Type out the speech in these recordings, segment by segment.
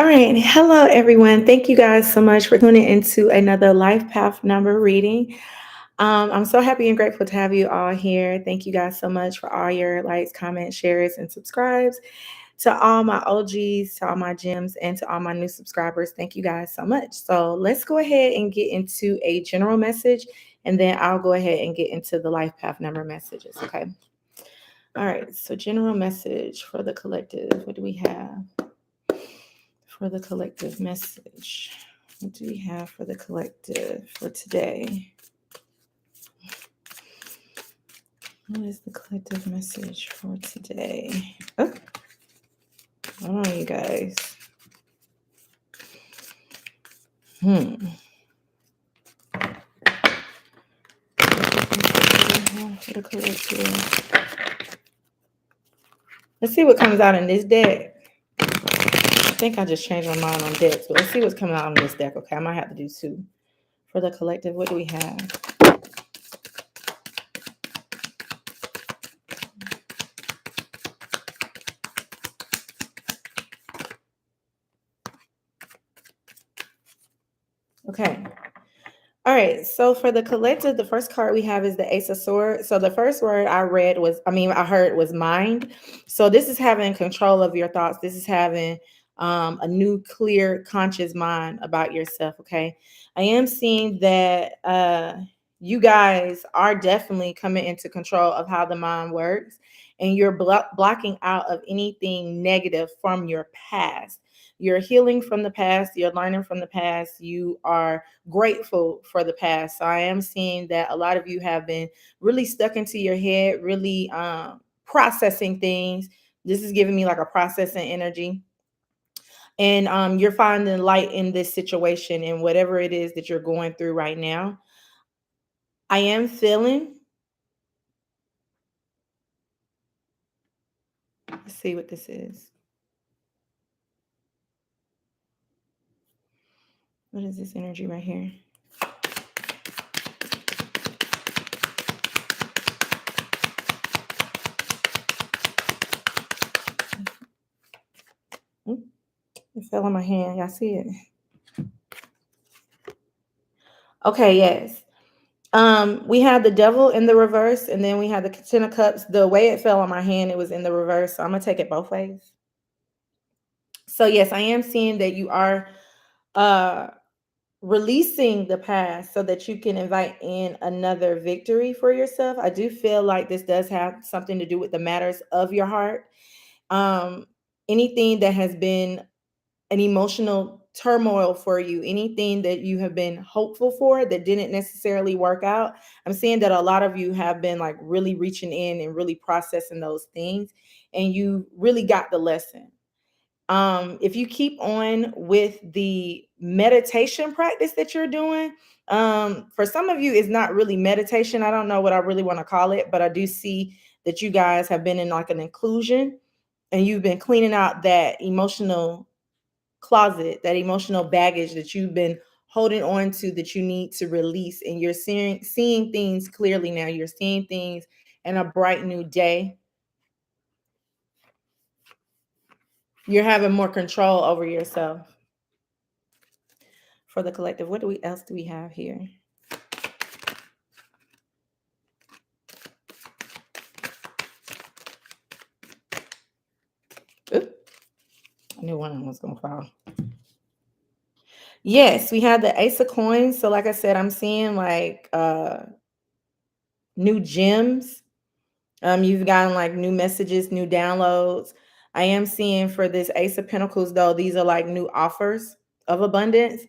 All right. Hello, everyone. Thank you guys so much for tuning into another Life Path number reading. I'm so happy and grateful to have you all here. Thank you guys so much for all your likes, comments, shares, and subscribes. To all my OGs, to all my gems, and to all my new subscribers, thank you guys so much. So let's go ahead and get into a general message, and then I'll go ahead and get into the Life Path number messages. Okay. All right. So, general message for the collective. What do we have? For the collective message. What do we have for the collective for today? What is the collective message for today? Oh, hold on, you guys. For the collective. Let's see what comes out in this deck. I think I just changed my mind on decks, but let's see what's coming out on this deck. Okay, I might have to do two. For the collective, what do we have? Okay. All right. So for the collective, the first card we have is the Ace of Swords. So the first word I heard was mind. So this is having control of your thoughts. This is having a new, clear, conscious mind about yourself. Okay. I am seeing that you guys are definitely coming into control of how the mind works, and you're blocking out of anything negative from your past. You're healing from the past, you're learning from the past, you are grateful for the past. So I am seeing that a lot of you have been really stuck into your head, really processing things. This is giving me like a processing energy. And you're finding light in this situation and whatever it is that you're going through right now. I am feeling, let's see what this is. What is this energy right here? It fell on my hand. Y'all see it? Okay, yes. We had the devil in the reverse, and then we had the Ten of Cups. The way it fell on my hand, it was in the reverse. So I'm gonna take it both ways. So yes, I am seeing that you are uh releasing the past so that you can invite in another victory for yourself. I do feel like this does have something to do with the matters of your heart. Um, Anything that has been an emotional turmoil for you, anything that you have been hopeful for that didn't necessarily work out. I'm seeing that a lot of you have been like really reaching in and really processing those things, and you really got the lesson. If you keep on with the meditation practice that you're doing, for some of you, it's not really meditation. I don't know what I really want to call it, but I do see that you guys have been in like an inclusion, and you've been cleaning out that emotional closet, that emotional baggage that you've been holding on to that you need to release. And you're seeing things clearly now. You're seeing things in a bright new day. You're having more control over yourself. For the collective, what do we else do we have here? Oop, I knew one of them was gonna fall. Yes, we have the Ace of Coins. So like I said, I'm seeing like new gems. You've gotten like new messages, new downloads. I am seeing for this Ace of Pentacles, though, these are like new offers of abundance.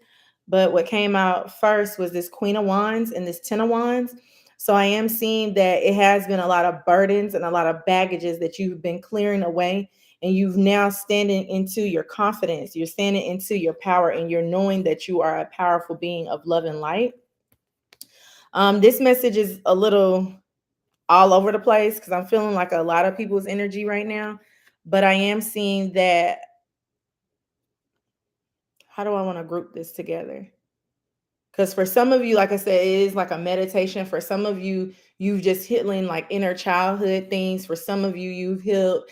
But what came out first was this Queen of Wands and this Ten of Wands. So I am seeing that it has been a lot of burdens and a lot of baggages that you've been clearing away. And you've now standing into your confidence. You're standing into your power, and you're knowing that you are a powerful being of love and light. This message is a little all over the place because I'm feeling like a lot of people's energy right now. But I am seeing that. How do I want to group this together? Because for some of you, like I said, it is like a meditation. For some of you, you've just healing like inner childhood things. For some of you, you've healed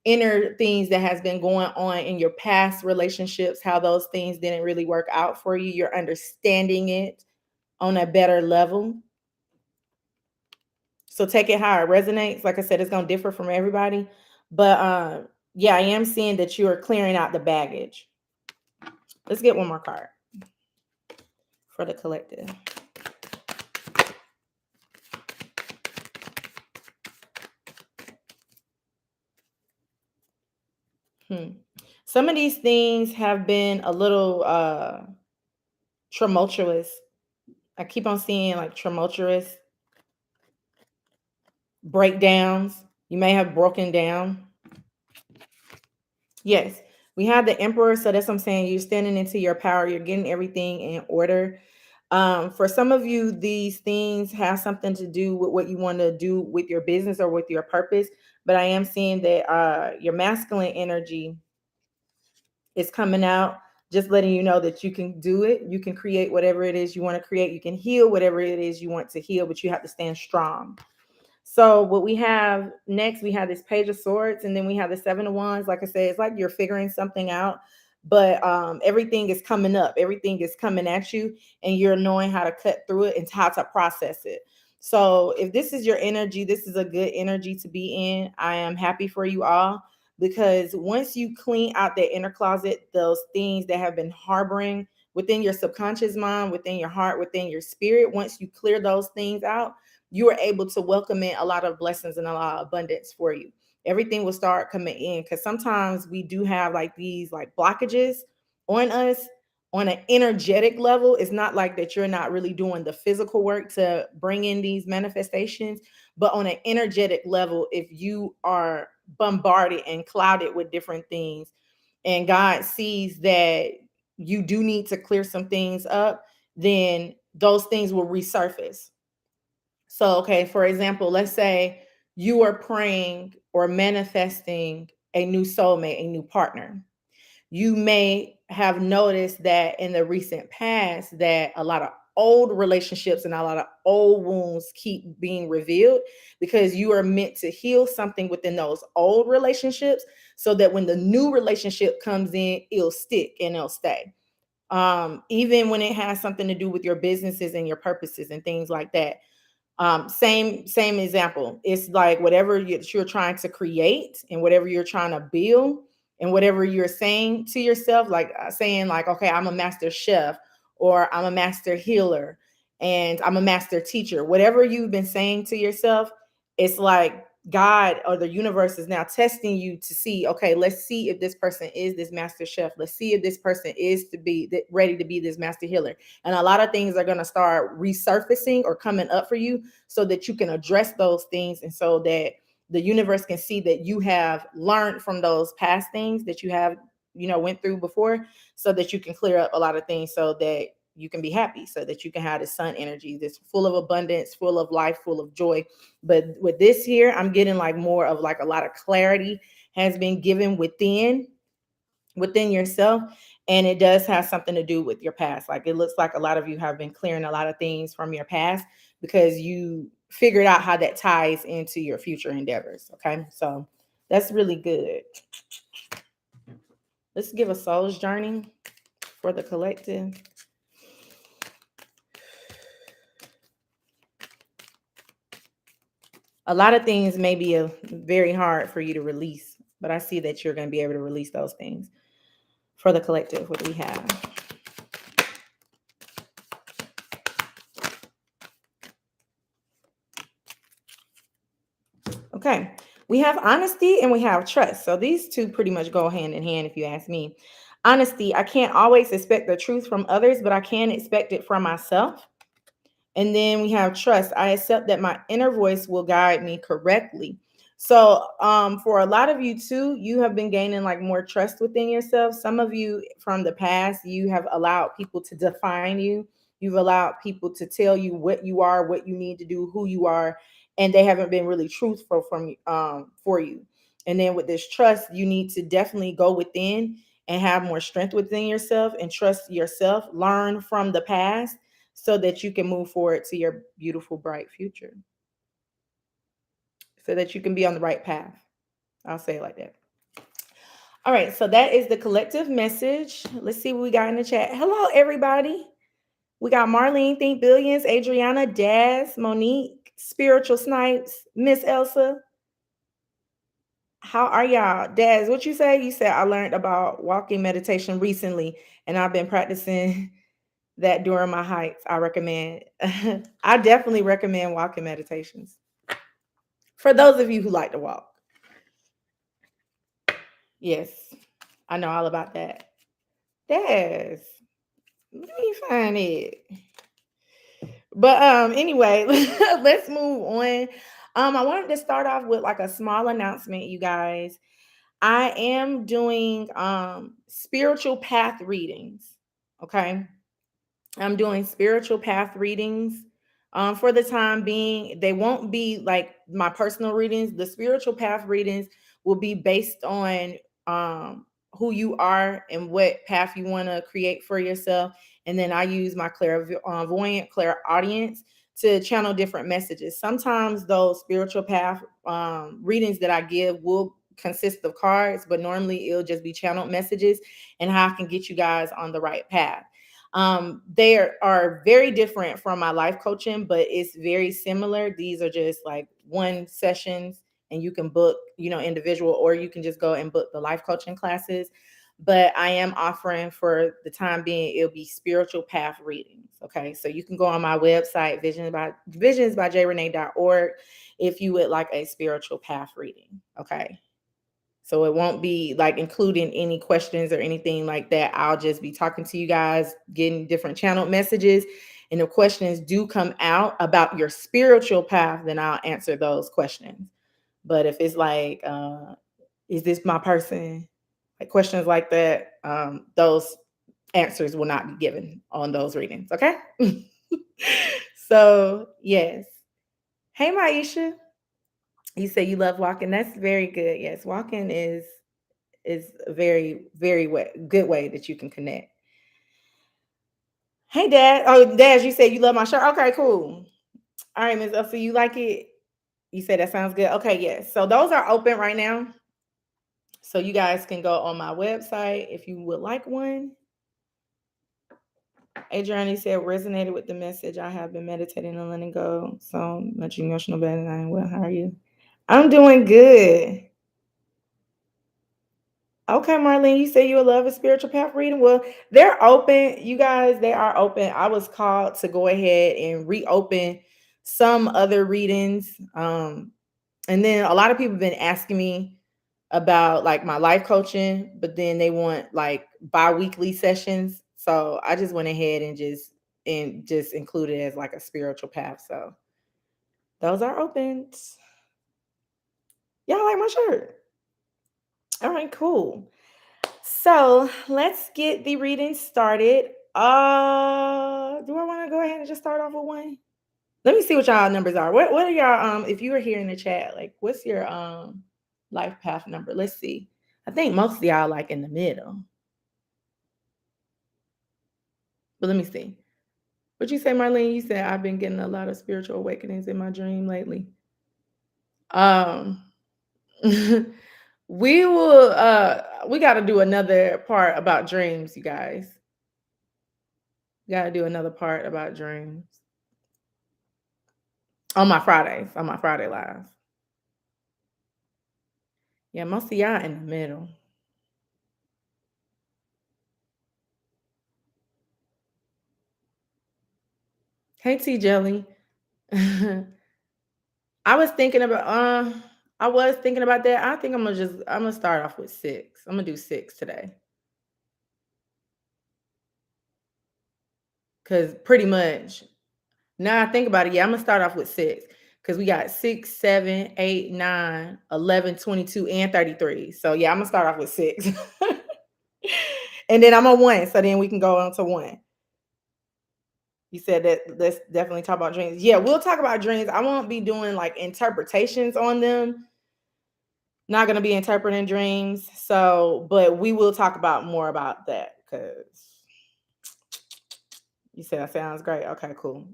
inner things that has been going on in your past relationships, how those things didn't really work out for you. You're understanding it on a better level. So take it how it resonates. Like I said, it's going to differ from everybody. But yeah, I am seeing that you are clearing out the baggage. Let's get one more card for the collective. Some of these things have been a little tumultuous. I keep on seeing like tumultuous breakdowns. You may have broken down. Yes, we have the emperor. So that's what I'm saying. You're standing into your power. You're getting everything in order. For some of you, these things have something to do with what you want to do with your business or with your purpose. But I am seeing that your masculine energy is coming out, just letting you know that you can do it. You can create whatever it is you want to create. You can heal whatever it is you want to heal, but you have to stand strong. So what we have next, we have this Page of Swords, and then we have the Seven of Wands. Like I said, it's like you're figuring something out, but everything is coming up. Everything is coming at you, and you're knowing how to cut through it and how to process it. So if this is your energy, this is a good energy to be in. I am happy for you all, because once you clean out that inner closet, those things that have been harboring within your subconscious mind, within your heart, within your spirit, once you clear those things out, you are able to welcome in a lot of blessings and a lot of abundance for you. Everything will start coming in, because sometimes we do have like these like blockages on us on an energetic level. It's not like that you're not really doing the physical work to bring in these manifestations, but on an energetic level, if you are bombarded and clouded with different things, and God sees that you do need to clear some things up, then those things will resurface. So, okay, for example, let's say you are praying or manifesting a new soulmate, a new partner. You may have noticed that in the recent past that a lot of old relationships and a lot of old wounds keep being revealed, because you are meant to heal something within those old relationships, so that when the new relationship comes in, it'll stick and it'll stay. Even when it has something to do with your businesses and your purposes and things like that. Same example. It's like whatever you're trying to create and whatever you're trying to build and whatever you're saying to yourself, like saying like, okay, I'm a master chef, or I'm a master healer, and I'm a master teacher. Whatever you've been saying to yourself, it's like God or the universe is now testing you to see, okay, let's see if this person is this master chef. Let's see if this person is to be ready to be this master healer. And a lot of things are going to start resurfacing or coming up for you, so that you can address those things, and so that the universe can see that you have learned from those past things that you have, went through before, so that you can clear up a lot of things, so that you can be happy, so that you can have the sun energy that's full of abundance, full of life, full of joy. But with this here, I'm getting like more of like a lot of clarity has been given within yourself, and it does have something to do with your past. Like it looks like a lot of you have been clearing a lot of things from your past, because you figured out how that ties into your future endeavors. Okay, so that's really good. Let's give a soul's journey for the collective. A lot of things may be very hard for you to release, but I see that you're going to be able to release those things. For the collective, what do we have? Okay, we have honesty and we have trust. So these two pretty much go hand in hand, if you ask me. Honesty, I can't always expect the truth from others, but I can expect it from myself. And then we have trust. I accept that my inner voice will guide me correctly. So for a lot of you too, you have been gaining like more trust within yourself. Some of you from the past, you have allowed people to define you. You've allowed people to tell you what you are, what you need to do, who you are, and they haven't been really truthful for you. And then with this trust, you need to definitely go within and have more strength within yourself and trust yourself. Learn from the past so that you can move forward to your beautiful, bright future, so that you can be on the right path. I'll say it like that. All right, so that is the collective message. Let's see what we got in the chat. Hello, everybody. We got Marlene, Think Billions, Adriana, Daz, Monique, Spiritual Snipes, Miss Elsa. How are y'all? Daz, what you say? You said I learned about walking meditation recently, and I've been practicing that during my hikes. I recommend. I definitely recommend walking meditations for those of you who like to walk. Yes, I know all about that. Daz, let me find it. But anyway, let's move on. I wanted to start off with like a small announcement, you guys. I am doing spiritual path readings. Okay. I'm doing spiritual path readings. For the time being, they won't be like my personal readings. The spiritual path readings will be based on who you are and what path you want to create for yourself. And then I use my clairvoyant, clairaudience to channel different messages. Sometimes those spiritual path readings that I give will consist of cards, but normally it'll just be channeled messages and how I can get you guys on the right path. They are very different from my life coaching, but it's very similar. These are just like one sessions, and you can book, individual, or you can just go and book the life coaching classes. But I am offering for the time being, it'll be spiritual path readings. Okay. So you can go on my website, visionsbyjrenee.org, if you would like a spiritual path reading. Okay. So it won't be like including any questions or anything like that. I'll just be talking to you guys, getting different channel messages. And if questions do come out about your spiritual path, then I'll answer those questions. But if it's like, is this my person? Like questions like that, those answers will not be given on those readings. Okay. So, yes. Hey, Maisha. You say you love walking. That's very good. Yes, walking is a very, very good way that you can connect. Hey, Dad. Oh, Dad, you said you love my shirt. Okay, cool. All right, Miss Elsie, you like it? You said that sounds good. Okay, yes. So those are open right now. So you guys can go on my website if you would like one. Adriana said resonated with the message. I have been meditating and letting go. So much emotional better than I am. Well, how are you? I'm doing good. Okay, Marlene, you say you love a spiritual path reading. Well, they're open, you guys. They are open. I was called to go ahead and reopen some other readings. And then a lot of people have been asking me about like my life coaching, but then they want like bi-weekly sessions. So I just went ahead and just included it as like a spiritual path. So those are open. Y'all like my shirt? All right, cool. So let's get the reading started. Do I want to go ahead and just start off with one? Let me see what y'all numbers are. What are y'all if you were here in the chat, like what's your life path number? Let's see. I think most of y'all like in the middle. But let me see. What you say, Marlene? You said I've been getting a lot of spiritual awakenings in my dream lately. Um we got to do another part about dreams, you guys. We got to do another part about dreams. On my Friday live. Yeah, most of y'all in the middle. Hey T Jelly. I was thinking about that. I think I'm gonna start off with 6. I'm gonna do 6 today. Cause pretty much now I think about it, yeah, I'm gonna start off with 6. Because we got 6, 7, 8, 9, 11, 22, and 33. So yeah, I'm gonna start off with 6. And then I'm on 1. So then we can go on to 1. You said that let's definitely talk about dreams. Yeah, we'll talk about dreams. I won't be doing like interpretations on them. Not going to be interpreting dreams. So, but we will talk about more about that because you said that sounds great. Okay, cool.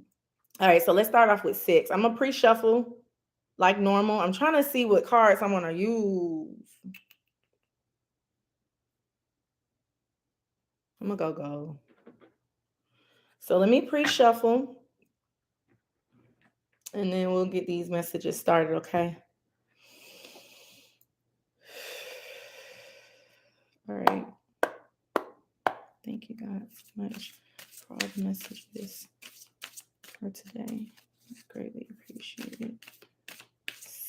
All right, so let's start off with 6. I'm going to pre-shuffle like normal. I'm trying to see what cards I want to use. I'm gonna go gold. So let me pre-shuffle and then we'll get these messages started, okay? All right. Thank you, God, so much for all the messages for today. Greatly appreciated.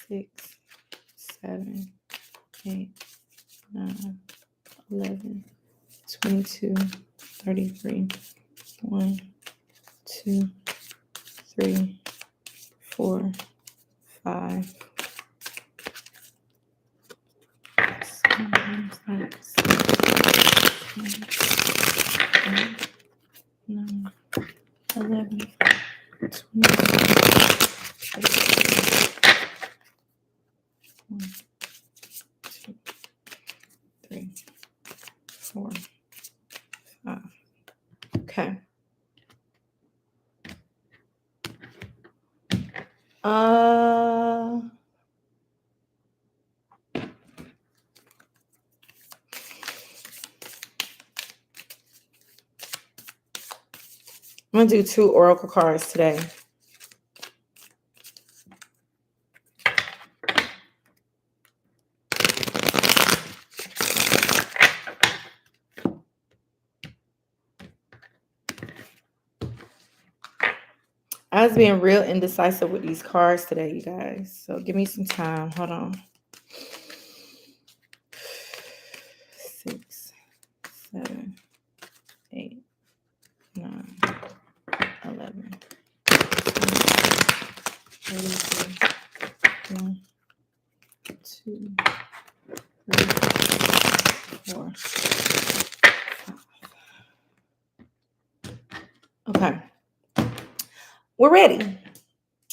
6, 7, 8, 9, 11, 22, 33, 1, 2, 3, 4, 5, 6, 7, 8, 9, 11, 22, 1, 2, 3, 4, 5. Okay. I'm gonna do 2 oracle cards today. I was being real indecisive with these cards today, you guys. So give me some time. Hold on. 6, 7, 8, 9, 11, 33, 1, 2, 3, 4, 5. Okay. We're ready.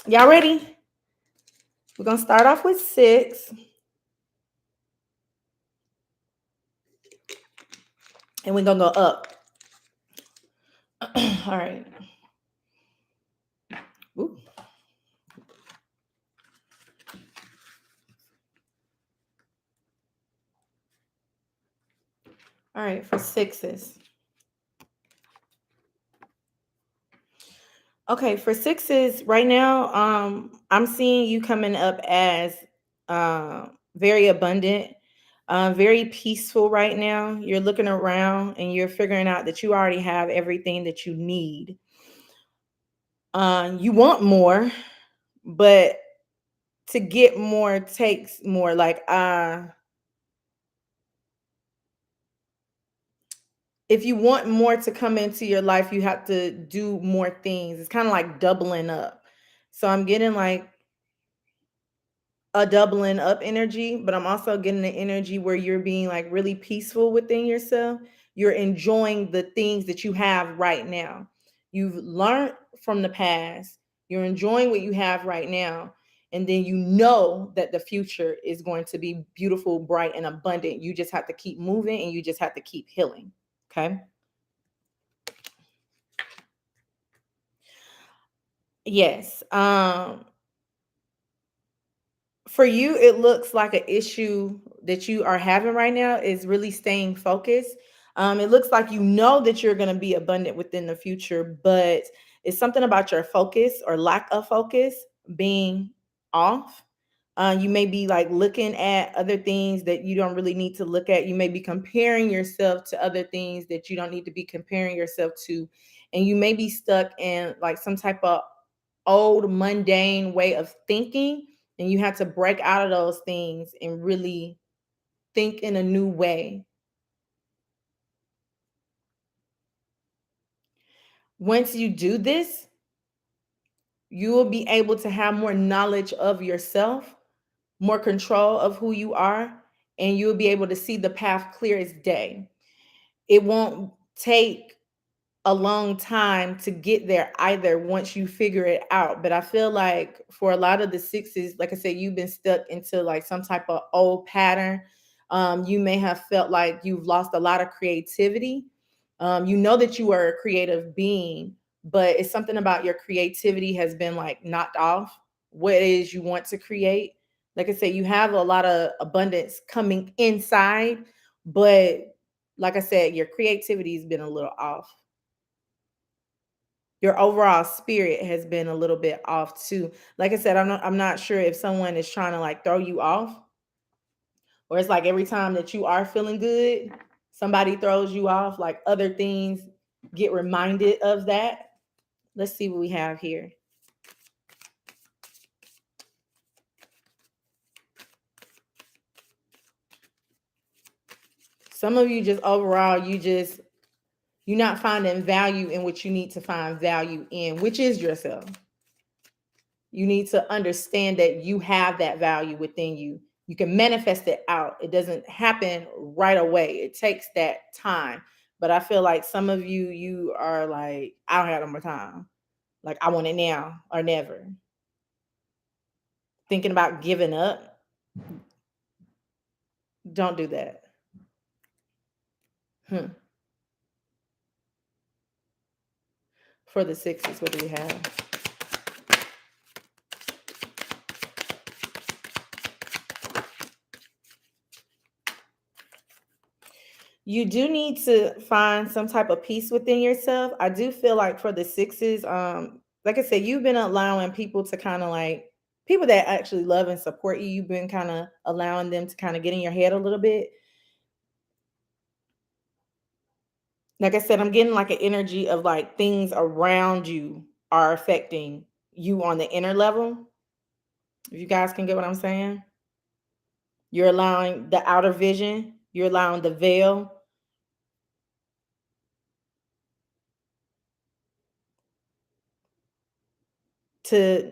Y'all ready? We're going to start off with 6. And we're going to go up. All right. Ooh. All right, for 6s. Okay, for 6s, right now, I'm seeing you coming up as very abundant, very peaceful right now. You're looking around and you're figuring out that you already have everything that you need. You want more, but to get more takes more. Like, if you want more to come into your life, you have to do more things. It's kind of like doubling up. So I'm getting like a doubling up energy, but I'm also getting the energy where you're being like really peaceful within yourself. You're enjoying the things that you have right now. You've learned from the past. You're enjoying what you have right now. And then you know that the future is going to be beautiful, bright, and abundant. You just have to keep moving and you just have to keep healing. Okay. Yes. For you, it looks like an issue that you are having right now is really staying focused. It looks like you know that you're going to be abundant within the future, but it's something about your focus or lack of focus being off. You may be like looking at other things that you don't really need to look at. You may be comparing yourself to other things that you don't need to be comparing yourself to. And you may be stuck in like some type of old mundane way of thinking, and you have to break out of those things and really think in a new way. Once you do this, you will be able to have more knowledge of yourself, more control of who you are, and you'll be able to see the path clear as day. It won't take a long time to get there either once you figure it out. But I feel like for a lot of the 6s, like I said, you've been stuck into like some type of old pattern. You may have felt like you've lost a lot of creativity. You know that you are a creative being, but it's something about your creativity has been like knocked off. What it is you want to create. Like I said, you have a lot of abundance coming inside, but Like I said, your creativity has been a little off. Your overall spirit has been a little bit off too. Like I said, I'm not sure if someone is trying to like throw you off, or it's like every time that you are feeling good, somebody throws you off, like other things get reminded of that. Let's see what we have here. Some of you just overall, you're not finding value in what you need to find value in, which is yourself. You need to understand that you have that value within you. You can manifest it out. It doesn't happen right away. It takes that time. But I feel like some of you, you are like, I don't have no more time. Like, I want it now or never. Thinking about giving up, don't do that. Hmm. For the sixes, what do we have? You do need to find some type of peace within yourself. I do feel like for the sixes, like I said, you've been allowing people to kind of like people that actually love and support you, you've been kind of allowing them to kind of get in your head a little bit. Like I said, I'm getting like an energy of like things around you are affecting you on the inner level. If you guys can get what I'm saying, you're allowing the outer vision, you're allowing the veil to,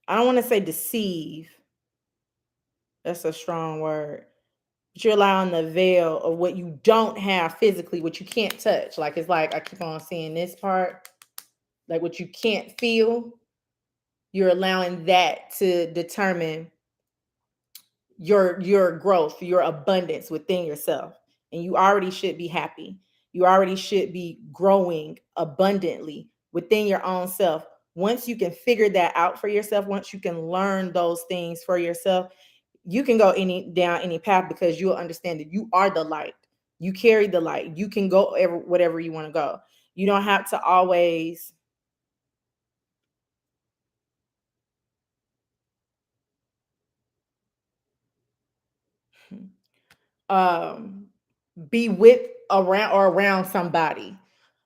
I don't want to say deceive, that's a strong word. But you're allowing the veil of what you don't have physically, what you can't touch. Like it's like I keep on seeing this part, like what you can't feel. You're allowing that to determine your growth, your abundance within yourself. And you already should be happy. You already should be growing abundantly within your own self. Once you can figure that out for yourself, once you can learn those things for yourself, you can go any path because you'll understand that you are the light. You carry the light. You can go whatever you want to go. You don't have to always um be with around somebody.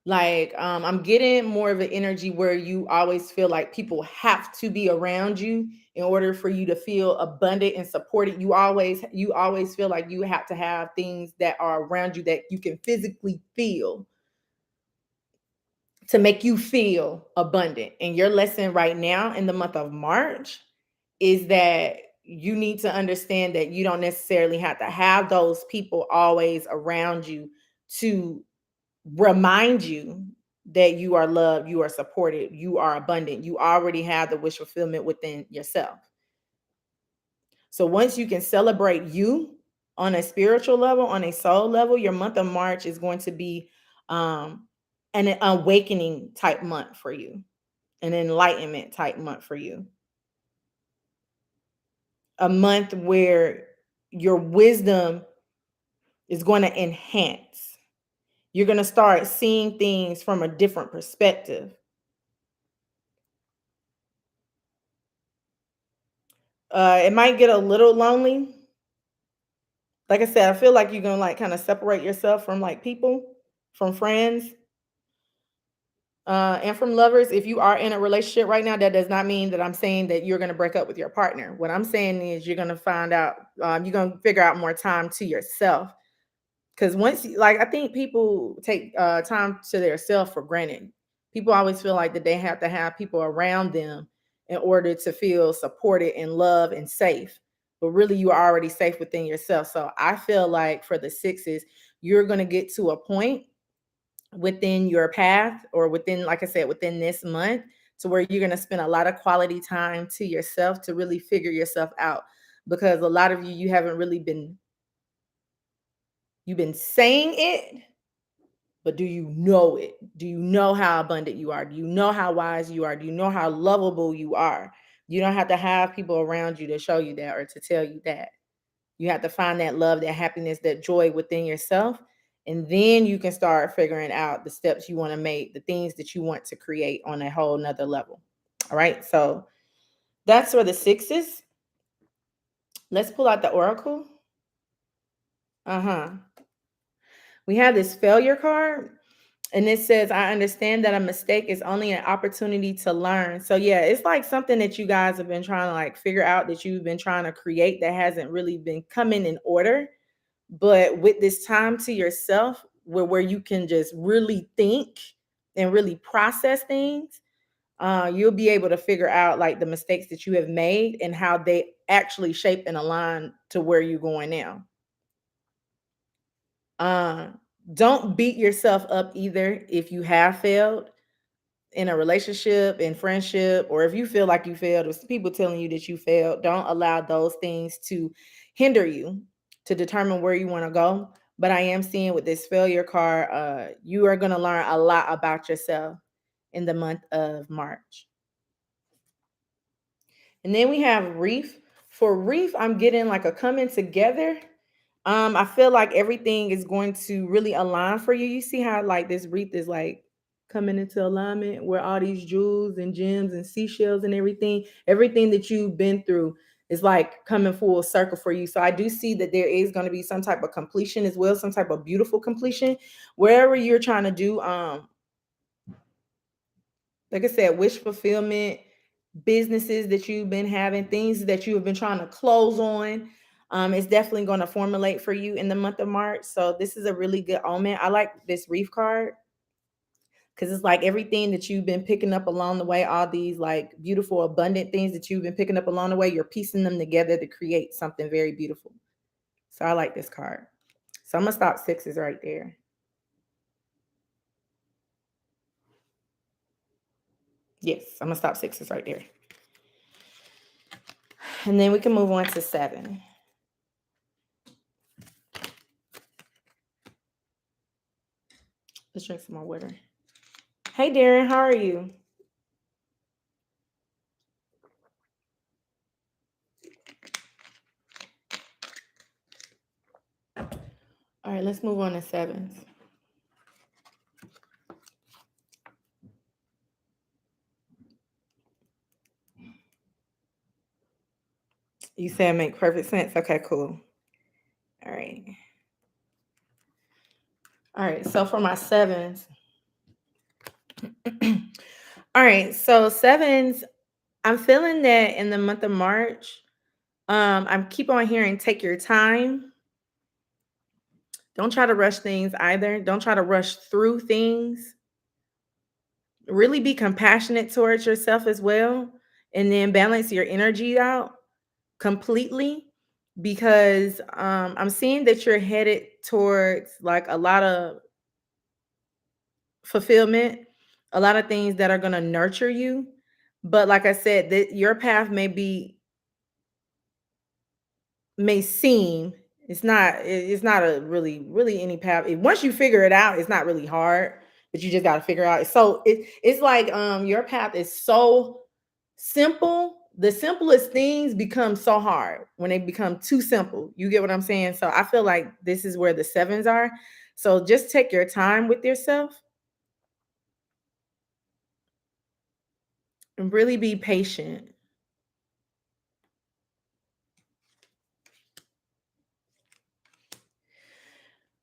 Like I'm getting more of an energy where you always feel like people have to be around you in order for you to feel abundant and supported. You always feel like you have to have things that are around you that you can physically feel to make you feel abundant. And your lesson right now in the month of March is that you need to understand that you don't necessarily have to have those people always around you to remind you that you are loved, you are supported, you are abundant. You already have the wish fulfillment within yourself. So once you can celebrate you on a spiritual level, on a soul level, your month of March is going to be um, an awakening type month for you, an enlightenment type month for you. A month where your wisdom is going to enhance. You're going to start seeing things from a different perspective. It might get a little lonely. Like I said, I feel like you're going to like kind of separate yourself from like people, from friends, and from lovers. If you are in a relationship right now, that does not mean that I'm saying that you're going to break up with your partner. What I'm saying is you're going to find out, you're going to figure out more time to yourself. Because once you, like, I think people take time to their self for granted. People always feel like that they have to have people around them in order to feel supported and loved and safe. But really, you are already safe within yourself. So I feel like for the sixes, you're going to get to a point within your path or within, like I said, within this month to where you're going to spend a lot of quality time to yourself to really figure yourself out. Because a lot of you, you haven't really been, you've been saying it, but do you know it? Do you know how abundant you are? Do you know how wise you are? Do you know how lovable you are? You don't have to have people around you to show you that or to tell you that. You have to find that love, that happiness, that joy within yourself. And then you can start figuring out the steps you want to make, the things that you want to create on a whole nother level. All right. So that's for the sixes. Let's pull out the oracle. Uh-huh. We have this failure card, and it says, I understand that a mistake is only an opportunity to learn. So yeah, it's like something that you guys have been trying to like figure out, that you've been trying to create, that hasn't really been coming in order. But with this time to yourself, where you can just really think and really process things, you'll be able to figure out like the mistakes that you have made and how they actually shape and align to where you're going now. Uh, don't beat yourself up either if you have failed in a relationship, in friendship, or if you feel like you failed, or people telling you that you failed. Don't allow those things to hinder you to determine where you want to go. But I am seeing with this failure card, you are going to learn a lot about yourself in the month of March. And then we have Reef. For Reef, I'm getting like a coming together. I feel like everything is going to really align for you. You see how like this wreath is like coming into alignment, where all these jewels and gems and seashells and everything that you've been through is like coming full circle for you. So I do see that there is going to be some type of completion as well, some type of beautiful completion wherever you're trying to do. Like I said, wish fulfillment, businesses that you've been having, things that you have been trying to close on. It's definitely going to formulate for you in the month of March. So this is a really good omen. I like this reef card because it's like everything that you've been picking up along the way, all these like beautiful, abundant things that you've been picking up along the way, you're piecing them together to create something very beautiful. So I like this card. So I'm going to stop sixes right there. Yes, I'm going to stop sixes right there. And then we can move on to seven. Let's drink some more water. Hey, Darren, how are you? All right, let's move on to sevens. You said make perfect sense. Okay, cool. All right. All right, so for my sevens. All right, so sevens, I'm feeling that in the month of March, I'm keep on hearing take your time. Don't try to rush things either. Don't try to rush through things. Really be compassionate towards yourself as well. And then balance your energy out completely, because I'm seeing that you're headed towards like a lot of fulfillment, a lot of things that are going to nurture you. But like I said, that your path may seem, it's not a really any path. Once you figure it out, it's not really hard, but you just got to figure out. So it's like your path is so simple. The simplest things become so hard when they become too simple. You get what I'm saying? So I feel like this is where the sevens are. So just take your time with yourself and really be patient.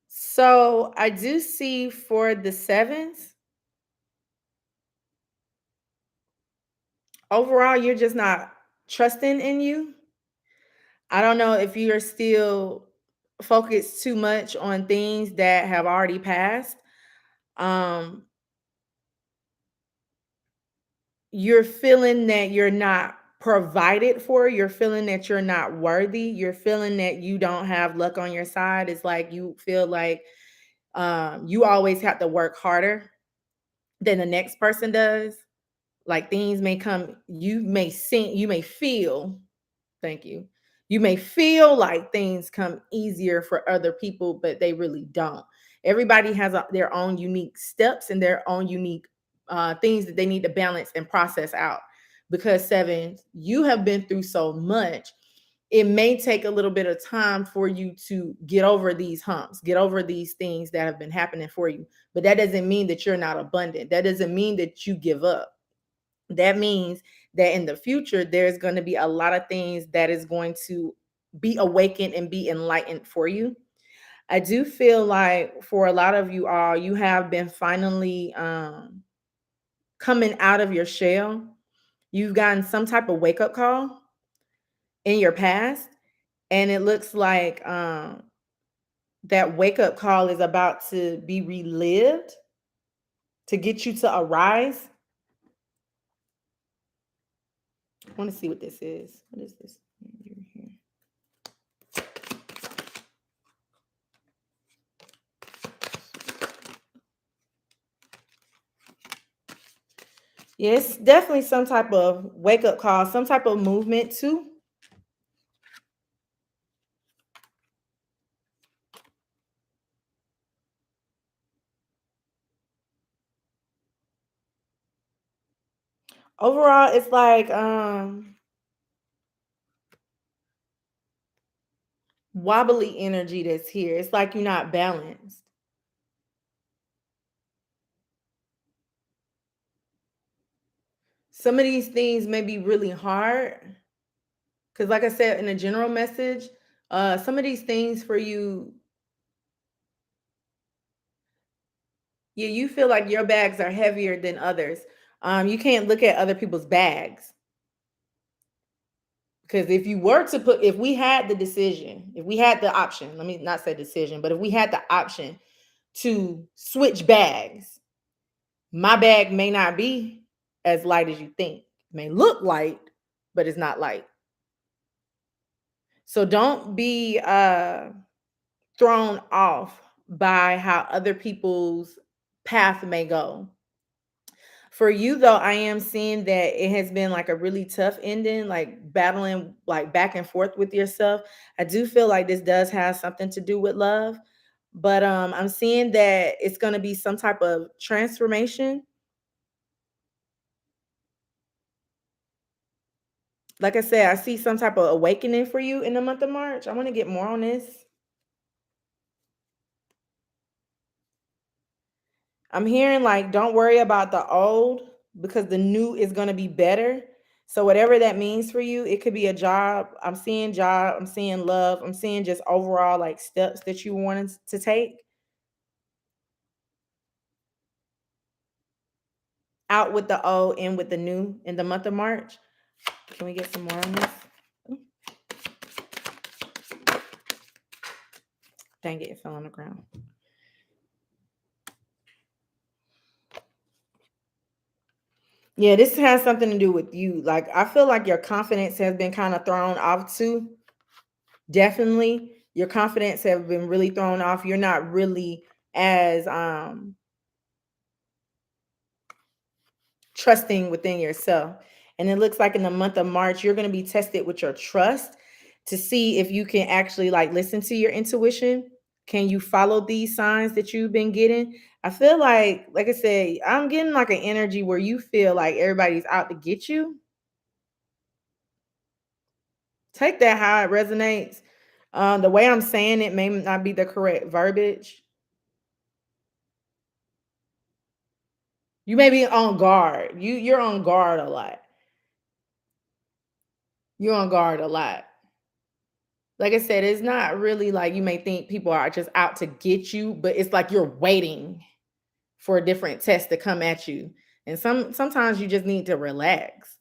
So I do see for the sevens, overall, you're just not trusting in you. I don't know if you're still focused too much on things that have already passed. Um, you're feeling that you're not provided for, you're feeling that you're not worthy, you're feeling that you don't have luck on your side. It's like you feel like you always have to work harder than the next person does. Like things may come, you may feel, thank you. You may feel like things come easier for other people, but they really don't. Everybody has their own unique steps and their own unique things that they need to balance and process out. Because seven, you have been through so much it may take a little bit of time for you to get over these humps, get over these things that have been happening for you. But that doesn't mean that you're not abundant. That doesn't mean that you give up. That means that in the future, there's going to be a lot of things that is going to be awakened and be enlightened for you. I do feel like for a lot of you all, you have been finally coming out of your shell. You've gotten some type of wake up call in your past, and it looks like that wake up call is about to be relived to get you to arise. I want to see what this is. What is this? Yes, definitely some type of wake up call, some type of movement too. Overall, it's like wobbly energy that's here. It's like you're not balanced. Some of these things may be really hard because, like I said, in a general message, some of these things for you, yeah, you feel like your bags are heavier than others. You can't look at other people's bags because if you were to put, if we had the decision, if we had the option, let me not say decision, but if we had the option to switch bags, my bag may not be as light as you think. It may look light, but it's not light. So don't be thrown off by how other people's path may go. For you though, I am seeing that it has been like a really tough ending, like battling like back and forth with yourself. I do feel like this does have something to do with love, but I'm seeing that it's going to be some type of transformation. Like I said, I see some type of awakening for you in the month of March. I want to get more on this. I'm hearing like don't worry about the old because the new is going to be better. So whatever that means for you, it could be a job. I'm seeing job, I'm seeing love, I'm seeing just overall like steps that you wanted to take. Out with the old, in with the new in the month of March. Can we get some more on this? Ooh, dang it, it fell on the ground. Yeah, this has something to do with you. Like I feel like your confidence has been kind of thrown off too. Definitely. Your confidence have been really thrown off. You're not really as trusting within yourself. And it looks like in the month of March, you're going to be tested with your trust to see if you can actually like listen to your intuition. Can you follow these signs that you've been getting? I feel like I said, I'm getting like an energy where you feel like everybody's out to get you. Take that how it resonates. The way I'm saying it may not be the correct verbiage. You may be on guard. You're on guard a lot. You're on guard a lot. Like I said, it's not really like you may think people are just out to get you, but it's like you're waiting for a different test to come at you. And sometimes you just need to relax.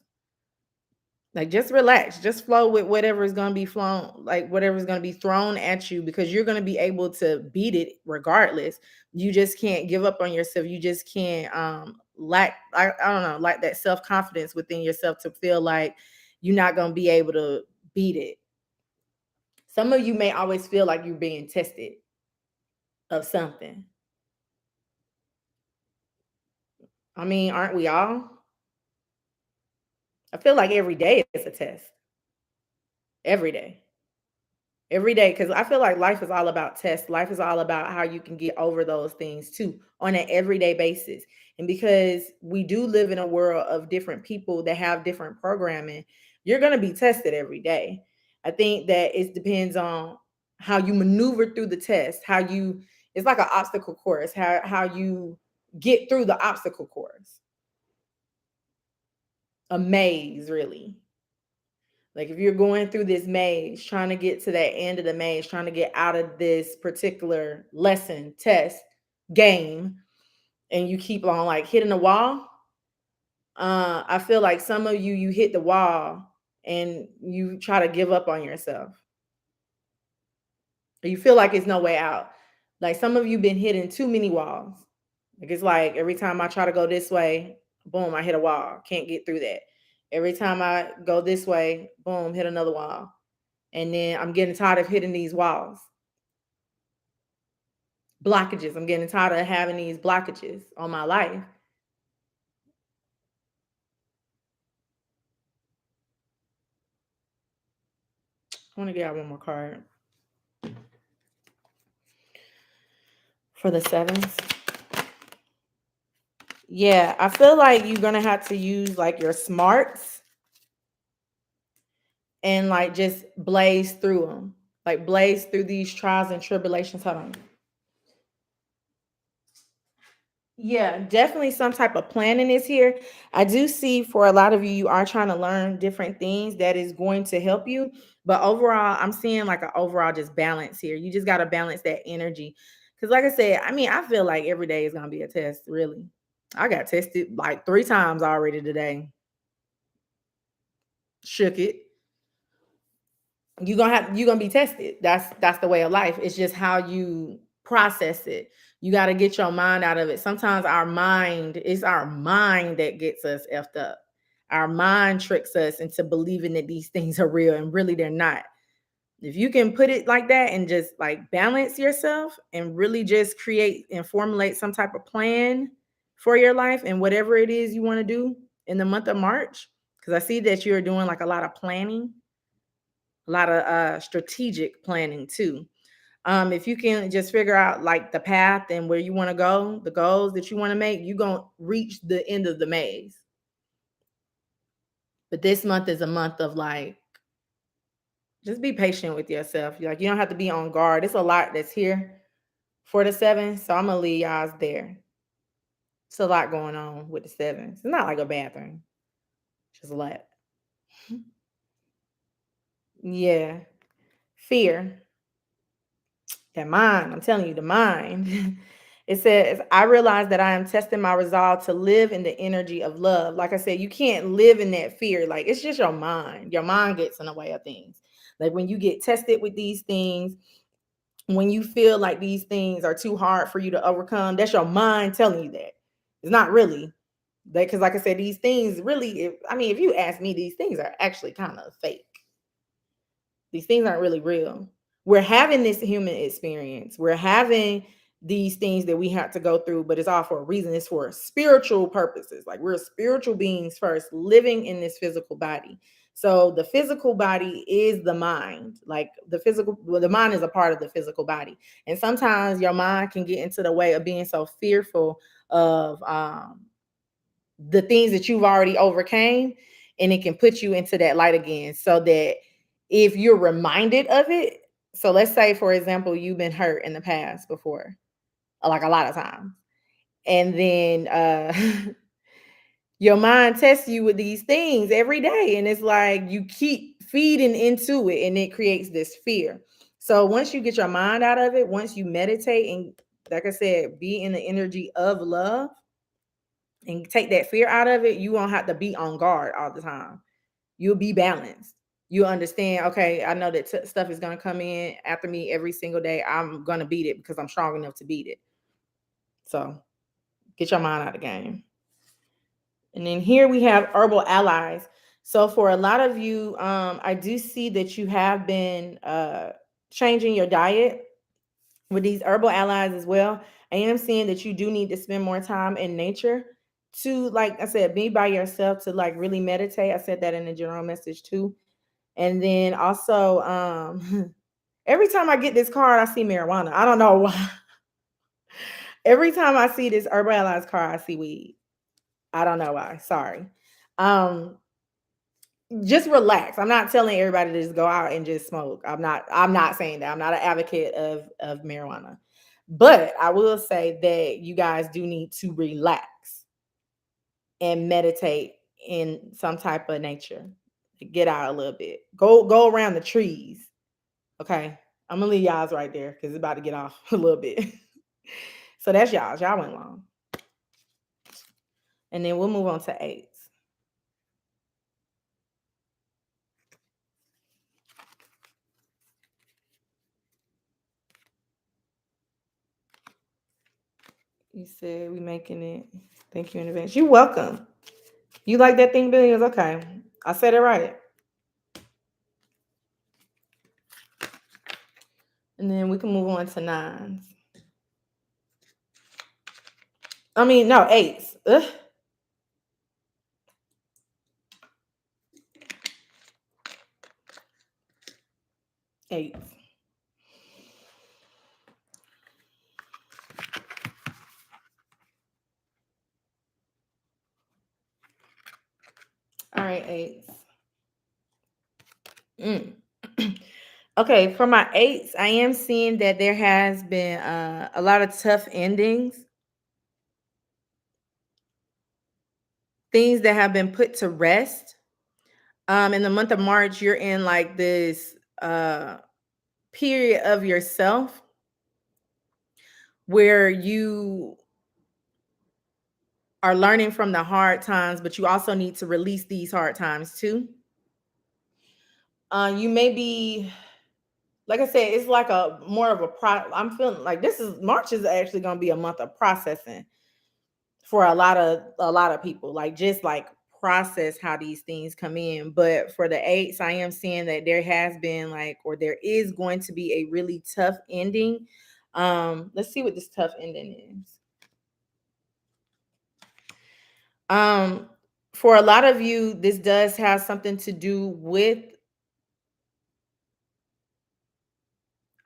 Like just relax, just flow with whatever is going to be flown, like whatever is going to be thrown at you because you're going to be able to beat it regardless. You just can't give up on yourself. You just can't lack I don't know, like that self-confidence within yourself to feel like you're not going to be able to beat it. Some of you may always feel like you're being tested of something. I mean, aren't we all? I feel like every day is a test. Every day. Every day, because I feel like life is all about tests. Life is all about how you can get over those things too on an everyday basis. And because we do live in a world of different people that have different programming, you're going to be tested every day. I think that it depends on how you maneuver through the test, how you, it's like an obstacle course, how you get through the obstacle course. A maze, really. Like if you're going through this maze, trying to get to that end of the maze, trying to get out of this particular lesson, test, game, and you keep on like hitting the wall, I feel like some of you hit the wall and you try to give up on yourself. Or you feel like it's no way out. Like some of you been hitting too many walls. Like it's like every time I try to go this way, boom, I hit a wall. Can't get through that. Every time I go this way, boom, hit another wall. And then I'm getting tired of hitting these walls. Blockages. I'm getting tired of having these blockages on my life. I want to get out one more card for the sevens. Yeah, I feel like you're gonna have to use like your smarts and like just blaze through them, like blaze through these trials and tribulations. Hold on. Yeah, definitely some type of planning is here. I do see for a lot of you, you are trying to learn different things that is going to help you. But overall, I'm seeing like an overall just balance here. You just got to balance that energy. Because, like I said, I mean, I feel like every day is going to be a test, really. I got tested like 3 times already today. Shook it. You're gonna be tested. That's the way of life. It's just how you process it. You got to get your mind out of it. Sometimes it's our mind that gets us effed up. Our mind tricks us into believing that these things are real and really they're not. If you can put it like that and just like balance yourself and really just create and formulate some type of plan for your life and whatever it is you want to do in the month of March, because I see that you're doing like a lot of planning, a lot of strategic planning too. If you can just figure out like the path and where you want to go, the goals that you want to make, you're going to reach the end of the maze. But this month is a month of like, just be patient with yourself. Like, you don't have to be on guard. It's a lot that's here for the seven. So I'm going to leave y'all there. It's a lot going on with the sevens. It's not like a bad thing. It's just a lot. Yeah. Fear. That mind, I'm telling you, the mind. It says, I realize that I am testing my resolve to live in the energy of love. Like I said, you can't live in that fear. Like it's just your mind. Your mind gets in the way of things. Like when you get tested with these things, when you feel like these things are too hard for you to overcome, that's your mind telling you that. It's not really. Because like I said, these things really, if you ask me, these things are actually kind of fake. These things aren't really real. We're having this human experience. We're having these things that we have to go through, but it's all for a reason. It's for spiritual purposes. Like we're spiritual beings first, living in this physical body. So the physical body is the mind. Like the mind is a part of the physical body. And sometimes your mind can get into the way of being so fearful of the things that you've already overcame, and it can put you into that light again, so that if you're reminded of it, so let's say for example you've been hurt in the past before, like a lot of times, and then your mind tests you with these things every day, and it's like you keep feeding into it and it creates this fear. So once you get your mind out of it, once you meditate and, like I said, be in the energy of love and take that fear out of it, you won't have to be on guard all the time. You'll be balanced. You understand, okay, I know that stuff is going to come in after me every single day. I'm going to beat it because I'm strong enough to beat it. So get your mind out of the game. And then here we have herbal allies. So for a lot of you, I do see that you have been changing your diet with these herbal allies as well. I am seeing that you do need to spend more time in nature to, like I said, be by yourself, to like really meditate. I said that in the general message too. And then also, every time I get this card, I see marijuana. I don't know why. Every time I see this Herbal Allies card, I see weed. I don't know why. Sorry. Um, just relax. I'm not telling everybody to just go out and just smoke. I'm not saying that. I'm not an advocate of marijuana. But I will say that you guys do need to relax and meditate in some type of nature. Get out a little bit. Go around the trees. Okay. I'm gonna leave y'all's right there because it's about to get off a little bit. So that's y'all's. Y'all went long. And then we'll move on to eights. You said we making it. Thank you in advance. You're welcome. You like that thing, billions? Okay. I said it right. And then we can move on to nines. I mean, no, eights. Ugh. Eights. All right, eights. Mm. Okay, for my eights, I am seeing that there has been a lot of tough endings, things that have been put to rest. In the month of March, you're in like this period of yourself where you are learning from the hard times, but you also need to release these hard times too. You may be, like I said, it's like a more of a I'm feeling like this is March is actually going to be a month of processing for a lot of people. Like just like process how these things come in. But for the eights, I am seeing that there has been like, or there is going to be a really tough ending. Let's see what this tough ending is. Um, for a lot of you, this does have something to do with,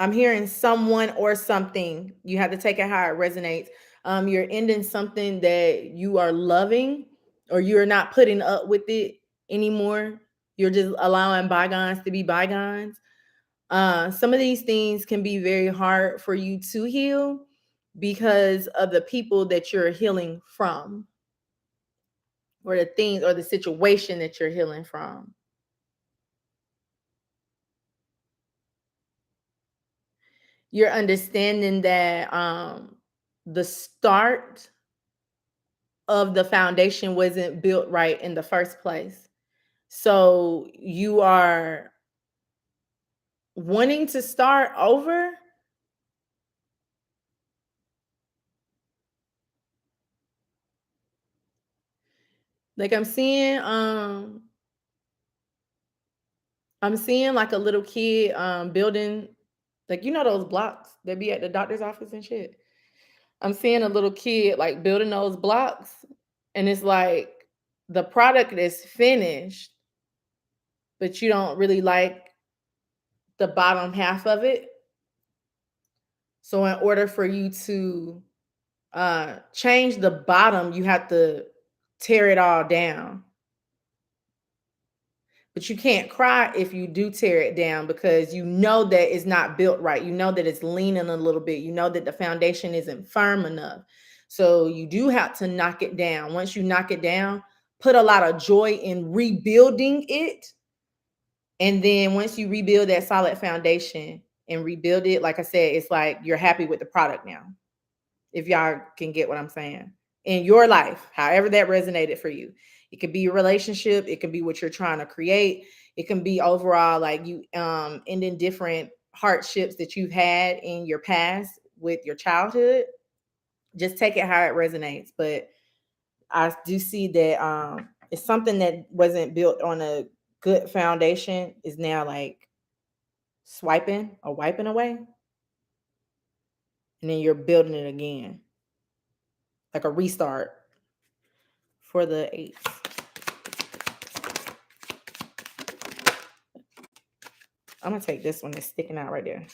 I'm hearing someone or something. You have to take it how it resonates. You're ending something that you are loving, or you're not putting up with it anymore. You're just allowing bygones to be bygones. Some of these things can be very hard for you to heal because of the people that you're healing from, or the things or the situation that you're healing from. You're understanding that the start of the foundation wasn't built right in the first place. So you are wanting to start over. Like I'm seeing like a little kid building, like those blocks that be at the doctor's office and shit. I'm seeing a little kid like building those blocks, and it's like the product is finished, but you don't really like the bottom half of it. So in order for you to change the bottom, you have to tear it all down. But you can't cry if you do tear it down, because you know that it's not built right. You know that it's leaning a little bit. You know that the foundation isn't firm enough. So you do have to knock it down. Once you knock it down, put a lot of joy in rebuilding it. And then once you rebuild that solid foundation and rebuild it, like I said, it's like you're happy with the product now. If y'all can get what I'm saying. In your life, however that resonated for you. It could be your relationship, it can be what you're trying to create, it can be overall like you ending different hardships that you've had in your past with your childhood. Just take it how it resonates. But I do see that it's something that wasn't built on a good foundation is now like swiping or wiping away, and then you're building it again, like a restart for the eights. I'm gonna take this one that's sticking out right there.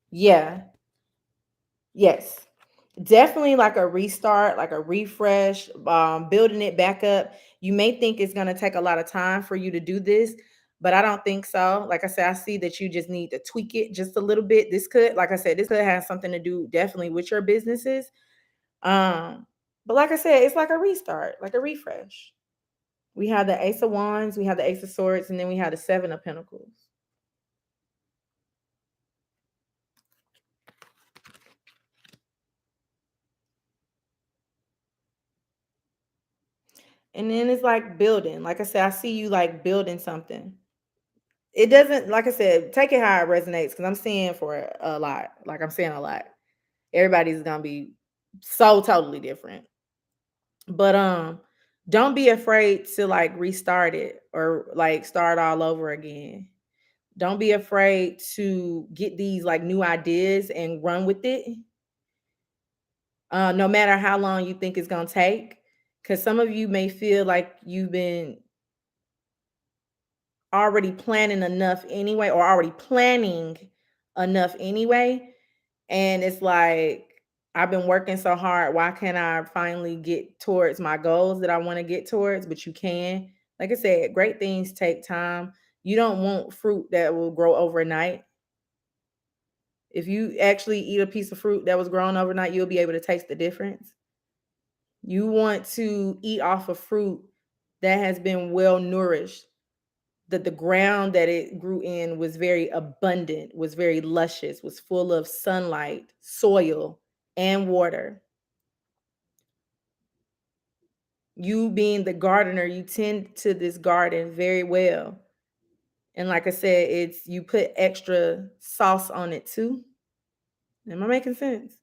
Yeah. Yes. Definitely like a restart, like a refresh, building it back up. You may think it's going to take a lot of time for you to do this, but I don't think so. Like I said, I see that you just need to tweak it just a little bit. This could, like I said, this could have something to do definitely with your businesses. Um, but like I said, it's like a restart, like a refresh. We have the Ace of Wands, we have the Ace of Swords, and then we have the Seven of Pentacles. And then it's like building. Like I said, I see you like building something. It doesn't, like I said, take it how it resonates because I'm seeing for a lot. Like I'm saying a lot. Everybody's gonna be so totally different. But don't be afraid to like restart it or like start all over again. Don't be afraid to get these like new ideas and run with it. No matter how long you think it's gonna take. Cause some of you may feel like you've been already planning enough anyway, or already planning enough anyway. And it's like, I've been working so hard. Why can't I finally get towards my goals that I want to get towards? But you can. Like I said, great things take time. You don't want fruit that will grow overnight. If you actually eat a piece of fruit that was grown overnight, you'll be able to taste the difference. You want to eat off of fruit that has been well nourished, that the ground that it grew in was very abundant, was very luscious, was full of sunlight, soil, and water. You being the gardener, you tend to this garden very well. And like I said, it's you put extra sauce on it too. Am I making sense?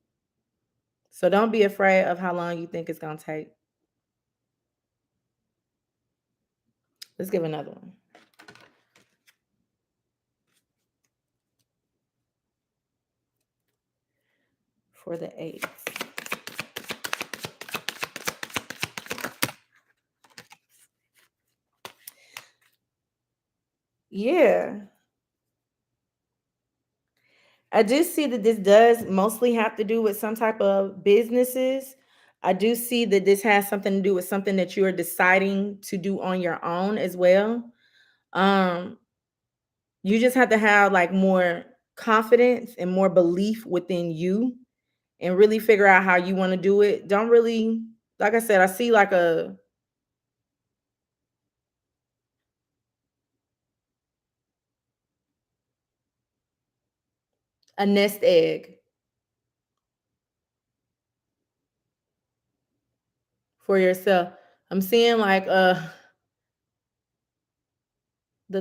So don't be afraid of how long you think it's gonna take. Let's give another one for the eight. Yeah. I do see that this does mostly have to do with some type of businesses. I do see that this has something to do with something that you're deciding to do on your own as well. Um, you just have to have like more confidence and more belief within you and really figure out how you want to do it. Don't really, like I said, I see like a nest egg for yourself. I'm seeing like the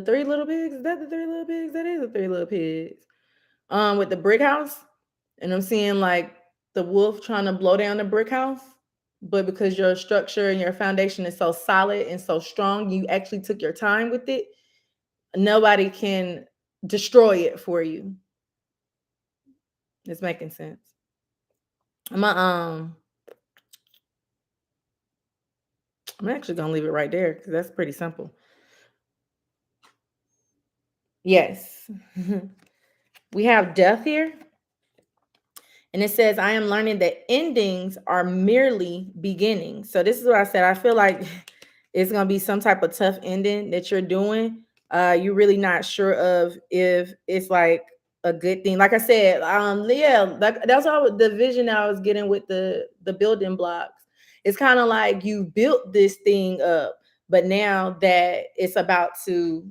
three little pigs. Is that the three little pigs? That is the three little pigs. With the brick house. And I'm seeing like the wolf trying to blow down the brick house. But because your structure and your foundation is so solid and so strong, you actually took your time with it. Nobody can destroy it for you. It's making sense. I'm a, um I'm actually gonna leave it right there because that's pretty simple. Yes. We have death here. And it says, I am learning that endings are merely beginnings. So this is what I said. I feel like it's gonna be some type of tough ending that you're doing. You're really not sure of if it's like a good thing. Like I said, yeah, that's all the vision I was getting with the building blocks. It's kind of like you built this thing up, but now that it's about to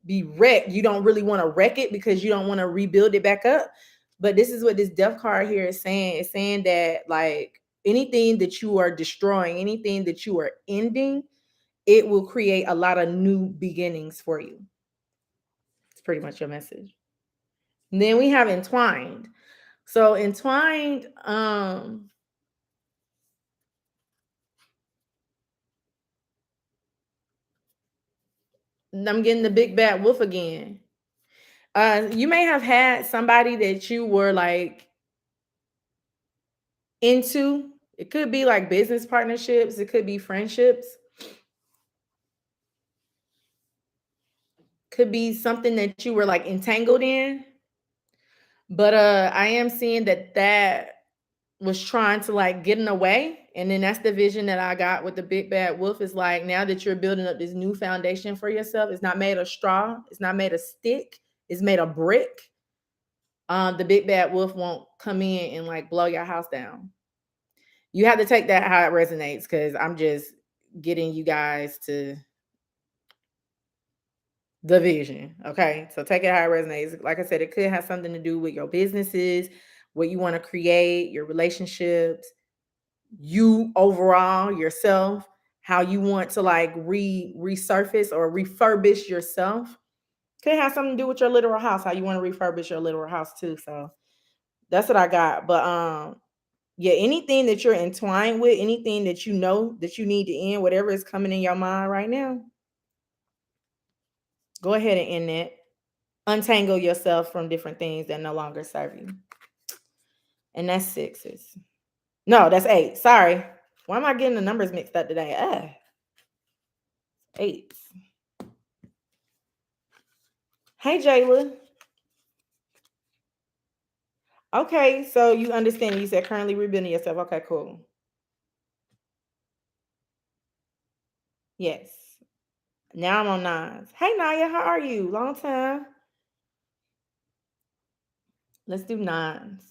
be wrecked, you don't really want to wreck it because you don't want to rebuild it back up. But this is what this death card here is saying. It's saying that like anything that you are destroying, anything that you are ending, it will create a lot of new beginnings for you. It's pretty much your message. And then we have entwined. So entwined, I'm getting the big bad wolf again. You may have had somebody that you were like into. It could be like business partnerships, it could be friendships, could be something that you were like entangled in. But I am seeing that was trying to like get in the way. And then that's the vision that I got with the big bad wolf is like, now that you're building up this new foundation for yourself, it's not made of straw, it's not made of stick, it's made of brick. The big bad wolf won't come in and like blow your house down. You have to take that how it resonates, because I'm just getting you guys to the vision. Okay. So take it how it resonates. Like I said, it could have something to do with your businesses, what you want to create, your relationships, you overall, yourself, how you want to like resurface or refurbish yourself. Could have something to do with your literal house, how you want to refurbish your literal house too. So that's what I got. But yeah, anything that you're entwined with, anything that you know that you need to end, whatever is coming in your mind right now, go ahead and end it. Untangle yourself from different things that no longer serve you. And that's sixes. No, that's eight. Sorry. Why am I getting the numbers mixed up today? Eights. Hey, Jayla. Okay, so you understand. You said currently rebuilding yourself. Okay, cool. Yes. Now I'm on nines. Hey, Naya, how are you? Long time. Let's do nines.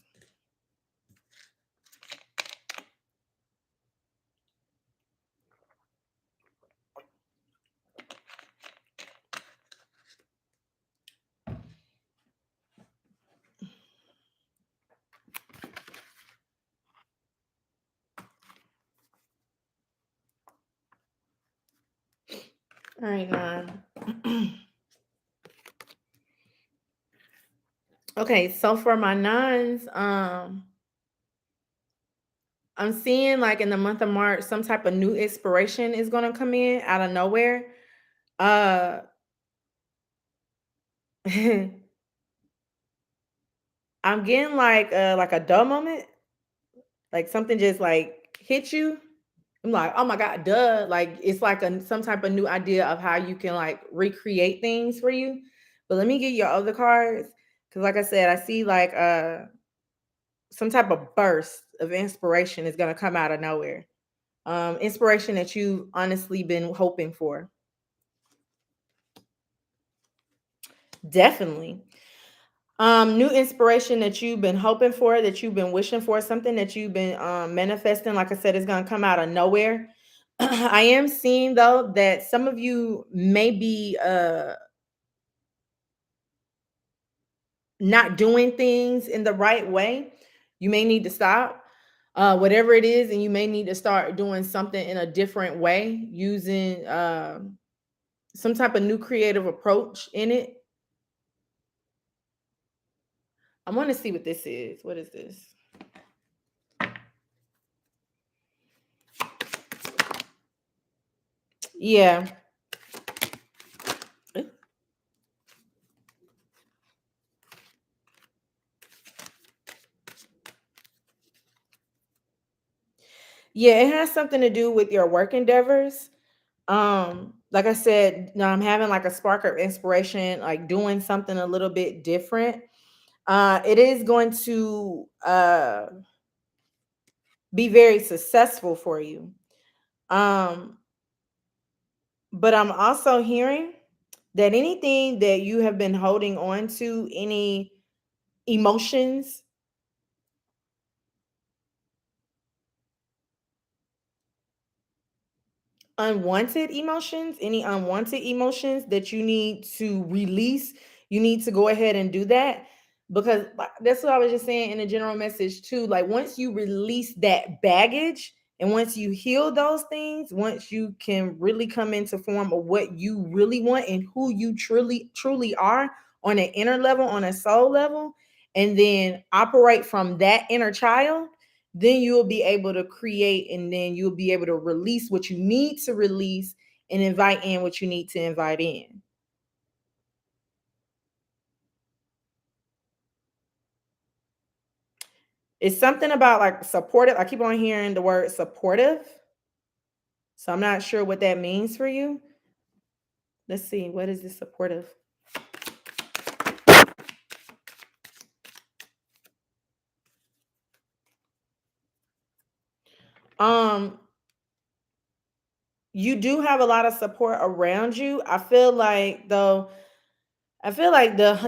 All right, nine. Okay, so for my nines, I'm seeing like in the month of March, some type of new inspiration is gonna come in out of nowhere. Uh I'm getting like a duh moment, like something just like hit you. I'm like, oh my god, duh! Like it's like some type of new idea of how you can like recreate things for you. But let me get your other cards, because like I said, I see like some type of burst of inspiration is gonna come out of nowhere. Inspiration that you've honestly been hoping for. Definitely. New inspiration that you've been hoping for, that you've been wishing for, something that you've been manifesting. Like I said, it's gonna come out of nowhere. I am seeing though that some of you may be not doing things in the right way. You may need to stop whatever it is, and you may need to start doing something in a different way, using some type of new creative approach in it. I want to see what this is. What is this? Yeah. Yeah, it has something to do with your work endeavors. Like I said, now I'm having like a spark of inspiration, like doing something a little bit different. It is going to be very successful for you. Um, but I'm also hearing that anything that you have been holding on to, any emotions, unwanted emotions, any unwanted emotions that you need to release, you need to go ahead and do that. Because that's what I was just saying in the general message too. Like once you release that baggage and once you heal those things, once you can really come into form of what you really want and who you truly are on an inner level, on a soul level, and then operate from that inner child, then you'll be able to create, and then you'll be able to release what you need to release and invite in what you need to invite in. It's something about like supportive. I keep on hearing the word supportive. So I'm not sure what that means for you. Let's see. What is this supportive? Um, you do have a lot of support around you. I feel like the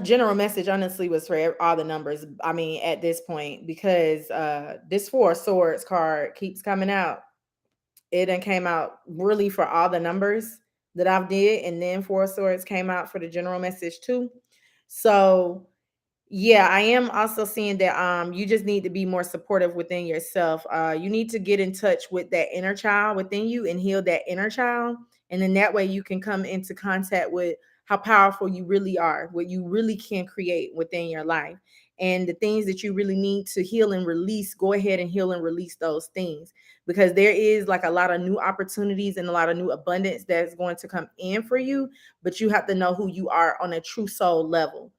general message honestly was for all the numbers. I mean, at this point, because this Four of Swords card keeps coming out. It done came out really for all the numbers that I've did, and then Four of Swords came out for the general message too. So yeah, I am also seeing that you just need to be more supportive within yourself. You need to get in touch with that inner child within you and heal that inner child. And then that way you can come into contact with how powerful you really are, what you really can create within your life. And the things that you really need to heal and release, go ahead and heal and release those things, because there is like a lot of new opportunities and a lot of new abundance that's going to come in for you. But you have to know who you are on a true soul level,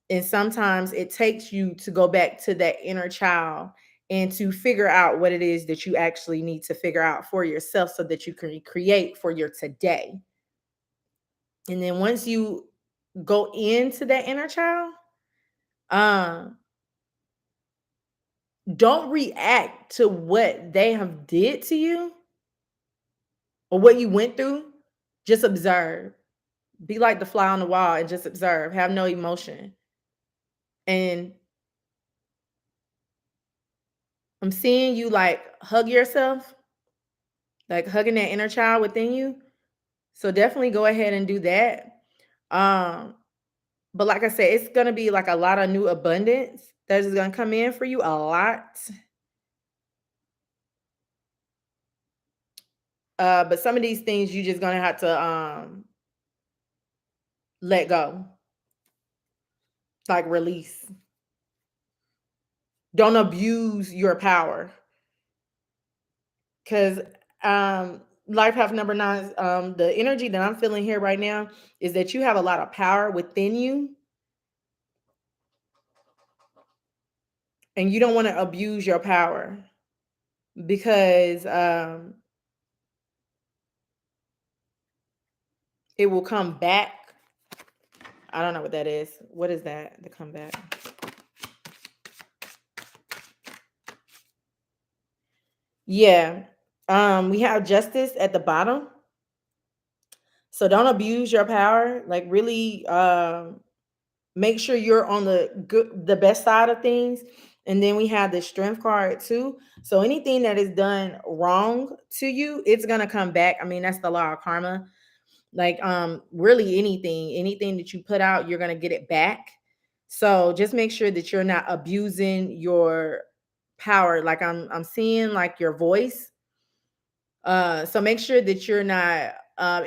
and sometimes it takes you to go back to that inner child and to figure out what it is that you actually need to figure out for yourself so that you can create for your today. And then once you go into that inner child, um, don't react to what they have did to you or what you went through. Just observe. Be like the fly on the wall and just observe. Have no emotion. And I'm seeing you like hug yourself, like hugging that inner child within you. So definitely go ahead and do that. Um, but like I said, it's gonna be like a lot of new abundance that is gonna come in for you, a lot. But some of these things you just gonna have to let go, like release. Don't abuse your power. Cause life path number nine, the energy that I'm feeling here right now is that you have a lot of power within you and you don't want to abuse your power because it will come back. I don't know what that is. What is that? The comeback. Yeah. We have justice at the bottom. So don't abuse your power. Like really make sure you're on the best side of things. And then we have the strength card too. So anything that is done wrong to you, it's gonna come back. I mean, that's the law of karma. Like really anything that you put out, you're gonna get it back. So just make sure that you're not abusing your power. Like I'm seeing like your voice. So make sure that you're not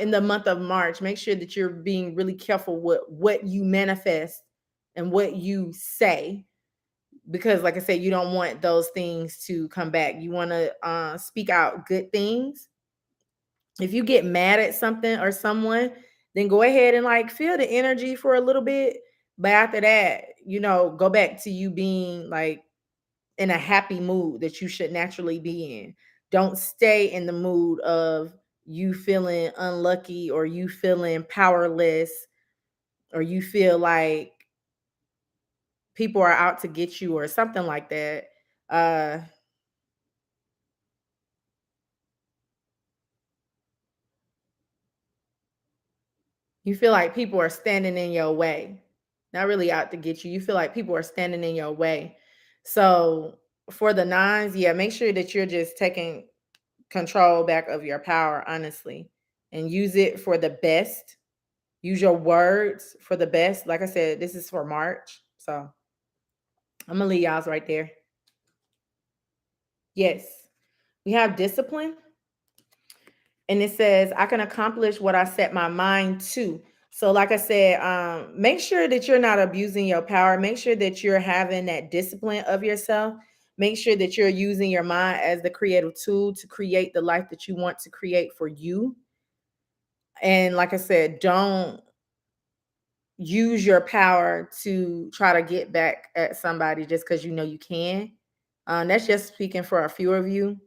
in the month of March, make sure that you're being really careful with what you manifest and what you say, because like I said, you don't want those things to come back. You want to speak out good things. If you get mad at something or someone, then go ahead and like feel the energy for a little bit. But after that, go back to you being like in a happy mood that you should naturally be in. Don't stay in the mood of you feeling unlucky or you feeling powerless or you feel like people are out to get you or something like that. Uh you feel like people are standing in your way. Not really out to get you. You feel like people are standing in your way. So for the nines, yeah, make sure that you're just taking control back of your power, honestly, and use it for the best. Use your words for the best. Like I said, this is for March. So I'm gonna leave y'all's right there. Yes. We have discipline. And it says, I can accomplish what I set my mind to. So, like I said, make sure that you're not abusing your power. Make sure that you're having that discipline of yourself. Make sure that you're using your mind as the creative tool to create the life that you want to create for you. And like I said, don't use your power to try to get back at somebody just because you know you can. That's just speaking for a few of you.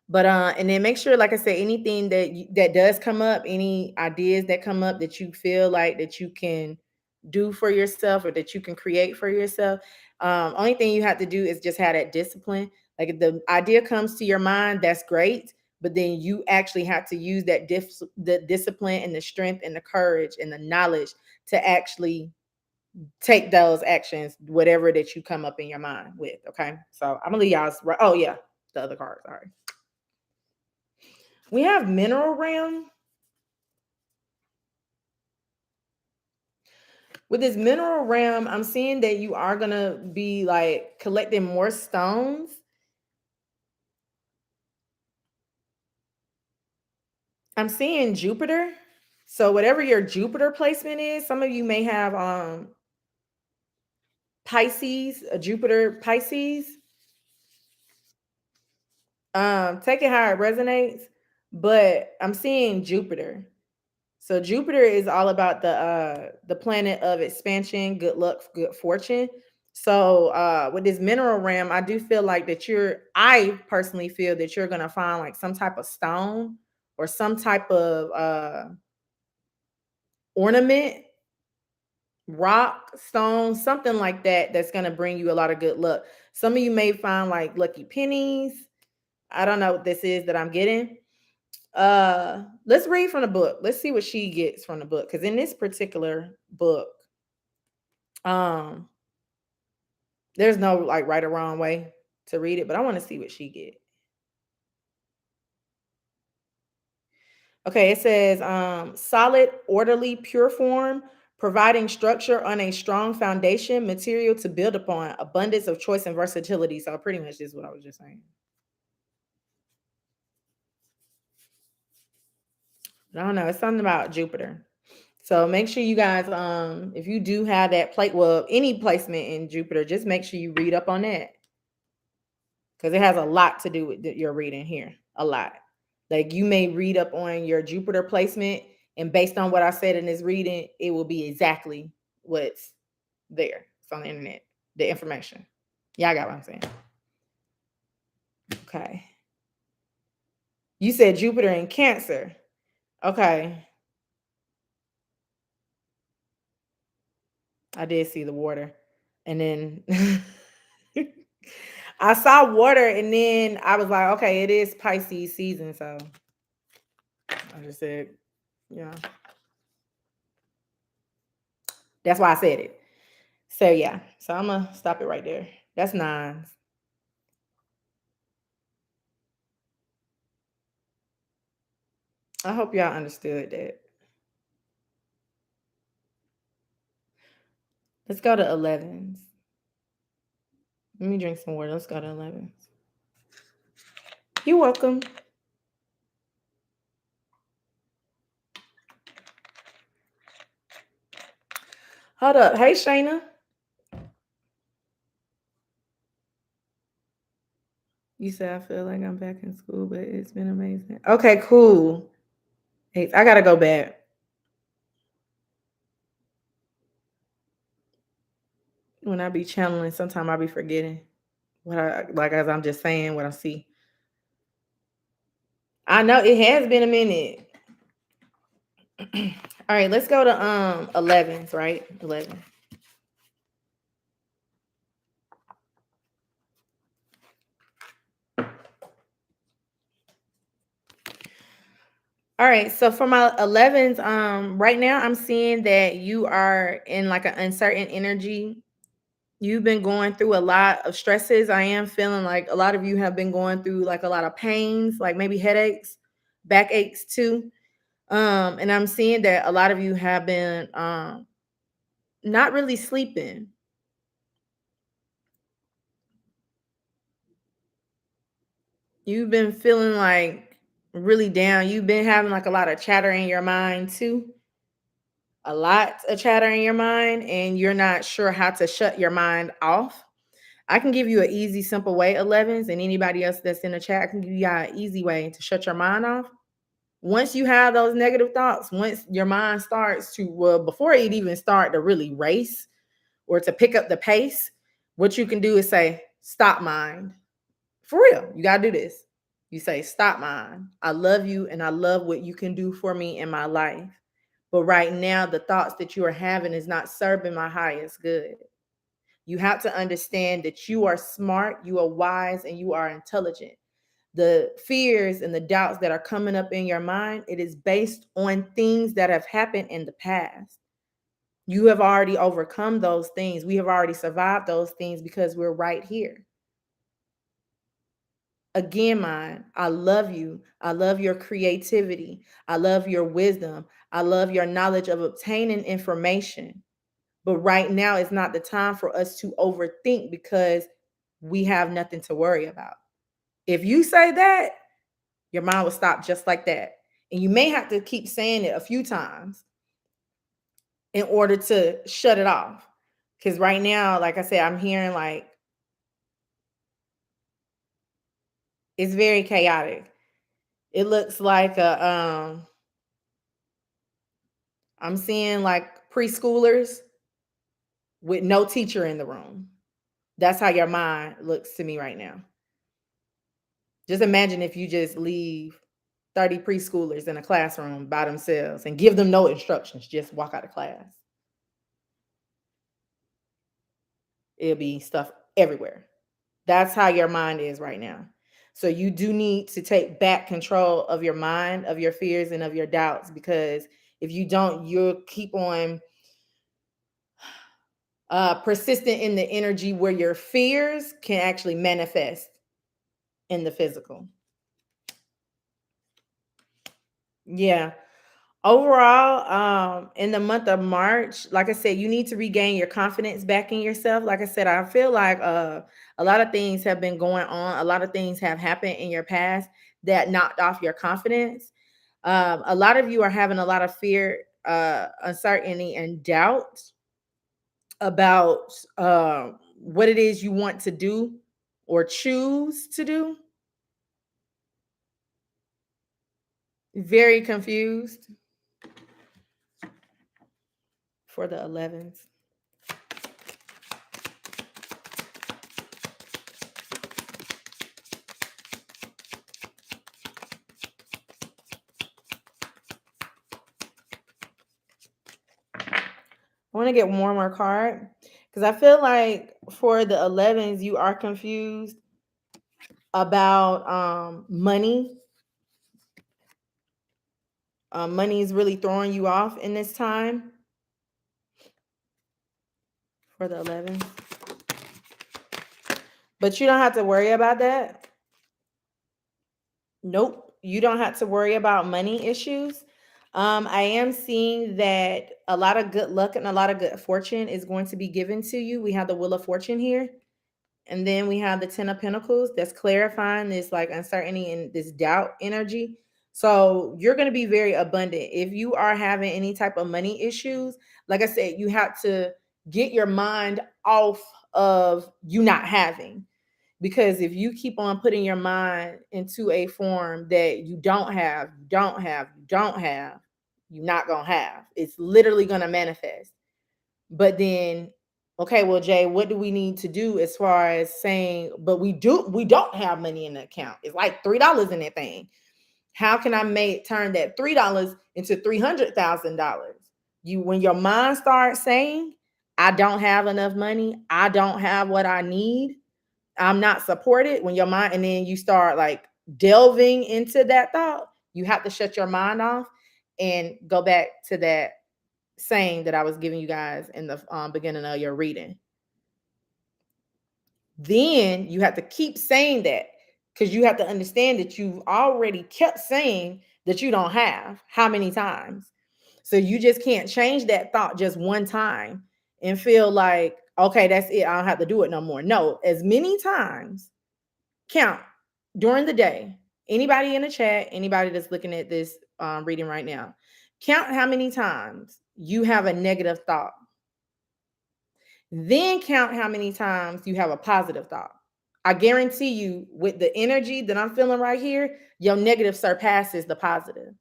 But and then make sure, like I said, anything that does come up, any ideas that come up that you feel like that you can do for yourself or that you can create for yourself. Only thing you have to do is just have that discipline. Like if the idea comes to your mind, that's great. But then you actually have to use that the discipline and the strength and the courage and the knowledge to actually take those actions, whatever that you come up in your mind with. Okay. So I'm gonna leave y'all. Oh yeah, the other card. Sorry. We have mineral realm. With this mineral realm, I'm seeing that you are gonna be like collecting more stones. I'm seeing Jupiter. So whatever your Jupiter placement is, some of you may have Pisces, a Jupiter Pisces. Take it how it resonates, but I'm seeing Jupiter. So Jupiter is all about the planet of expansion, good luck, good fortune. So with this mineral realm, I do feel like that I personally feel that you're gonna find like some type of stone or some type of ornament, rock, stone, something like that that's gonna bring you a lot of good luck. Some of you may find like lucky pennies. I don't know what this is that I'm getting. Let's read from the book. Let's see what she gets from the book, because in this particular book, um there's no like right or wrong way to read it, but I want to see what she get. Okay, it says solid, orderly, pure form, providing structure on a strong foundation, material to build upon, abundance of choice and versatility. So pretty much this is what I was just saying. I don't know. It's something about Jupiter. So make sure you guys, if you do have that any placement in Jupiter, just make sure you read up on that, because it has a lot to do with your reading here. A lot. Like you may read up on your Jupiter placement, and based on what I said in this reading, it will be exactly what's there. It's on the internet, the information. Yeah, I got what I'm saying. Okay. You said Jupiter in Cancer. Okay. I did see the water. And then I saw water, and then I was like, okay, it is Pisces season. So I just said, yeah. That's why I said it. So yeah. So I'm gonna stop it right there. That's nines. I hope y'all understood that. Let's go to 11s. Let me drink some water. Let's go to 11s. You're welcome. Hold up. Hey, Shayna. You said I feel like I'm back in school, but it's been amazing. Okay, cool. Hey, I gotta go back. When I be channeling, sometimes I be forgetting what I like, as I'm just saying what I see. I know it has been a minute. All right, let's go to 11s, right? 11. All right, so for my 11s, right now I'm seeing that you are in like an uncertain energy. You've been going through a lot of stresses. I am feeling like a lot of you have been going through like a lot of pains, like maybe headaches, backaches too. And I'm seeing that a lot of you have been not really sleeping. You've been feeling like really down. You've been having like a lot of chatter in your mind too. A lot of chatter in your mind, and you're not sure how to shut your mind off. I can give you an easy, simple way, 11s, and anybody else that's in the chat, I can give you an easy way to shut your mind off. Once you have those negative thoughts, once your mind starts to, well, before it even start to really race or to pick up the pace, what you can do is say, stop mind. For real, you got to do this. You say, stop mind. I love you and I love what you can do for me in my life. But right now, the thoughts that you are having is not serving my highest good. You have to understand that you are smart, you are wise, and you are intelligent. The fears and the doubts that are coming up in your mind, it is based on things that have happened in the past. You have already overcome those things. We have already survived those things because we're right here. Again, mine, I love you. I love your creativity. I love your wisdom. I love your knowledge of obtaining information. But right now is not the time for us to overthink because we have nothing to worry about. If you say that, your mind will stop just like that. And you may have to keep saying it a few times in order to shut it off. Because right now, like I said, I'm hearing like it's very chaotic. It looks like I'm seeing like preschoolers with no teacher in the room. That's how your mind looks to me right now. Just imagine if you just leave 30 preschoolers in a classroom by themselves and give them no instructions, just walk out of class. It'll be stuff everywhere. That's how your mind is right now. So you do need to take back control of your mind, of your fears, and of your doubts, because if you don't, you'll keep on persistent in the energy where your fears can actually manifest in the physical. Yeah. Overall, in the month of March, like I said, you need to regain your confidence back in yourself. Like I said, I feel like a lot of things have been going on. A lot of things have happened in your past that knocked off your confidence. A lot of you are having a lot of fear, uncertainty, and doubt about what it is you want to do or choose to do. Very confused for the 11s. I want to get one more card because I feel like for the 11s, you are confused about money. Money is really throwing you off in this time for the 11s. But you don't have to worry about that. Nope, you don't have to worry about money issues. I am seeing that a lot of good luck and a lot of good fortune is going to be given to you. We have the Wheel of Fortune here. And then we have the Ten of Pentacles that's clarifying this like uncertainty and this doubt energy. So you're going to be very abundant. If you are having any type of money issues, like I said, you have to get your mind off of you not having. Because if you keep on putting your mind into a form that you don't have, you don't have, you don't have, you're not going to have. It's literally going to manifest. But then, okay, well, Jay, what do we need to do as far as saying, but we don't have money in the account. It's like $3 in that thing. How can I turn that $3 into $300,000? When your mind starts saying, I don't have enough money, I don't have what I need, I'm not supported, when your mind, and then you start like delving into that thought, you have to shut your mind off and go back to that saying that I was giving you guys in the beginning of your reading. Then you have to keep saying that because you have to understand that you've already kept saying that you don't have how many times. So you just can't change that thought just one time and feel like, okay, that's it. I don't have to do it no more. No, as many times, count during the day. Anybody in the chat, anybody that's looking at this reading right now, count how many times you have a negative thought. Then count how many times you have a positive thought. I guarantee you, with the energy that I'm feeling right here, your negative surpasses the positive.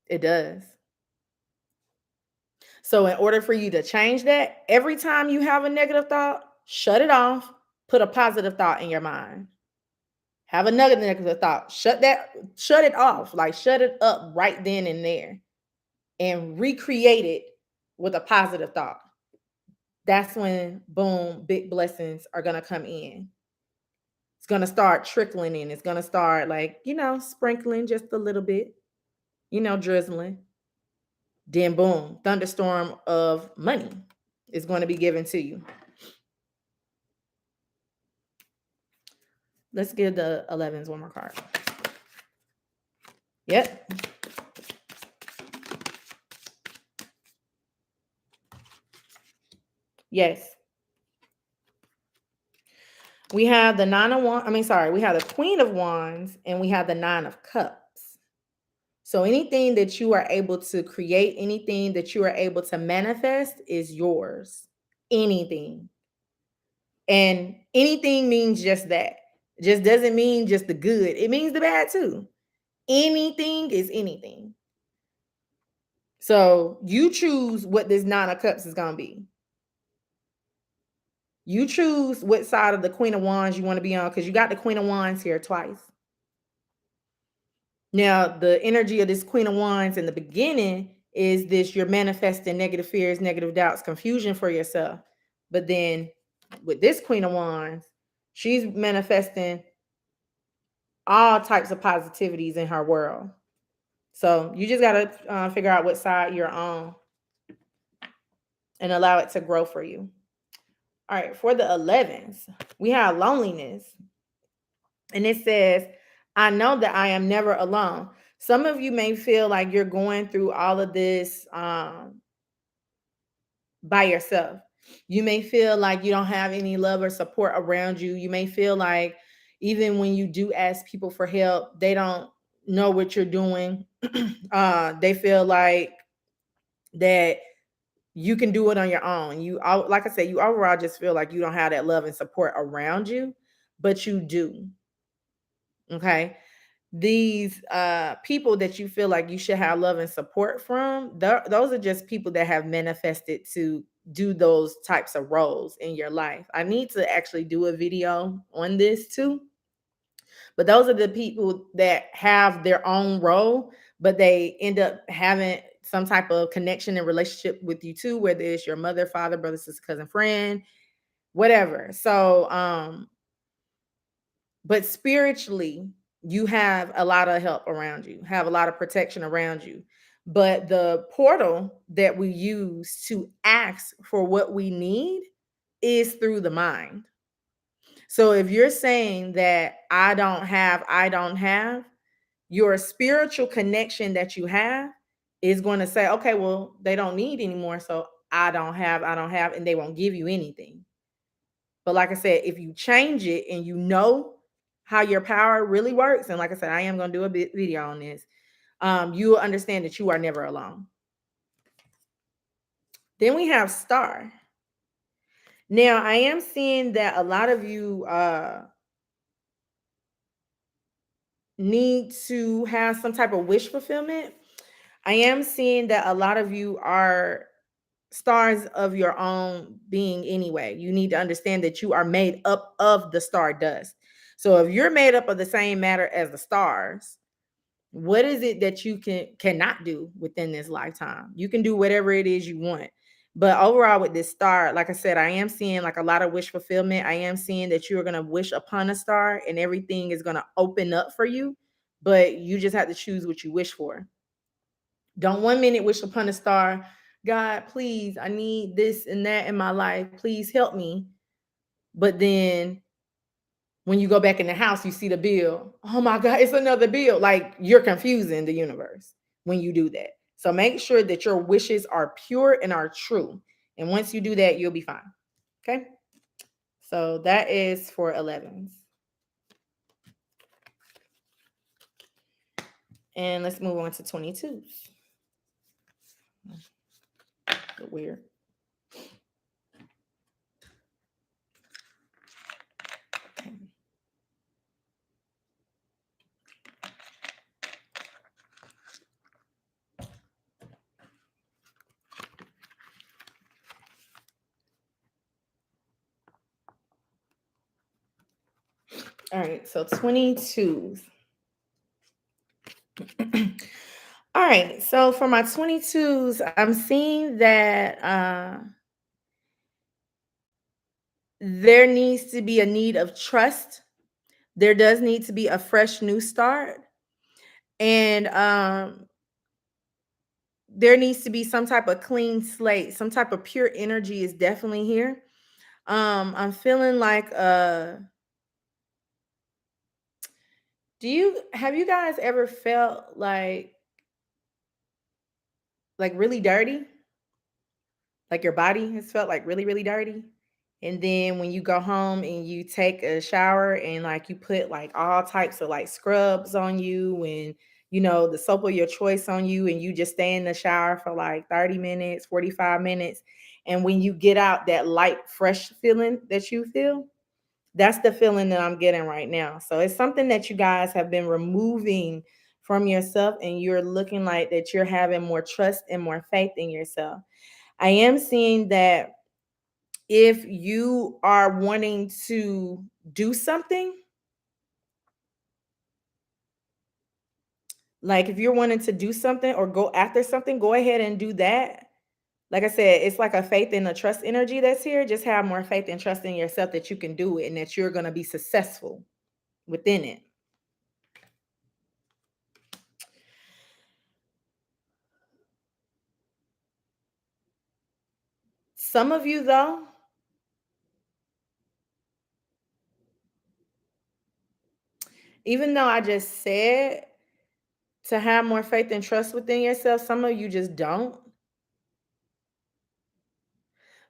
It does. So, in order for you to change that, every time you have a negative thought, shut it off, put a positive thought in your mind. Have another negative thought, shut it off, like shut it up right then and there, and recreate it with a positive thought. that's when, boom, big blessings are going to come in. It's going to start trickling in. It's going to start like, sprinkling just a little bit, drizzling. Then, boom, thunderstorm of money is going to be given to you. Let's give the 11s one more card. Yep. Yes. We have the we have the Queen of Wands and we have the Nine of Cups. So anything that you are able to create, anything that you are able to manifest is yours. Anything. And anything means just that. Just doesn't mean just the good. It means the bad too. Anything is anything. So you choose what this Nine of Cups is going to be. You choose what side of the Queen of Wands you want to be on, because you got the Queen of Wands here twice. Now, the energy of this Queen of Wands in the beginning is this: you're manifesting negative fears, negative doubts, confusion for yourself. But then with this Queen of Wands, she's manifesting all types of positivities in her world. So you just got to figure out what side you're on and allow it to grow for you. All right, for the 11s, we have loneliness. And it says, I know that I am never alone. Some of you may feel like you're going through all of this by yourself. You may feel like you don't have any love or support around you. You may feel like even when you do ask people for help, they don't know what you're doing. They feel like that you can do it on your own. Like I said, you overall just feel like you don't have that love and support around you, but you do. Okay. These people that you feel like you should have love and support from, those are just people that have manifested to do those types of roles in your life. I need to actually do a video on this too. But those are the people that have their own role, but they end up having some type of connection and relationship with you too, whether it's your mother, father, brother, sister, cousin, friend, whatever. So but spiritually, you have a lot of help around you, have a lot of protection around you. But the portal that we use to ask for what we need is through the mind. So if you're saying that I don't have, your spiritual connection that you have is going to say, okay, well, they don't need anymore. So I don't have, and they won't give you anything. But like I said, if you change it and you know how your power really works, and like I said, I am going to do a video on this, you will understand that you are never alone. Then we have Star. Now, I am seeing that a lot of you need to have some type of wish fulfillment. I am seeing that a lot of you are stars of your own being anyway. You need to understand that you are made up of the star dust. So if you're made up of the same matter as the stars, what is it that you cannot do within this lifetime? You can do whatever it is you want. But overall with this star, like I said, I am seeing like a lot of wish fulfillment. I am seeing that you're going to wish upon a star and everything is going to open up for you, but you just have to choose what you wish for. Don't 1 minute wish upon a star, God, please, I need this and that in my life. Please help me. But then when you go back in the house, you see the bill. Oh my God, it's another bill. Like, you're confusing the universe when you do that. So make sure that your wishes are pure and are true. And once you do that, you'll be fine. Okay. So that is for 11s. And let's move on to 22s. Weird. All right, so 22s. All right, so for my 22s, I'm seeing that There needs to be a need of trust. There does need to be a fresh new start. And there needs to be some type of clean slate, some type of pure energy is definitely here. I'm feeling like do you have you guys ever felt like really dirty? Like your body has felt like really, really dirty? And then when you go home and you take a shower and like you put like all types of like scrubs on you and the soap of your choice on you and you just stay in the shower for like 30 minutes, 45 minutes. And when you get out that light, fresh feeling that you feel, that's the feeling that I'm getting right now. So it's something that you guys have been removing from yourself and you're looking like that you're having more trust and more faith in yourself. I am seeing that if you are wanting to do something, like if you're wanting to do something or go after something, go ahead and do that. Like I said, it's like a faith and a trust energy that's here. Just have more faith and trust in yourself that you can do it and that you're going to be successful within it. Some of you, though, even though I just said to have more faith and trust within yourself, some of you just don't.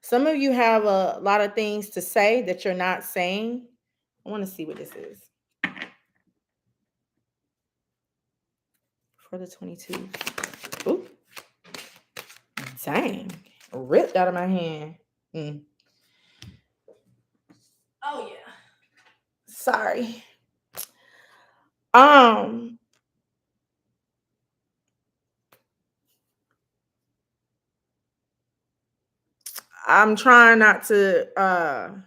Some of you have a lot of things to say that you're not saying. I want to see what this is for the 22. Ooh, dang. Ripped out of my hand. Mm. Oh, yeah. Sorry. Um, I'm trying not to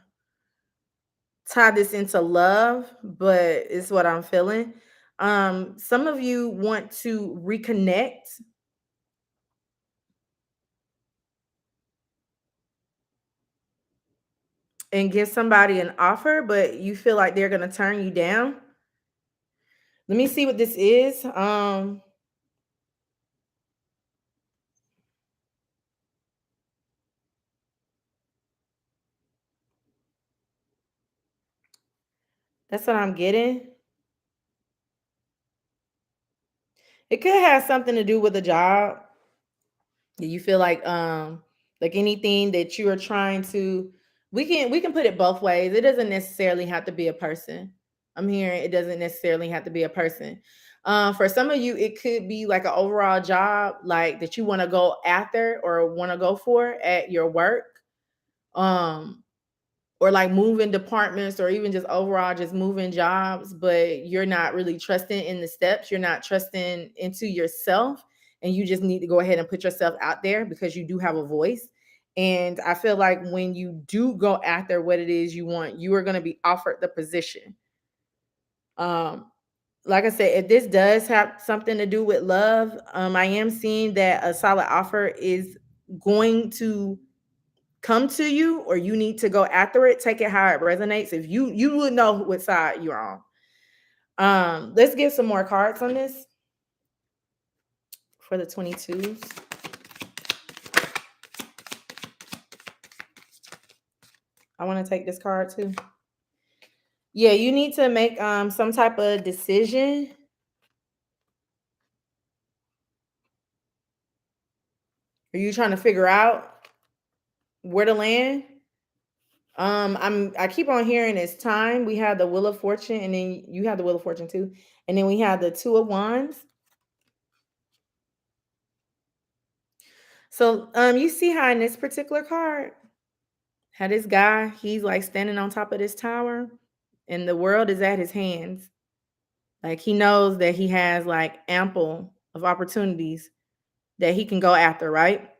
tie this into love, but it's what I'm feeling. Some of you want to reconnect and give somebody an offer, but you feel like they're gonna turn you down. Let me see what this is. That's what I'm getting. It could have something to do with a job. Do you feel like anything that you are trying to we can put it both ways. It doesn't necessarily have to be a person. I'm hearing it doesn't necessarily have to be a person. For some of you, it could be like an overall job, like that you want to go after or want to go for at your work. Um, or like moving departments or even just overall just moving jobs, but you're not really trusting in the steps. You're not trusting into yourself. And you just need to go ahead and put yourself out there because you do have a voice. And I feel like when you do go after what it is you want, you are going to be offered the position. Um, like I said, if this does have something to do with love, I am seeing that a solid offer is going to come to you or you need to go after it. Take it how it resonates. If you would know what side you're on. Let's get some more cards on this for the 22s. I want to take this card too. Yeah, you need to make some type of decision. Are you trying to figure out where to land? I keep on hearing it's time. We have the Wheel of Fortune, and then you have the Wheel of Fortune too. And then we have the Two of Wands. So you see how in this particular card, how this guy, he's like standing on top of this tower and the world is at his hands. Like he knows that he has like ample of opportunities that he can go after, right?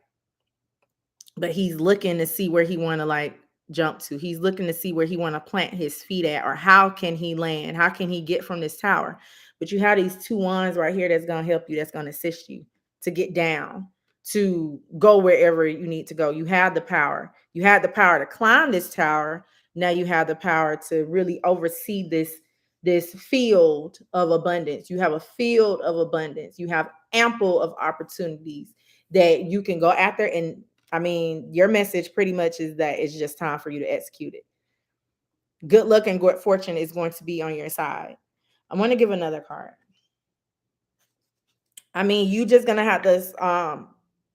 But he's looking to see where he want to like jump to. He's looking to see where he want to plant his feet at or how can he land? How can he get from this tower? But you have these two wands right here that's going to help you, that's going to assist you to get down, to go wherever you need to go. You have the power. You have the power to climb this tower, Now you have the power to really oversee this field of abundance. You have a field of abundance. You have ample of opportunities that you can go after. And I mean, your message pretty much is that it's just time for you to execute it. Good luck and good fortune is going to be on your side. I want to give another card. I mean, you just gonna have to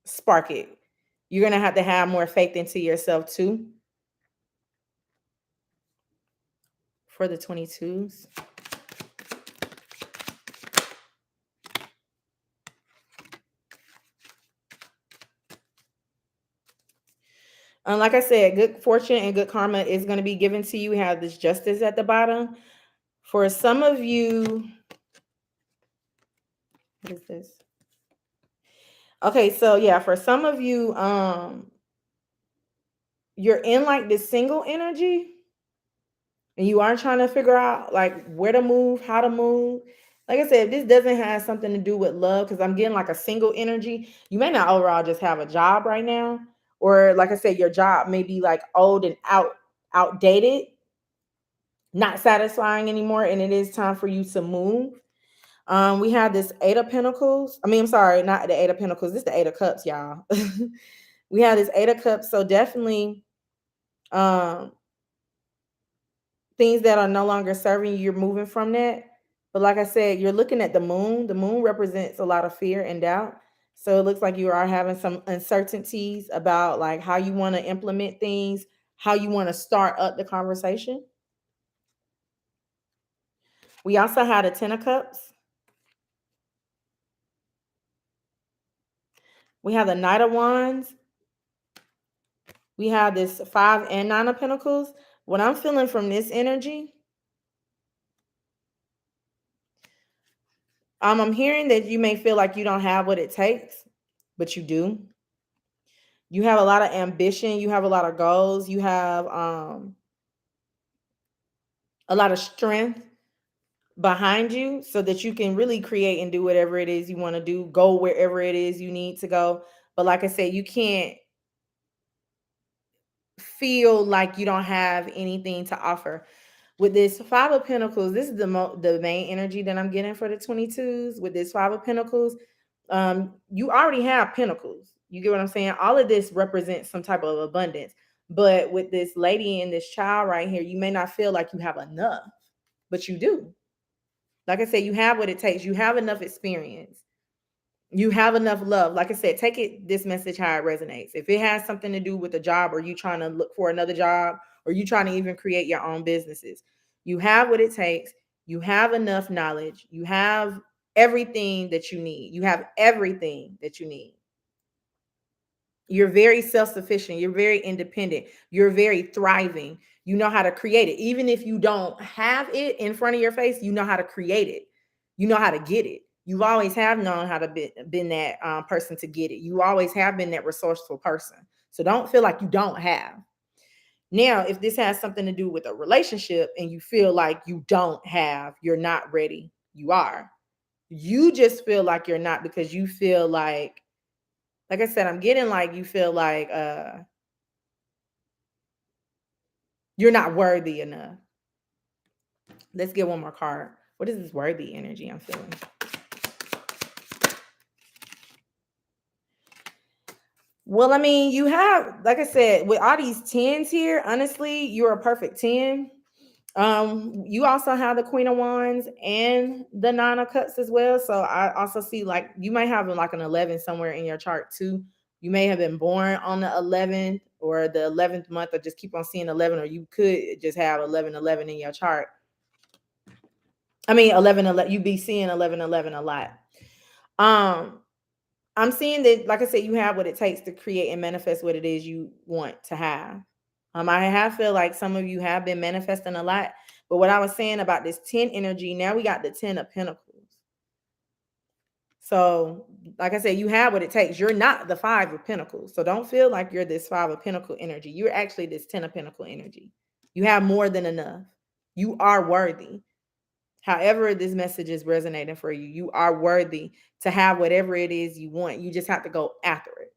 spark it. You're gonna have to have more faith into yourself too. For the 22s. Like I said, good fortune and good karma is going to be given to you. Have this justice at the bottom. For some of you, what is this? Okay, so yeah, for some of you, you're in like this single energy and you are trying to figure out like where to move, how to move. Like I said, if this doesn't have something to do with love, because I'm getting like a single energy, you may not overall just have a job right now. Or like I said, your job may be like old and outdated, not satisfying anymore, and it is time for you to move. We have this Eight of Pentacles. I mean, I'm sorry, not the Eight of Pentacles. This is the Eight of Cups, y'all. We have this Eight of Cups. So definitely um things that are no longer serving you, you're moving from that. But like I said, you're looking at the moon. The moon represents a lot of fear and doubt. So it looks like you are having some uncertainties about like how you want to implement things, how you want to start up the conversation. We also had a Ten of Cups. We have the Knight of Wands. We have this Five and Nine of Pentacles. What I'm feeling from this energy, I'm hearing that you may feel like you don't have what it takes, but you do. You have a lot of ambition. You have a lot of goals. You have a lot of strength behind you so that you can really create and do whatever it is you want to do, go wherever it is you need to go. But like I said, you can't feel like you don't have anything to offer. With this Five of Pentacles, this is the main energy that I'm getting for the 22s. With this Five of Pentacles, you already have pentacles. You get what I'm saying? All of this represents some type of abundance. But with this lady and this child right here, you may not feel like you have enough, but you do. Like I said, you have what it takes. You have enough experience. You have enough love. Like I said, take it this message how it resonates. If it has something to do with a job, or you trying to look for another job, or you trying to even create your own businesses, you have what it takes. You have enough knowledge. You have everything that you need. You have everything that you need. You're very self-sufficient. You're very independent. You're very thriving. You know how to create it. Even if you don't have it in front of your face, you know how to create it. You know how to get it. You always have known how to been that person to get it. You always have been that resourceful person. So don't feel like you don't have. Now, if this has something to do with a relationship and you feel like you don't have, you're not ready, you are. You just feel like you're not because you feel like I said, I'm getting like you feel like you're not worthy enough. Let's get one more card. What is this worthy energy I'm feeling? Well, I mean, you have, like I said, with all these 10s here, honestly, you're a perfect 10. You also have the Queen of Wands and the Nine of Cups as well. So I also see like you might have like an 11 somewhere in your chart too. You may have been born on the 11th or the 11th month, or just keep on seeing 11, or you could just have 11 in your chart. I mean, 11 you be seeing 11 a lot. I'm seeing that, like I said, you have what it takes to create and manifest what it is you want to have. I have feel like some of you have been manifesting a lot, but what I was saying about this 10 energy, now we got the 10 of Pentacles. So, like I said, you have what it takes. You're not the Five of Pentacles. So don't feel like you're this Five of Pentacle energy. You're actually this 10 of Pentacle energy. You have more than enough. You are worthy. However, this message is resonating for you, you are worthy to have whatever it is you want. You just have to go after it.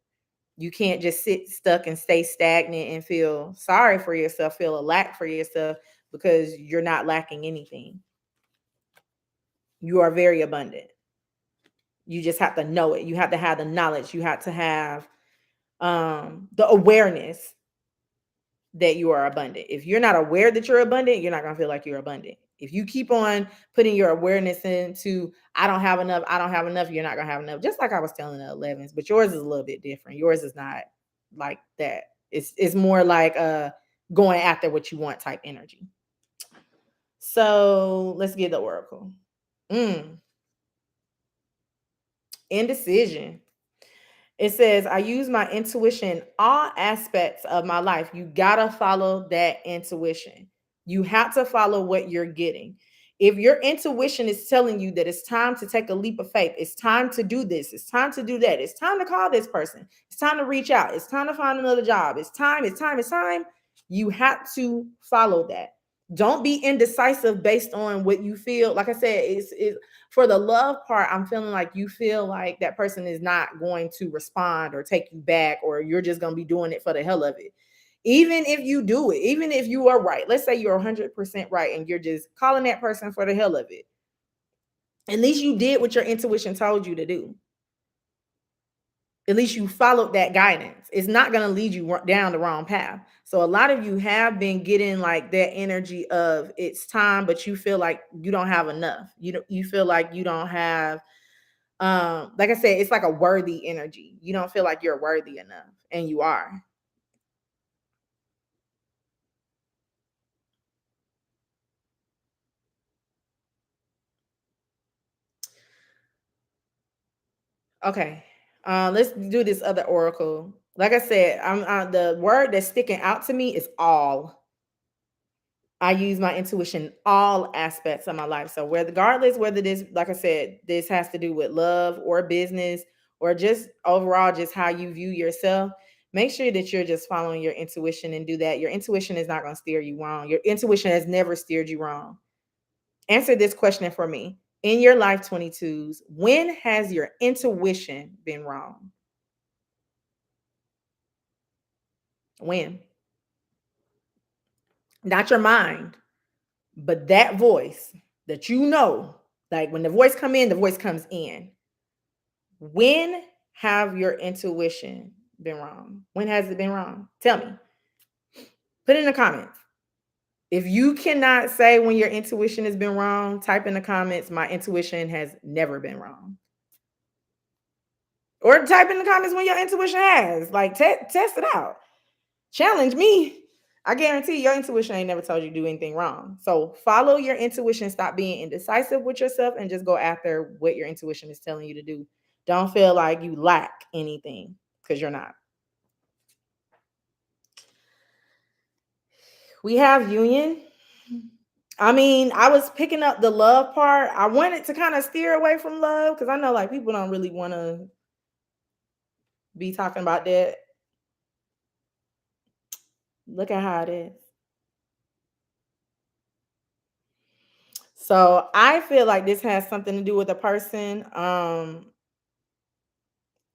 You can't just sit stuck and stay stagnant and feel sorry for yourself, feel a lack for yourself, because you're not lacking anything. You are very abundant. You just have to know it. You have to have the knowledge. You have to have the awareness that you are abundant. If you're not aware that you're abundant, you're not going to feel like you're abundant. If you keep on putting your awareness into, I don't have enough, I don't have enough, you're not going to have enough. Just like I was telling the 11s, but yours is a little bit different. Yours is not like that. It's more like going after what you want type energy. So let's get the oracle. Indecision. It says, I use my intuition in all aspects of my life. You got to follow that intuition. You have to follow what you're getting. If your intuition is telling you that it's time to take a leap of faith, it's time to do this, it's time to do that, it's time to call this person, it's time to reach out, it's time to find another job, it's time, you have to follow that. Don't be indecisive based on what you feel. Like I said, it's for the love part, I'm feeling like you feel like that person is not going to respond or take you back, or you're just going to be doing it for the hell of it. Even if you do it, even if you are right, let's say you're 100% right and you're just calling that person for the hell of it. At least you did what your intuition told you to do. At least you followed that guidance. It's not going to lead you down the wrong path. So a lot of you have been getting like that energy of it's time, but you feel like you don't have enough. You feel like you don't have, like I said, it's like a worthy energy. You don't feel like you're worthy enough, and you are. Okay. Let's do this other oracle. Like I said, I'm the word that's sticking out to me is all. I use my intuition in all aspects of my life. So regardless whether this, like I said, this has to do with love or business or just overall just how you view yourself, make sure that you're just following your intuition and do that. Your intuition is not going to steer you wrong. Your intuition has never steered you wrong. Answer this question for me. In your life 22s, when has your intuition been wrong? When? Not your mind, but that voice that you know, like when the voice come in, the voice comes in. When have your intuition been wrong? When has it been wrong? Tell me. Put it in the comments. If you cannot say when your intuition has been wrong, type in the comments, my intuition has never been wrong. Or type in the comments when your intuition has. Like, test it out. Challenge me. I guarantee your intuition ain't never told you to do anything wrong. So follow your intuition. Stop being indecisive with yourself and just go after what your intuition is telling you to do. Don't feel like you lack anything, because you're not. We have union. I mean, I was picking up the love part. I wanted to kind of steer away from love because I know like people don't really want to be talking about that. Look at how it is. So I feel like this has something to do with a person,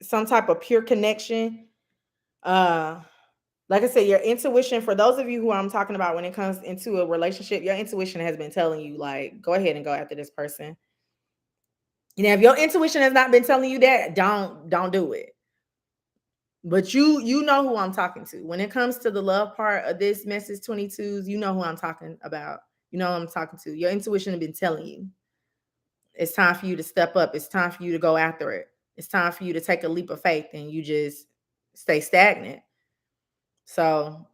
some type of pure connection. Uh, like I said, your intuition, for those of you who I'm talking about when it comes into a relationship, your intuition has been telling you, like, go ahead and go after this person. You know, if your intuition has not been telling you that, don't do it. But you know who I'm talking to. When it comes to the love part of this message 22s, you know who I'm talking about. You know who I'm talking to. Your intuition has been telling you. It's time for you to step up. It's time for you to go after it. It's time for you to take a leap of faith, and you just stay stagnant. So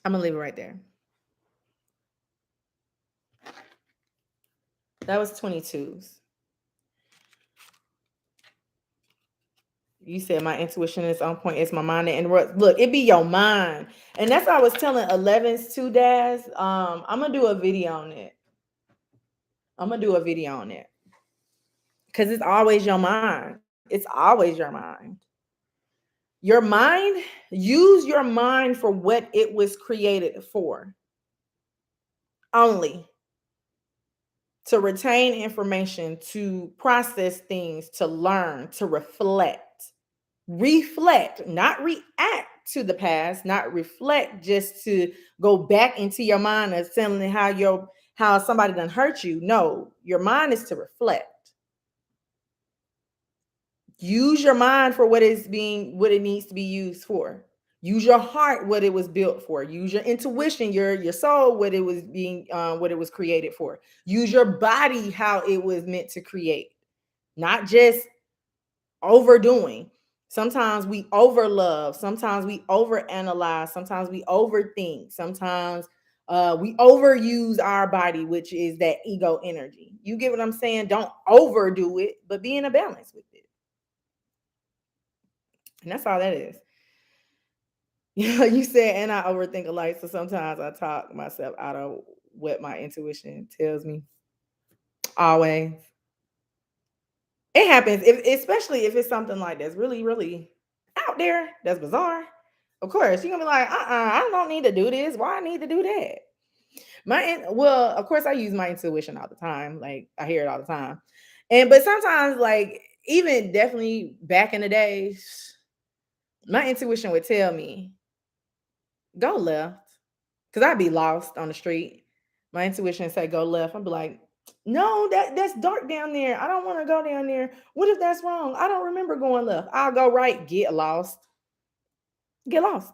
I'm gonna leave it right there. That was 22s. You said my intuition is on point. It's my mind that interrupts. Look, it be your mind. And that's what I was telling 11s too, Daz. I'm gonna do a video on it. Because it's always your mind. It's always your mind. Your mind, use your mind for what it was created for. Only. to retain information, to process things, to learn, to reflect. Reflect, not react to the past, not reflect just to go back into your mind and telling how somebody done hurt you. No, your mind is to reflect. Use your mind for what it needs to be used for. Use your heart what it was built for. Use your intuition, your soul what it was what it was created for. Use your body how it was meant to create. Not just overdoing. Sometimes we overlove, sometimes we overanalyze, sometimes we overthink, sometimes we overuse our body, which is that ego energy. You get what I'm saying? Don't overdo it, but be in a balance with it. And that's all that is. Yeah, you said, and I overthink a lot. So sometimes I talk myself out of what my intuition tells me. Always. It happens, especially if it's something like that's really, really out there, that's bizarre. Of course, you're gonna be like, I don't need to do this. Why I need to do that? Well, of course, I use my intuition all the time. Like I hear it all the time. But sometimes, like even definitely back in the days, my intuition would tell me, go left. Cause I'd be lost on the street. My intuition say go left. I'd be like, no, that's dark down there. I don't want to go down there. What if that's wrong? I don't remember going left. I'll go right, get lost. Get lost.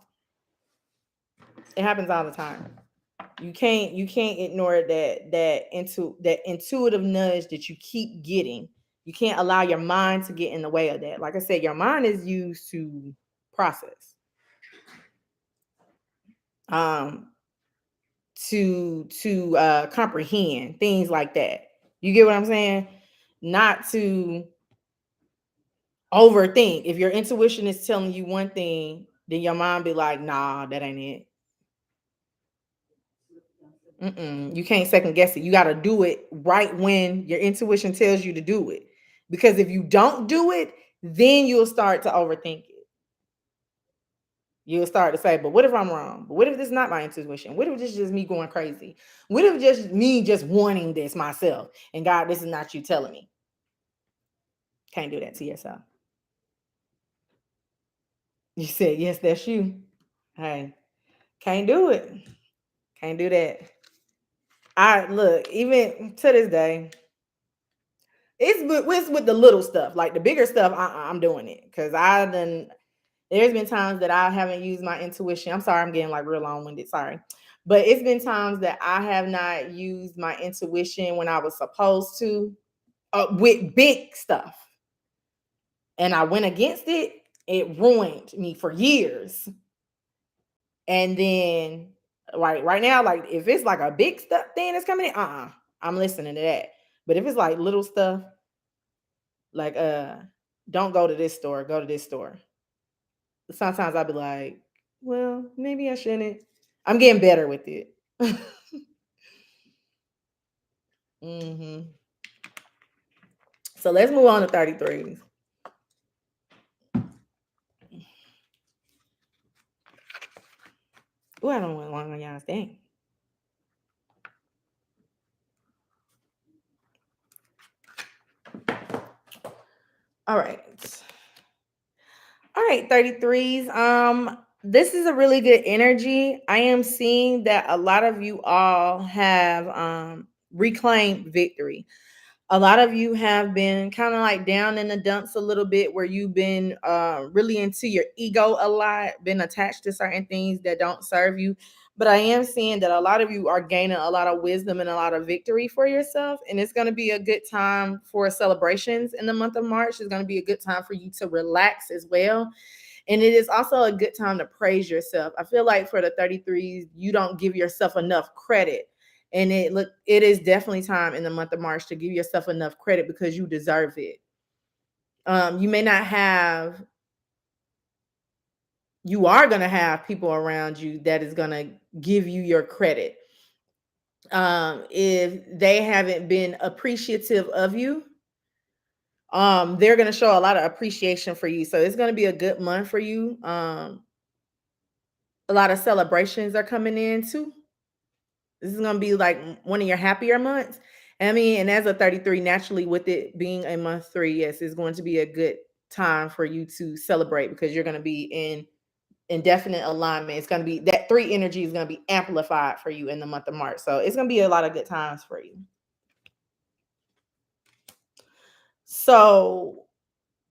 It happens all the time. You can't ignore that intuitive nudge that you keep getting. You can't allow your mind to get in the way of that. Like I said, your mind is used to process. Um, to comprehend things like that. You get what I'm saying? Not to overthink. If your intuition is telling you one thing, then your mind be like, nah, that ain't it. You can't second guess it. You got to do it right when your intuition tells you to do it. Because if you don't do it, then you'll start to overthink it. You'll start to say, but what if I'm wrong? But what if this is not my intuition? What if this is just me going crazy? What if just me just wanting this myself? And God, this is not you telling me. Can't do that to yourself. You said, yes, that's you. Hey, can't do it. Can't do that. I look, even to this day, it's with the little stuff. Like the bigger stuff, I'm doing it. Because there's been times that I haven't used my intuition. I'm sorry, I'm getting like real long-winded. Sorry. But it's been times that I have not used my intuition when I was supposed to with big stuff. And I went against it. It ruined me for years. And then right now, like if it's like a big stuff thing that's coming in, I'm listening to that. But if it's like little stuff, like don't go to this store, go to this store. Sometimes I'll be like, well, maybe I shouldn't. I'm getting better with it. hmm So let's move on to 33s. Oh, I don't want long on y'all's thing. All right. All right, 33s. This is a really good energy. I am seeing that a lot of you all have reclaimed victory. A lot of you have been kind of like down in the dumps a little bit where you've been really into your ego a lot, been attached to certain things that don't serve you. But I am seeing that a lot of you are gaining a lot of wisdom and a lot of victory for yourself. And it's going to be a good time for celebrations in the month of March. It's going to be a good time for you to relax as well. And it is also a good time to praise yourself. I feel like for the 33s, you don't give yourself enough credit. And it is definitely time in the month of March to give yourself enough credit because you deserve it. You may not have, you are going to have people around you that is going to give you your credit. If they haven't been appreciative of you, they're going to show a lot of appreciation for you. So it's going to be a good month for you. A lot of celebrations are coming in too. This is going to be like one of your happier months. I mean, and as a 33, naturally, with it being a month 3, yes, it's going to be a good time for you to celebrate because you're going to be in indefinite alignment. It's going to be that 3 energy is going to be amplified for you in the month of March. So it's going to be a lot of good times for you. So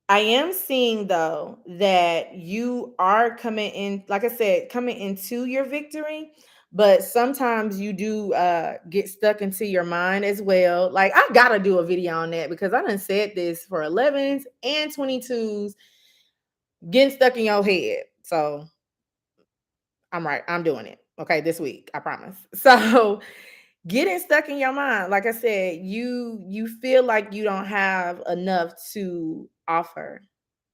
I am seeing though that you are coming in, like I said, coming into your victory, but sometimes you do get stuck into your mind as well. Like I gotta do a video on that because I done said this for 11s and 22s, getting stuck in your head. So I'm right. I'm doing it. Okay, this week, I promise. So getting stuck in your mind, like I said, you feel like you don't have enough to offer,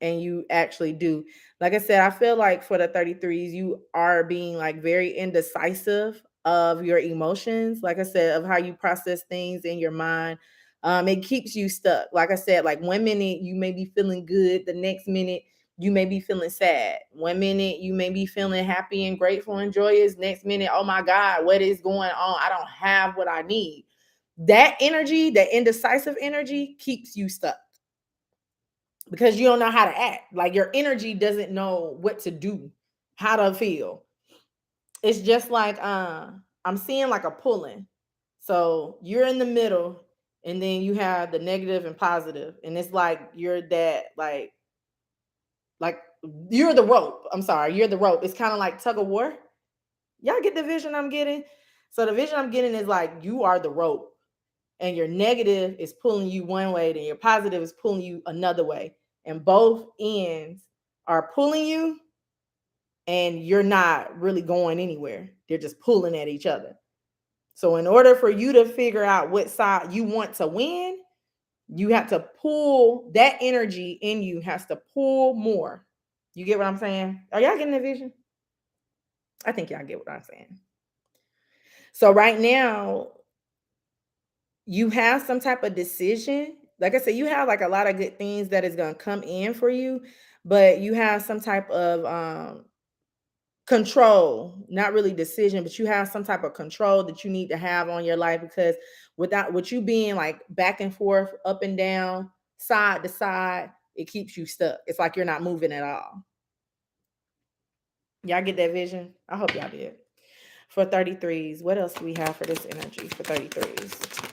and you actually do. Like I said, I feel like for the 33s you are being like very indecisive of your emotions, like I said, of how you process things in your mind. It keeps you stuck. Like I said, like 1 minute you may be feeling good, the next minute you may be feeling sad. 1 minute you may be feeling happy and grateful and joyous. Next minute, oh my God, what is going on? I don't have what I need. That energy, that indecisive energy, keeps you stuck because you don't know how to act. Like your energy doesn't know what to do, how to feel. It's just like I'm seeing like a pulling. So you're in the middle, and then you have the negative and positive, and it's like you're that like you're the rope. I'm sorry, you're the rope. It's kind of like tug of war. Y'all get the vision I'm getting? So the vision I'm getting is like you are the rope, and your negative is pulling you one way, then your positive is pulling you another way. And both ends are pulling you, and you're not really going anywhere. They're just pulling at each other. So in order for you to figure out what side you want to win, you have to pull that energy in you has to pull more. You get what I'm saying? Are y'all getting the vision? I think y'all get what I'm saying. So right now, you have some type of decision. Like I said, you have like a lot of good things that is going to come in for you, but you have some type of control, not really decision, but you have some type of control that you need to have on your life because without with you being like back and forth, up and down, side to side, it keeps you stuck. It's like you're not moving at all. Y'all get that vision? I hope y'all did. For 33s, what else do we have for this energy for 33s?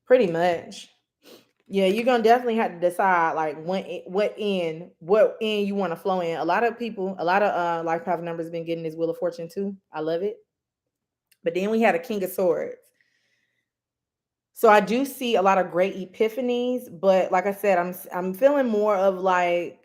Pretty much. Yeah, you're gonna definitely have to decide like what end you want to flow in. A lot of people, a lot of life path numbers been getting this Wheel of Fortune too. I love it. But then we had a King of Swords. So I do see a lot of great epiphanies, but like I said, I'm feeling more of like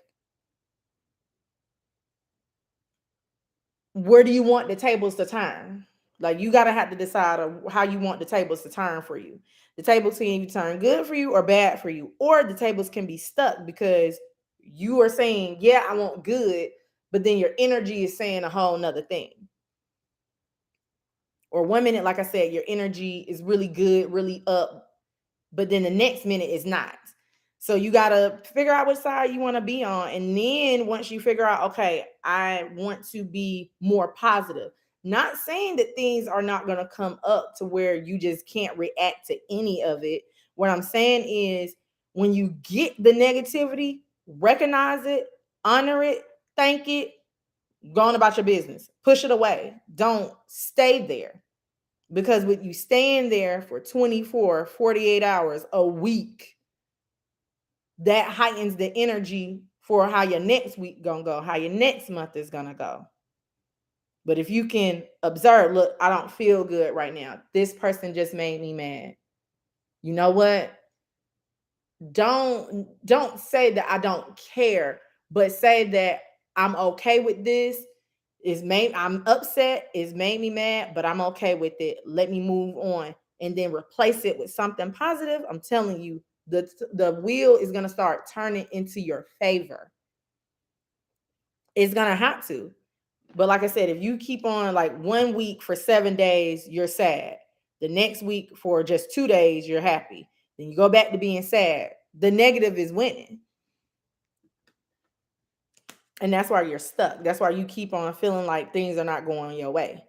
where do you want the tables to turn? Like you gotta have to decide how you want the tables to turn for you. The tables can either turn good for you or bad for you, or the tables can be stuck because you are saying, yeah, I want good, but then your energy is saying a whole nother thing. Or 1 minute, like I said, your energy is really good, really up, but then the next minute is not. So you got to figure out what side you want to be on. And then once you figure out, okay, I want to be more positive. Not saying that things are not going to come up to where you just can't react to any of it. What I'm saying is when you get the negativity, recognize it, honor it, thank it, go on about your business. Push it away. Don't stay there. Because with you staying there for 24, 48 hours a week, that heightens the energy for how your next week gonna go, how your next month is gonna go. But if you can observe, look, I don't feel good right now. This person just made me mad. You know what? Don't say that I don't care, but say that I'm okay with this. I'm upset, it's made me mad, but I'm okay with it. Let me move on and then replace it with something positive. I'm telling you, the wheel is going to start turning into your favor. It's going to have to. But like I said, if you keep on like 1 week for 7 days, you're sad. The next week for just 2 days, you're happy. Then you go back to being sad. The negative is winning. And that's why you're stuck. That's why you keep on feeling like things are not going your way.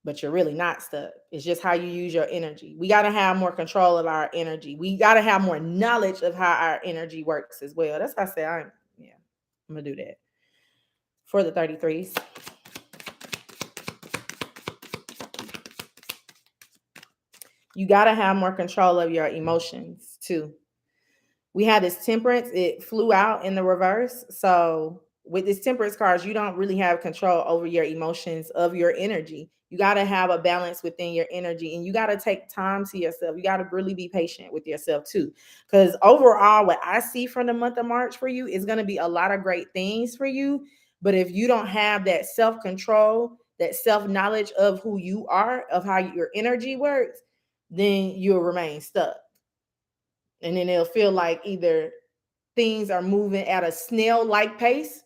But you're really not stuck. It's just how you use your energy. We got to have more control of our energy. We got to have more knowledge of how our energy works as well. That's why I say I'm going to do that for the 33s. You got to have more control of your emotions too. We had this temperance, it flew out in the reverse. So with this temperance cards, you don't really have control over your emotions, of your energy. You got to have a balance within your energy, and you got to take time to yourself. You got to really be patient with yourself too. Because overall, what I see from the month of March for you is going to be a lot of great things for you. But if you don't have that self-control, that self-knowledge of who you are, of how your energy works, then you'll remain stuck. And then it'll feel like either things are moving at a snail-like pace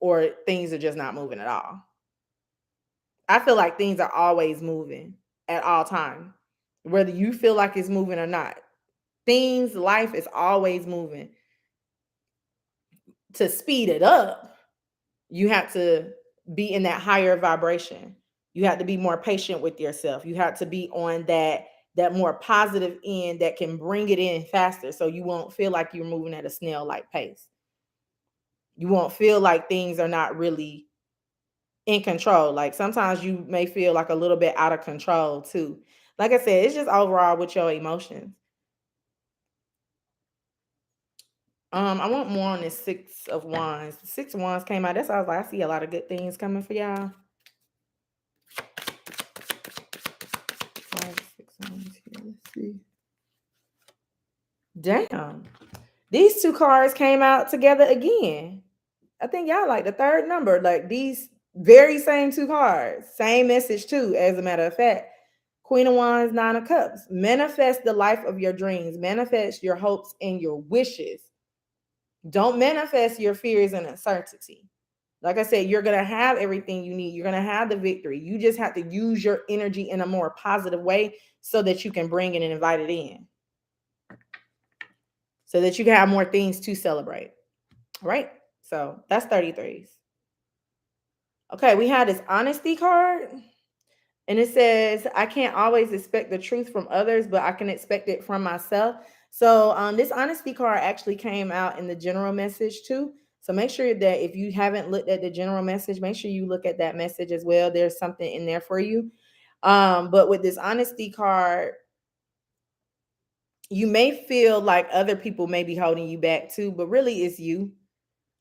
or things are just not moving at all. I feel like things are always moving at all time, whether you feel like it's moving or not. Life is always moving. To speed it up, you have to be in that higher vibration. You have to be more patient with yourself. You have to be on that more positive end that can bring it in faster, so you won't feel like you're moving at a snail-like pace. You won't feel like things are not really in control. Like sometimes you may feel like a little bit out of control too. Like I said, it's just overall with your emotions. I want more on this 6 of Wands. The 6 of Wands came out. That's why I was like, I see a lot of good things coming for y'all. 5, 6 Wands here. Let's see. Damn. These two cards came out together again. I think y'all like the third number. Like these very same two cards. Same message too, as a matter of fact. Queen of Wands, 9 of Cups. Manifest the life of your dreams. Manifest your hopes and your wishes. Don't manifest your fears and uncertainty. Like I said, you're going to have everything you need. You're going to have the victory. You just have to use your energy in a more positive way so that you can bring it and invite it in. So that you can have more things to celebrate. All right? So that's 33s. Okay, we had this honesty card. And it says, I can't always expect the truth from others, but I can expect it from myself. So this honesty card actually came out in the general message too. So make sure that if you haven't looked at the general message, make sure you look at that message as well. There's something in there for you. But with this honesty card, you may feel like other people may be holding you back too, but really it's you.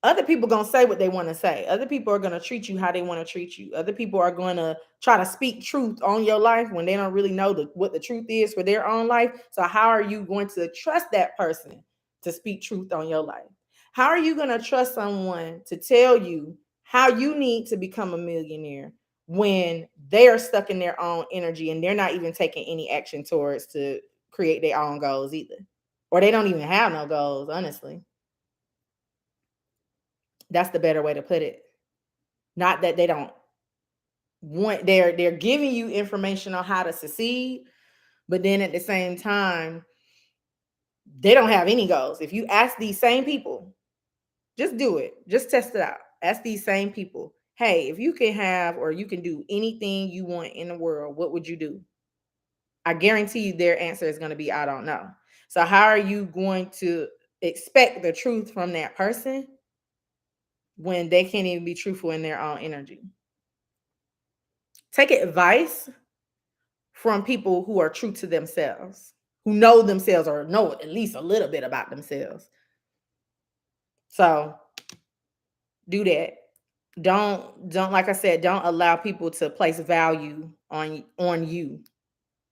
Other people going to say what they want to say. Other people are going to treat you how they want to treat you. Other people are going to try to speak truth on your life when they don't really know what the truth is for their own life. So how are you going to trust that person to speak truth on your life? How are you going to trust someone to tell you how you need to become a millionaire when they are stuck in their own energy and they're not even taking any action towards to create their own goals either? Or they don't even have no goals, honestly. That's the better way to put it. Not that they don't want, they're giving you information on how to succeed, but then at the same time, they don't have any goals. If you ask these same people, just do it, just test it out. Ask these same people, hey, if you can have or you can do anything you want in the world, what would you do? I guarantee you their answer is going to be, I don't know. So how are you going to expect the truth from that person when they can't even be truthful in their own energy? Take advice from people who are true to themselves, who know themselves or know at least a little bit about themselves. So do that. Don't like I said, don't allow people to place value on you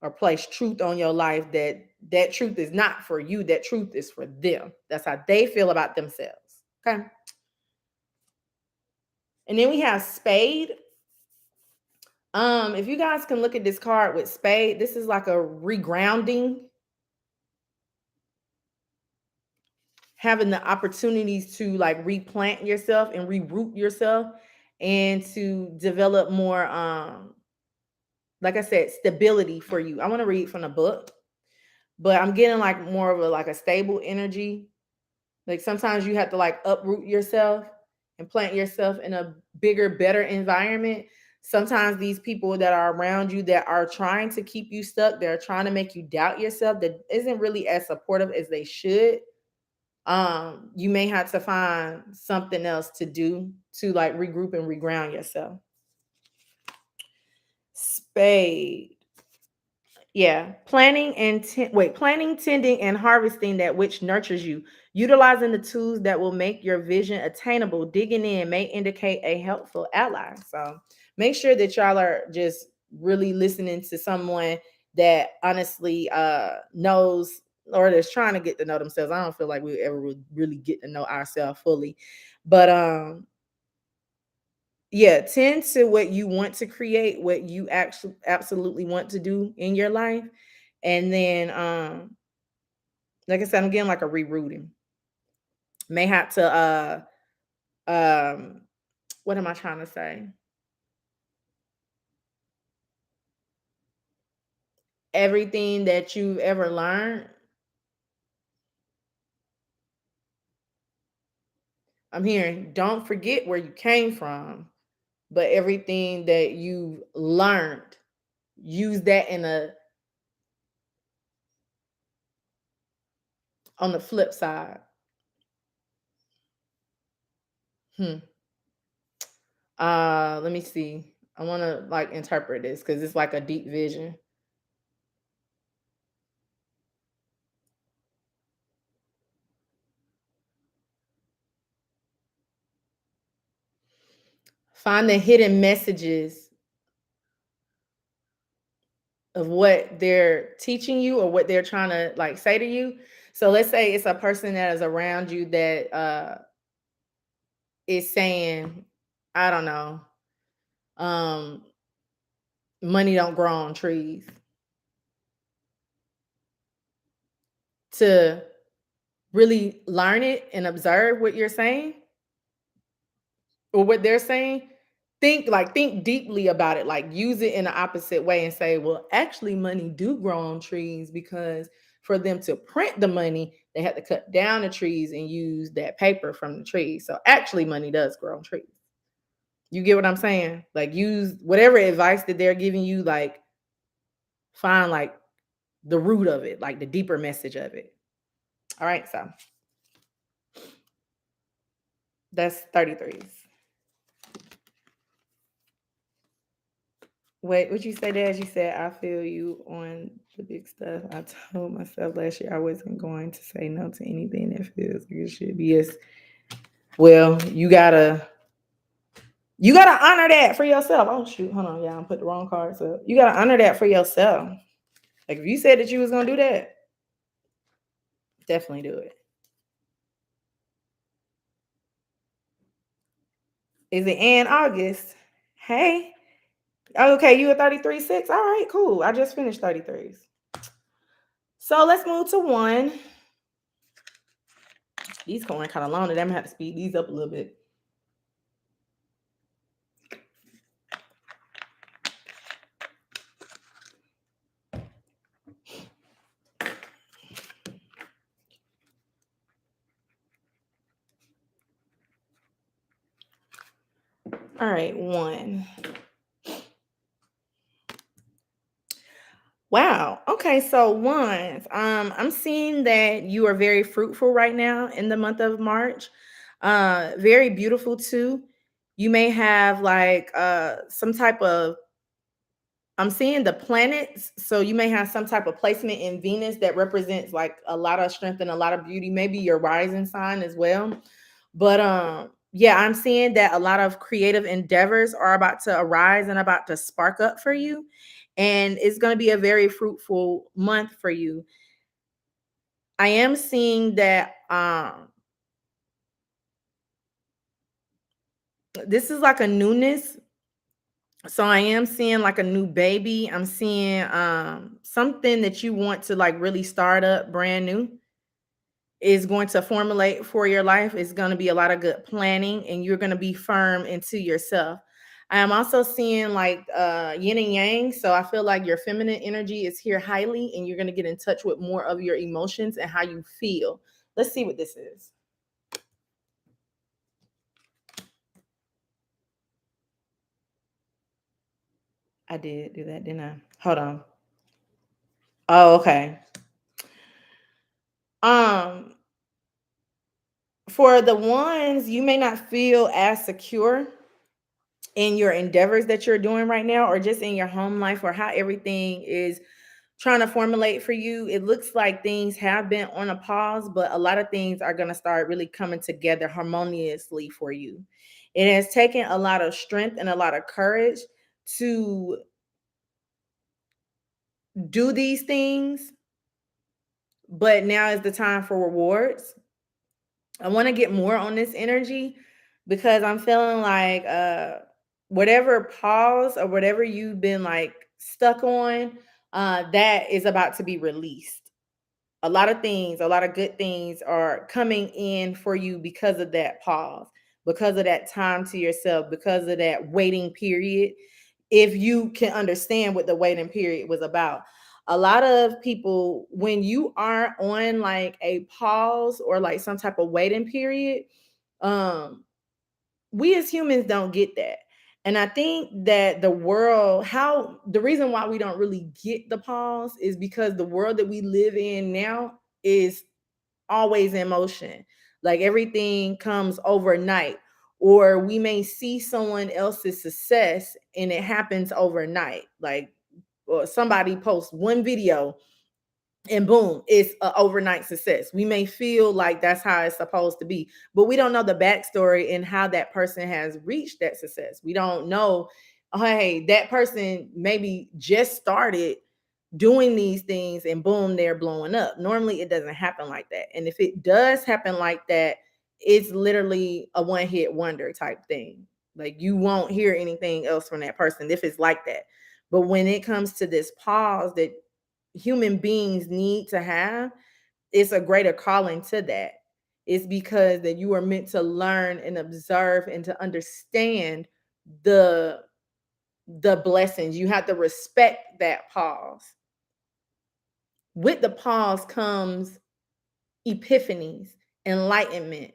or place truth on your life that truth is not for you. That truth is for them. That's how they feel about themselves. Okay. And then we have Spade. If you guys can look at this card with Spade, this is like a regrounding, having the opportunities to like replant yourself and reroot yourself and to develop more like I said, stability for you. I want to read from the book, but I'm getting like more of a stable energy. Like sometimes you have to like uproot yourself and plant yourself in a bigger, better environment. Sometimes these people that are around you that are trying to keep you stuck, they're trying to make you doubt yourself, that isn't really as supportive as they should. You may have to find something else to do to like regroup and reground yourself. Spade. Yeah, planning, tending, and harvesting that which nurtures you. Utilizing the tools that will make your vision attainable. Digging in may indicate a helpful ally. So make sure that y'all are just really listening to someone that honestly knows or is trying to get to know themselves. I don't feel like we ever really get to know ourselves fully, but yeah, tend to what you want to create, what you actually absolutely want to do in your life. And then like I said, I'm getting like a rerouting. May have to um what am I trying to say? Everything that you've ever learned, I'm hearing don't forget where you came from, but everything that you've learned, use that in a on the flip side. Hmm. Let me see. I want to like interpret this because it's like a deep vision. Find the hidden messages of what they're teaching you or what they're trying to like say to you. So let's say it's a person that is around you that is saying, I don't know, um, money don't grow on trees. To really learn it and observe what you're saying or what they're saying, think deeply about it, like use it in the opposite way and say, well, actually money do grow on trees because for them to print the money, they had to cut down the trees and use that paper from the trees. So actually money does grow on trees. You get what I'm saying? Like use whatever advice that they're giving you, like find like the root of it, like the deeper message of it. All right, so that's 33s. Wait, what you say, Dad? You said I feel you on the big stuff. I told myself last year I wasn't going to say no to anything that feels like it should be. Yes. Well, you gotta honor that for yourself. Oh shoot, hold on, yeah, I put the wrong cards up. You gotta honor that for yourself. Like if you said that you was gonna do that, definitely do it. Is it in August? Hey. Okay, you a 33-6. All right, cool. I just finished 33s. So let's move to one. These going kind of long, and I'm gonna have to speed these up a little bit. All right, one. Wow. Okay, so ones. I'm seeing that you are very fruitful right now in the month of March. Very beautiful too. You may have like some type of I'm seeing the planets, so you may have some type of placement in Venus that represents like a lot of strength and a lot of beauty, maybe your rising sign as well. But yeah, I'm seeing that a lot of creative endeavors are about to arise and about to spark up for you. And it's going to be a very fruitful month for you. I am seeing that this is like a newness. So I am seeing like a new baby. I'm seeing something that you want to like really start up brand new is going to formulate for your life. It's going to be a lot of good planning and you're going to be firm into yourself. I am also seeing like yin and yang. So I feel like your feminine energy is here highly and you're going to get in touch with more of your emotions and how you feel. Let's see what this is. I did do that, didn't I? Hold on. Oh, okay. Um, for the ones you may not feel as secure in your endeavors that you're doing right now, or just in your home life, or how everything is trying to formulate for you. It looks like things have been on a pause, but a lot of things are going to start really coming together harmoniously for you. It has taken a lot of strength and a lot of courage to do these things, but now is the time for rewards. I want to get more on this energy because I'm feeling like whatever pause or whatever you've been like stuck on, that is about to be released. A lot of things, a lot of good things are coming in for you because of that pause, because of that time to yourself, because of that waiting period. If you can understand what the waiting period was about. A lot of people, when you are on like a pause or like some type of waiting period, um, we as humans don't get that. And I think that the world, how the reason why we don't really get the pause is because the world that we live in now is always in motion. Like everything comes overnight, or we may see someone else's success and it happens overnight. Like, or somebody posts one video and boom, it's an overnight success. We may feel like that's how it's supposed to be, but we don't know the backstory and how that person has reached that success. We don't know, oh, hey, that person maybe just started doing these things and boom, they're blowing up. Normally, it doesn't happen like that. And if it does happen like that, it's literally a one hit wonder type thing. Like you won't hear anything else from that person if it's like that. But when it comes to this pause that human beings need to have, it's a greater calling to that. It's because that you are meant to learn and observe and to understand the blessings. You have to respect that pause. With the pause comes epiphanies, enlightenment.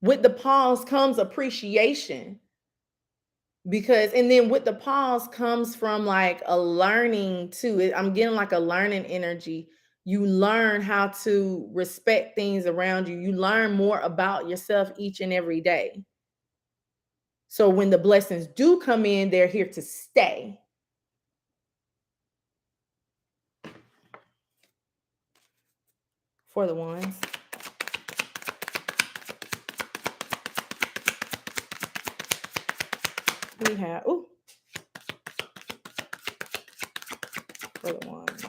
With the pause comes appreciation. Because, and then with the pause comes from like a learning too. I'm getting like a learning energy. You learn how to respect things around you. You learn more about yourself each and every day. So when the blessings do come in, they're here to stay. For the ones. We have, oh, for the ones.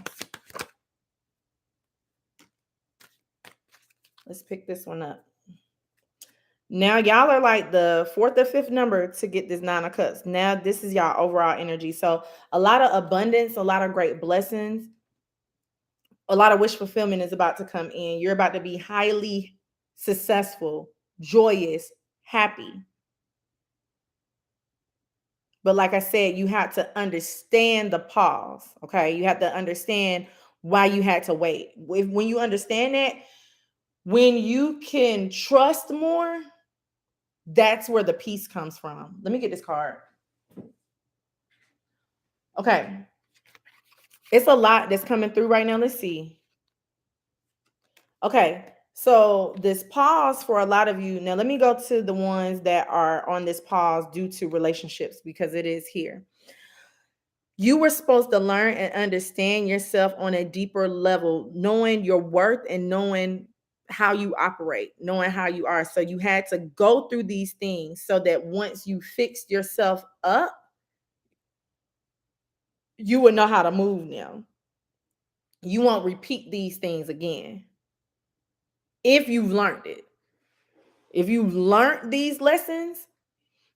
Let's pick this one up. Now y'all are like the fourth or fifth number to get this nine of cups. Now this is y'all overall energy. So a lot of abundance, a lot of great blessings, a lot of wish fulfillment is about to come in. You're about to be highly successful, joyous, happy. But like I said, you have to understand the pause. Okay. You have to understand why you had to wait. When you understand that, when you can trust more, that's where the peace comes from. Let me get this card. Okay. It's a lot that's coming through right now. Let's see. Okay. So this pause for a lot of you. Now let me go to the ones that are on this pause due to relationships because it is here. You were supposed to learn and understand yourself on a deeper level, knowing your worth and knowing how you operate, knowing how you are. So you had to go through these things so that once you fixed yourself up, you would know how to move now. You won't repeat these things again if you've learned it. If you've learned these lessons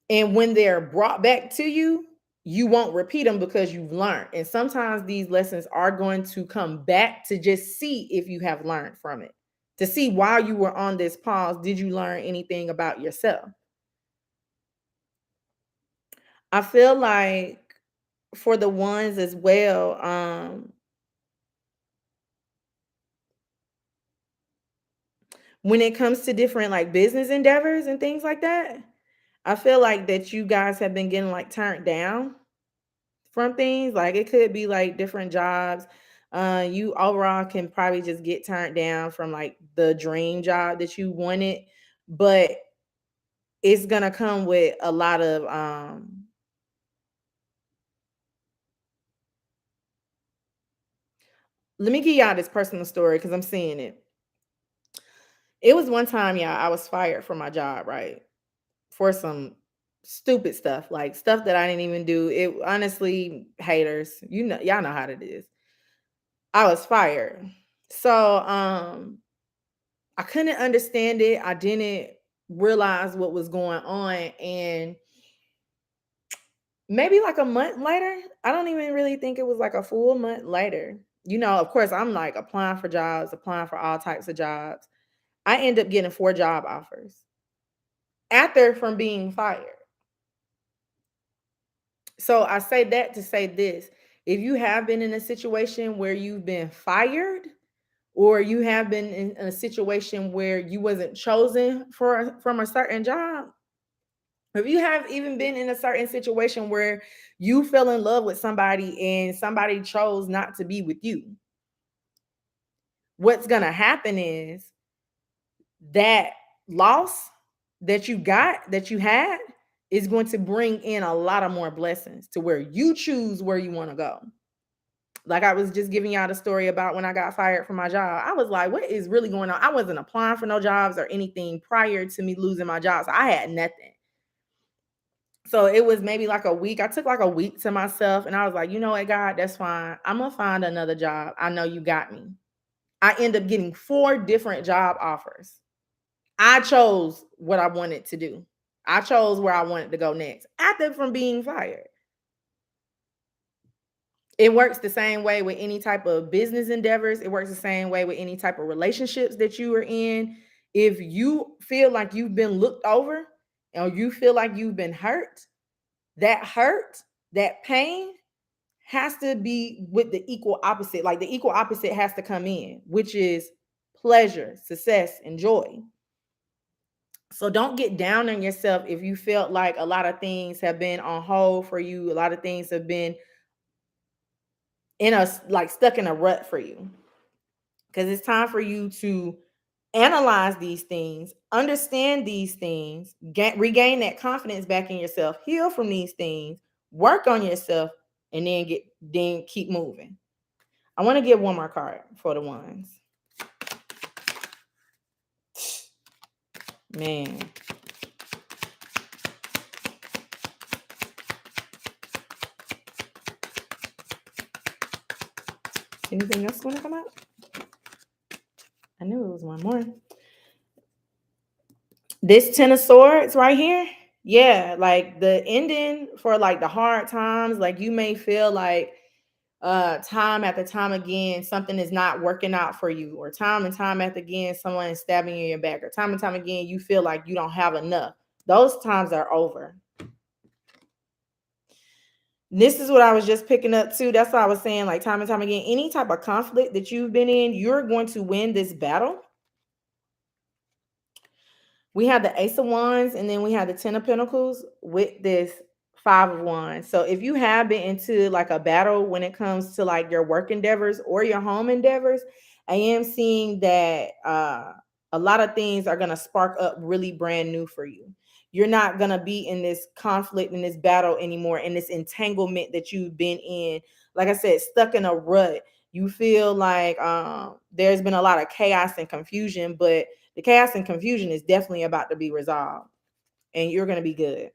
and when they're brought back to you, you won't repeat them because you've learned. And sometimes these lessons are going to come back to just see if you have learned from it, to see while you were on this pause, did you learn anything about yourself? I feel like for the ones as well, when it comes to different like business endeavors and things like that, I feel like that you guys have been getting like turned down from things. Like it could be like different jobs. You overall can probably just get turned down from like the dream job that you wanted, but it's gonna come with a lot of let me give y'all this personal story because I'm seeing it. It was one time, y'all, I was fired from my job, right? For some stupid stuff, like stuff that I didn't even do. It honestly, haters, you know, y'all know how it is. I was fired. So I couldn't understand it. I didn't realize what was going on. And maybe like a month later, I don't even really think it was like a full month later. You know, of course, I'm like applying for jobs, applying for all types of jobs. I end up getting 4 job offers after from being fired. So I say that to say this. If you have been in a situation where you've been fired, or you have been in a situation where you wasn't chosen from a certain job, if you have even been in a certain situation where you fell in love with somebody and somebody chose not to be with you, what's going to happen is that loss that you got, that you had, is going to bring in a lot of more blessings to where you choose where you want to go. Like I was just giving y'all the story about when I got fired from my job. I was like, what is really going on? I wasn't applying for no jobs or anything prior to me losing my job. So I had nothing. So it was maybe like a week. I took like a week to myself and I was like, you know what, God, that's fine. I'm going to find another job. I know you got me. I end up getting 4 different job offers. I chose what I wanted to do. I chose where I wanted to go next after from being fired. It works the same way with any type of business endeavors. It works the same way with any type of relationships that you are in. If you feel like you've been looked over or you feel like you've been hurt, that pain has to be with the equal opposite. Like the equal opposite has to come in, which is pleasure, success, and joy. So don't get down on yourself if you felt like a lot of things have been on hold for you. A lot of things have been in a like stuck in a rut for you. Because it's time for you to analyze these things, understand these things, regain that confidence back in yourself, heal from these things, work on yourself, and then keep moving. I want to give one more card for the ones. Man. Anything else want to come out? I knew it was one more. This 10 of Swords right here. Yeah, like the ending for like the hard times, like you may feel like time after time again something is not working out for you, or time and time after again someone is stabbing you in your back, or time and time again you feel like you don't have enough. Those times are over. This is what I was just picking up too. That's what I was saying, like time and time again, any type of conflict that you've been in, you're going to win this battle. We have the Ace of Wands, and then we have the Ten of Pentacles with this Five of Wands. So if you have been into like a battle when it comes to like your work endeavors or your home endeavors, I am seeing that a lot of things are going to spark up really brand new for you. You're not going to be in this conflict, in this battle anymore, in this entanglement that you've been in. Like I said, stuck in a rut. You feel like there's been a lot of chaos and confusion, but the chaos and confusion is definitely about to be resolved, and you're going to be good.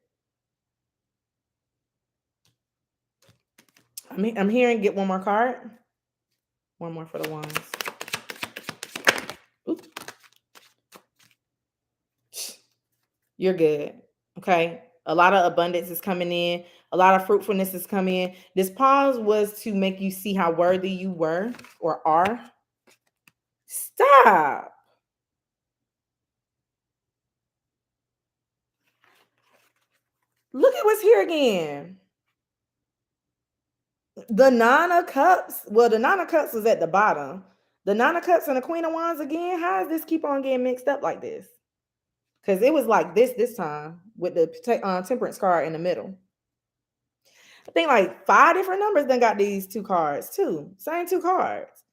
I'm hearing get one more card. One more for the ones. Oops. You're good. Okay. A lot of abundance is coming in. A lot of fruitfulness is coming in. This pause was to make you see how worthy you were or are. Stop. Look at what's here again. The Nine of Cups. Well, the Nine of Cups was at the bottom. The Nine of Cups and the Queen of Wands again. How does this keep on getting mixed up like this? because it was like this time with the temperance card in the middle. I think like 5 different numbers then got these 2 cards too. Same 2 cards.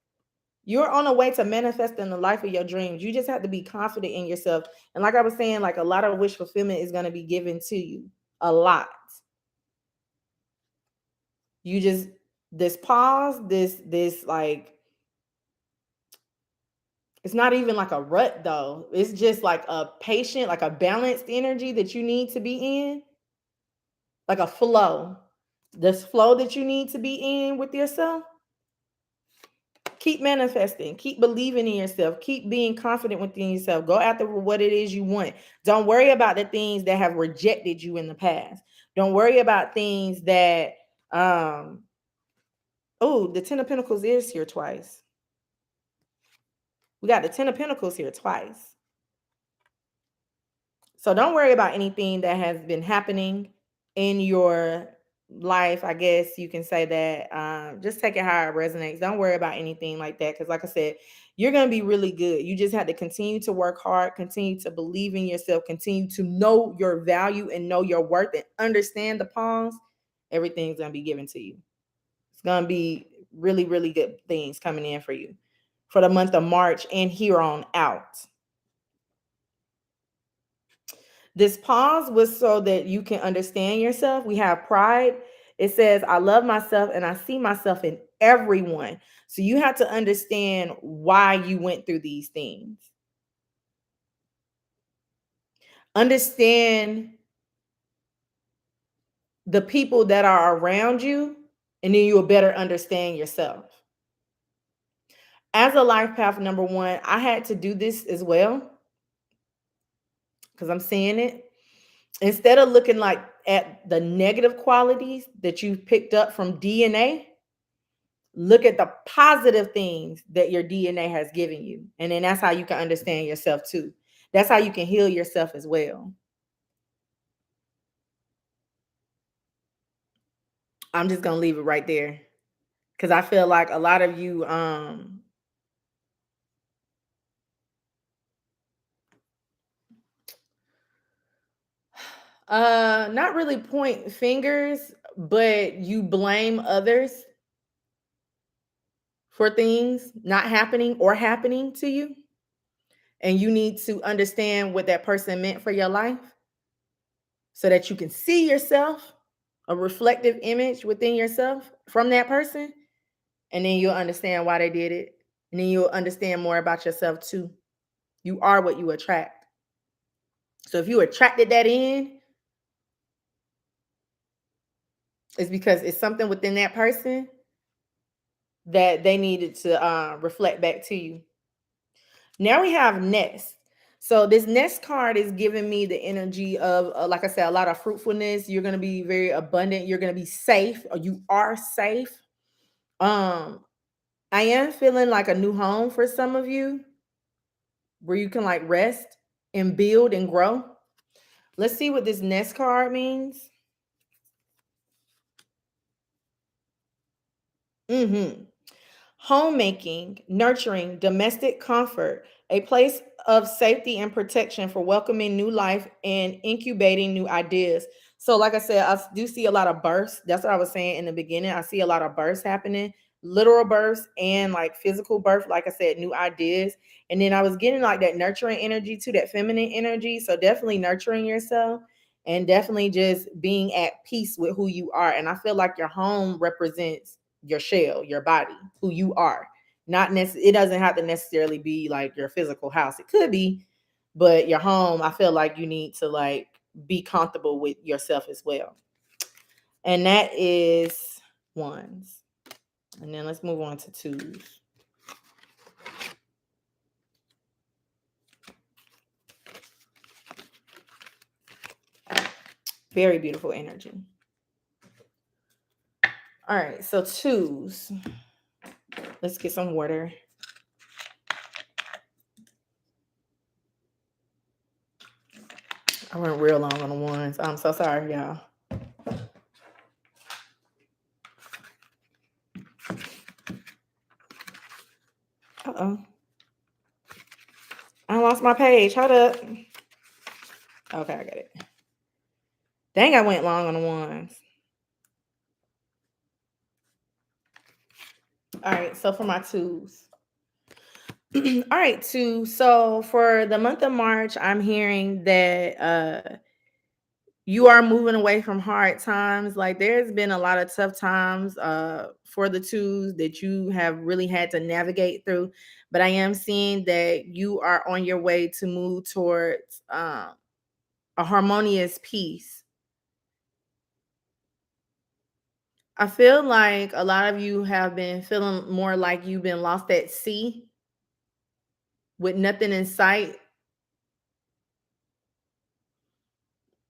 You're on a way to manifesting the life of your dreams. You just have to be confident in yourself. And like I was saying, like a lot of wish fulfillment is going to be given to you. A lot. You just this pause, this like it's not even like a rut though. It's just like a patient, like a balanced energy that you need to be in. Like a flow. This flow that you need to be in with yourself. Keep manifesting, keep believing in yourself, keep being confident within yourself. Go after what it is you want. Don't worry about the things that have rejected you in the past. Don't worry about things that oh, the 10 of Pentacles is here twice. We got the 10 of Pentacles here twice. So don't worry about anything that has been happening in your life. I guess you can say that. Just take it how it resonates. Don't worry about anything like that. Because like I said, you're going to be really good. You just have to continue to work hard, continue to believe in yourself, continue to know your value and know your worth and understand the pawns. Everything's going to be given to you. It's going to be really, really good things coming in for you for the month of March and here on out. This pause was so that you can understand yourself. We have pride. It says, I love myself and I see myself in everyone. So you have to understand why you went through these things. Understand the people that are around you, and then you'll better understand yourself. As a life path number 1, I had to do this as well because I'm seeing it. Instead of looking like at the negative qualities that you've picked up from DNA, look at the positive things that your DNA has given you. And then that's how you can understand yourself too. That's how you can heal yourself as well. I'm just going to leave it right there because I feel like a lot of you not really point fingers, but you blame others for things not happening or happening to you. And you need to understand what that person meant for your life so that you can see yourself, a reflective image within yourself from that person. And then you'll understand why they did it. And then you'll understand more about yourself too. You are what you attract. So if you attracted that in, it's because it's something within that person that they needed to reflect back to you. Now we have Nest. So this Nest card is giving me the energy of, like I said, a lot of fruitfulness. You're going to be very abundant. You're going to be safe, or you are safe. I am feeling like a new home for some of you where you can like rest and build and grow. Let's see what this Nest card means. Homemaking, nurturing, domestic comfort, a place of safety and protection for welcoming new life and incubating new ideas. So, like I said, I do see a lot of births. That's what I was saying in the beginning. I see a lot of births happening, literal births and like physical birth. Like I said, new ideas. And then I was getting like that nurturing energy too, that feminine energy. So, definitely nurturing yourself and definitely just being at peace with who you are. And I feel like your home represents your shell, your body, who you are. Not necessarily, it doesn't have to necessarily be like your physical house. It could be, but your home, I feel like you need to like be comfortable with yourself as well. And that is ones. And then let's move on to twos. Very beautiful energy. All right, so twos. Let's get some water. I went real long on the ones. I'm so sorry, y'all. Uh-oh. I lost my page. Hold up. Okay, I got it. Dang, I went long on the ones. All right, so for my twos. All right, two. So for the month of March, I'm hearing that you are moving away from hard times. Like there's been a lot of tough times for the twos that you have really had to navigate through. But I am seeing that you are on your way to move towards a harmonious peace. I feel like a lot of you have been feeling more like you've been lost at sea with nothing in sight,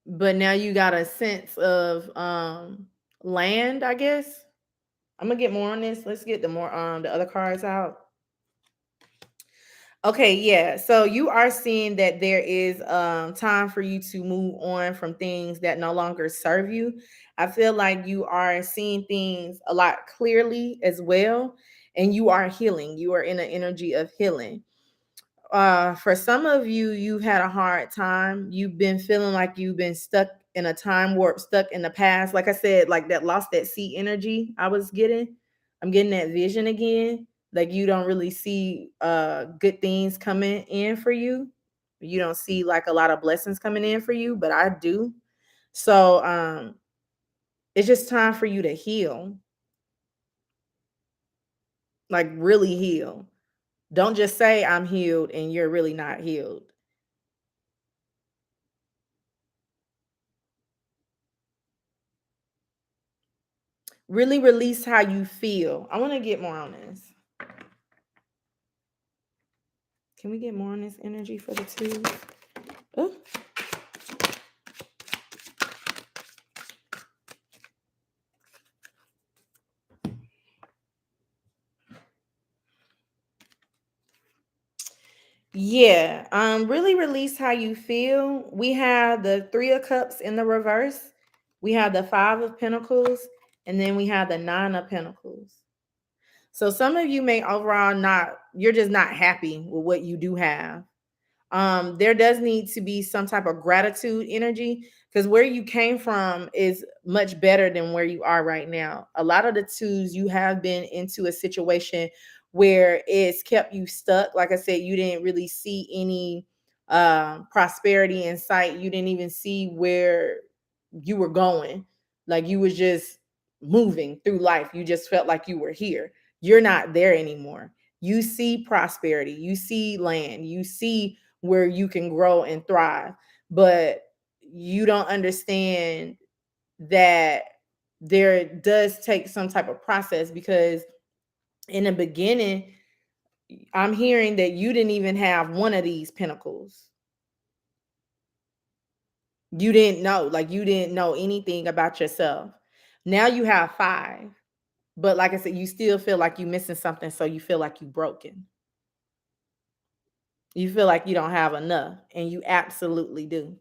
but now you got a sense of land, I guess. I'm gonna get more on this. Let's get the other cards out. Okay, yeah. So you are seeing that there is time for you to move on from things that no longer serve you. I feel like you are seeing things a lot clearly as well, and you are healing. You are in an energy of healing. For some of you, you've had a hard time. You've been feeling like you've been stuck in a time warp, stuck in the past. Like I said, like that lost at sea energy I was getting. I'm getting that vision again. Like you don't really see good things coming in for you. You don't see like a lot of blessings coming in for you, but I do. So it's just time for you to heal, like really heal. Don't just say I'm healed and you're really not healed. Really release how you feel. I want to get more on this. Can we get more on this energy for the two? Oh, yeah. Really release how you feel. We have the Three of Cups in the reverse. We have the Five of Pentacles, and then we have the Nine of Pentacles. So some of you may overall not, you're just not happy with what you do have. There does need to be some type of gratitude energy because where you came from is much better than where you are right now. A lot of the twos, you have been into a situation where it's kept you stuck. Like I said, you didn't really see any prosperity in sight. You didn't even see where you were going. Like you was just moving through life. You just felt like you were here. You're not there anymore. You see prosperity, you see land, you see where you can grow and thrive, but you don't understand that there does take some type of process because in the beginning, I'm hearing that you didn't even have one of these pentacles. You didn't know, like you didn't know anything about yourself. Now you have five, but like I said, you still feel like you're missing something, so you feel like you're broken. You feel like you don't have enough, and you absolutely do.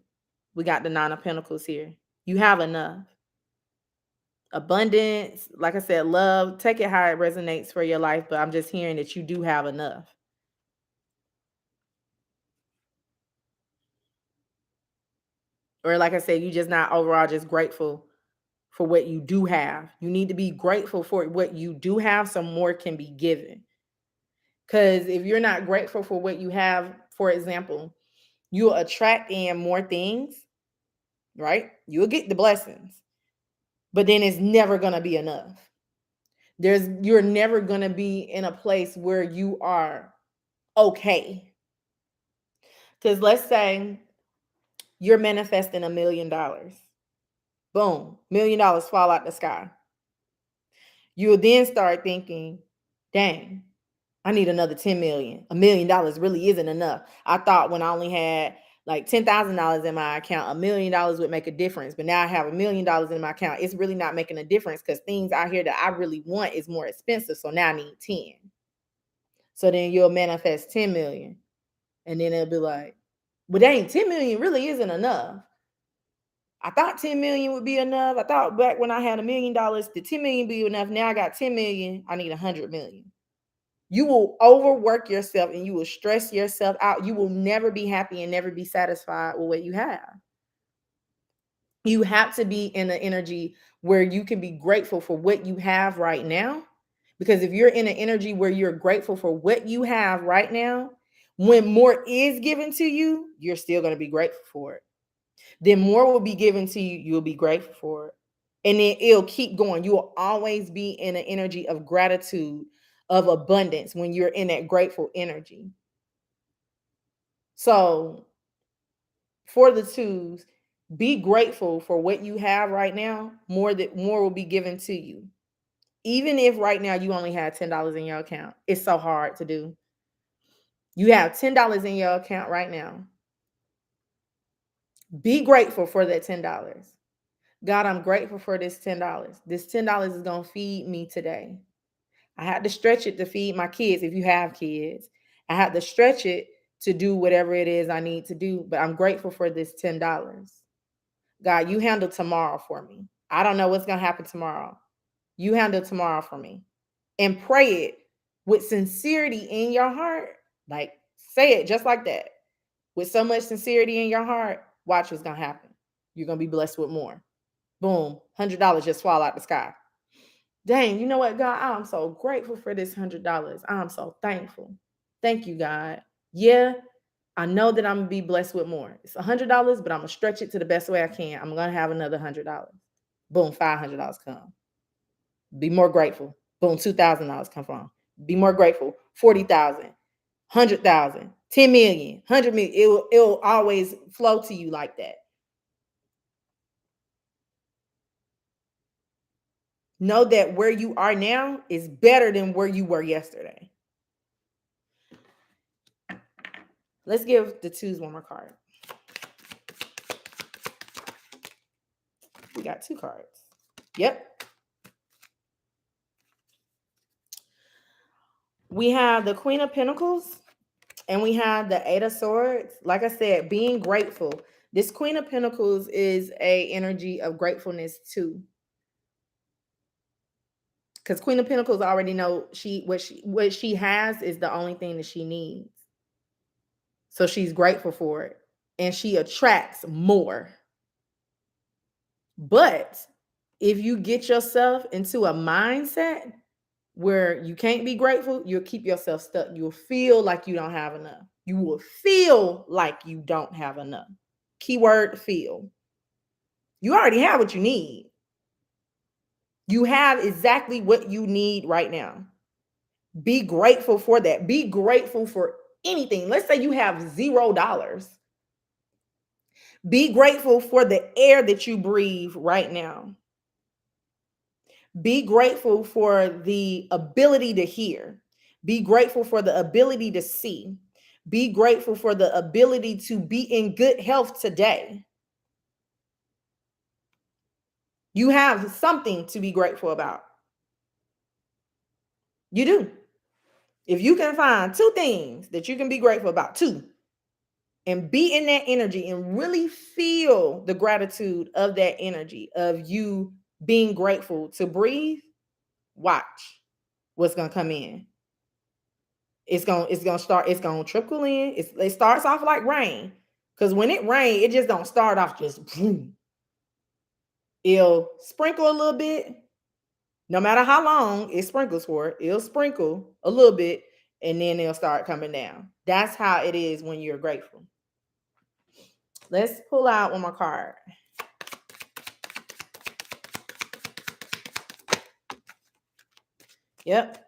We got the Nine of Pentacles here. You have enough. Abundance, like I said, love, take it how it resonates for your life, but I'm just hearing that you do have enough. Or like I said, you just not overall just grateful for what you do have. You need to be grateful for what you do have so more can be given. Because if you're not grateful for what you have, for example, you'll attract in more things, right? You'll get the blessings, but then it's never going to be enough. You're never going to be in a place where you are okay. Because let's say you're manifesting $1 million. Boom, $1 million fall out the sky. You'll then start thinking, dang, I need another 10 million. $1 million really isn't enough. I thought when I only had like $10,000 in my account, $1 million would make a difference. But now I have $1 million in my account. It's really not making a difference because things out here that I really want is more expensive. So now I need 10. So then you'll manifest 10 million. And then it'll be like, but dang, 10 million really isn't enough. I thought 10 million would be enough. I thought back when I had $1 million, the 10 million be enough. Now I got 10 million. I need 100 million. You will overwork yourself and you will stress yourself out. You will never be happy and never be satisfied with what you have. You have to be in an energy where you can be grateful for what you have right now. Because if you're in an energy where you're grateful for what you have right now, when more is given to you, you're still going to be grateful for it. Then more will be given to you, you'll be grateful for it. And then it'll keep going. You will always be in an energy of gratitude, of abundance when you're in that grateful energy. So for the twos, be grateful for what you have right now. More will be given to you. Even if right now you only have $10 in your account, it's so hard to do. You have $10 in your account right now. Be grateful for that $10. God, I'm grateful for this $10. This $10 is going to feed me today. I had to stretch it to feed my kids if you have kids. I had to stretch it to do whatever it is I need to do, but I'm grateful for this $10. God, you handle tomorrow for me. I don't know what's going to happen tomorrow. You handle tomorrow for me. And pray it with sincerity in your heart. Like, say it just like that. With so much sincerity in your heart, watch what's going to happen. You're going to be blessed with more. Boom, $100 just fall out the sky. Dang, you know what, God? I'm so grateful for this $100. I'm so thankful. Thank you, God. Yeah, I know that I'm going to be blessed with more. It's $100, but I'm going to stretch it to the best way I can. I'm going to have another $100. Boom, $500 come. Be more grateful. Boom, $2,000 come from. Be more grateful. 40,000, 100,000, 10 million, 100 million. It'll always flow to you like that. Know that where you are now is better than where you were yesterday. Let's give the twos one more card. We got two cards. Yep. We have the Queen of Pentacles and we have the Eight of Swords. Like I said, being grateful. This Queen of Pentacles is a energy of gratefulness too. Because Queen of Pentacles already know what she has is the only thing that she needs. So she's grateful for it. And she attracts more. But if you get yourself into a mindset where you can't be grateful, you'll keep yourself stuck. You'll feel like you don't have enough. You will feel like you don't have enough. Keyword feel. You already have what you need. You have exactly what you need right now. Be grateful for that. Be grateful for anything. Let's say you have $0. Be grateful for the air that you breathe right now. Be grateful for the ability to hear. Be grateful for the ability to see. Be grateful for the ability to be in good health today. You have something to be grateful about. You do. If you can find two things that you can be grateful about, two, and be in that energy and really feel the gratitude of that energy, of you being grateful to breathe, watch what's going to come in. It's going to trickle in. It starts off like rain. Because when it rains, it just don't start off just boom. It'll sprinkle a little bit. No matter how long it sprinkles for, it'll sprinkle a little bit and then it'll start coming down. That's how it is when you're grateful. Let's pull out one more card. Yep.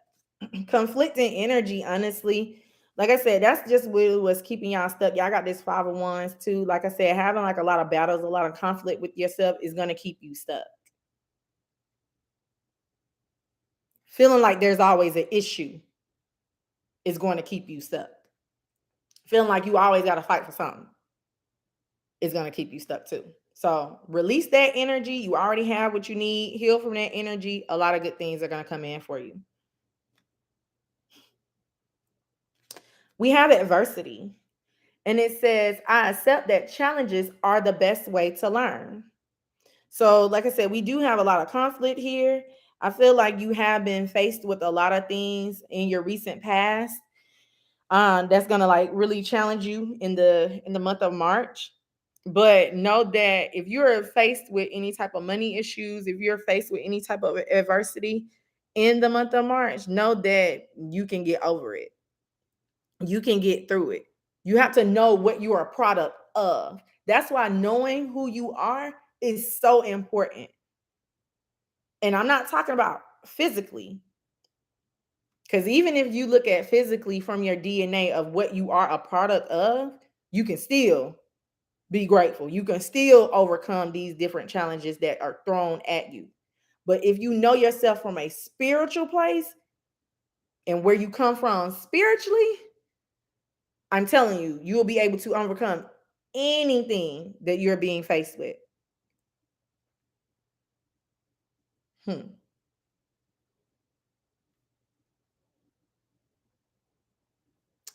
Conflicting energy, honestly. Like I said, that's just what was keeping y'all stuck. Y'all got this 5 of Wands too. Like I said, having like a lot of battles, a lot of conflict with yourself is going to keep you stuck. Feeling like there's always an issue is going to keep you stuck. Feeling like you always got to fight for something is going to keep you stuck too. So release that energy. You already have what you need. Heal from that energy. A lot of good things are going to come in for you. We have adversity. And it says, I accept that challenges are the best way to learn. So, like I said, we do have a lot of conflict here. I feel like you have been faced with a lot of things in your recent past that's gonna like really challenge you in the month of March. But know that if you're faced with any type of money issues, if you're faced with any type of adversity in the month of March, know that you can get over it. You can get through it. You have to know what you are a product of. That's why knowing who you are is so important. And I'm not talking about physically, because even if you look at physically from your DNA of what you are a product of, you can still be grateful. You can still overcome these different challenges that are thrown at you. But if you know yourself from a spiritual place and where you come from spiritually, I'm telling you, you will be able to overcome anything that you're being faced with. Hmm.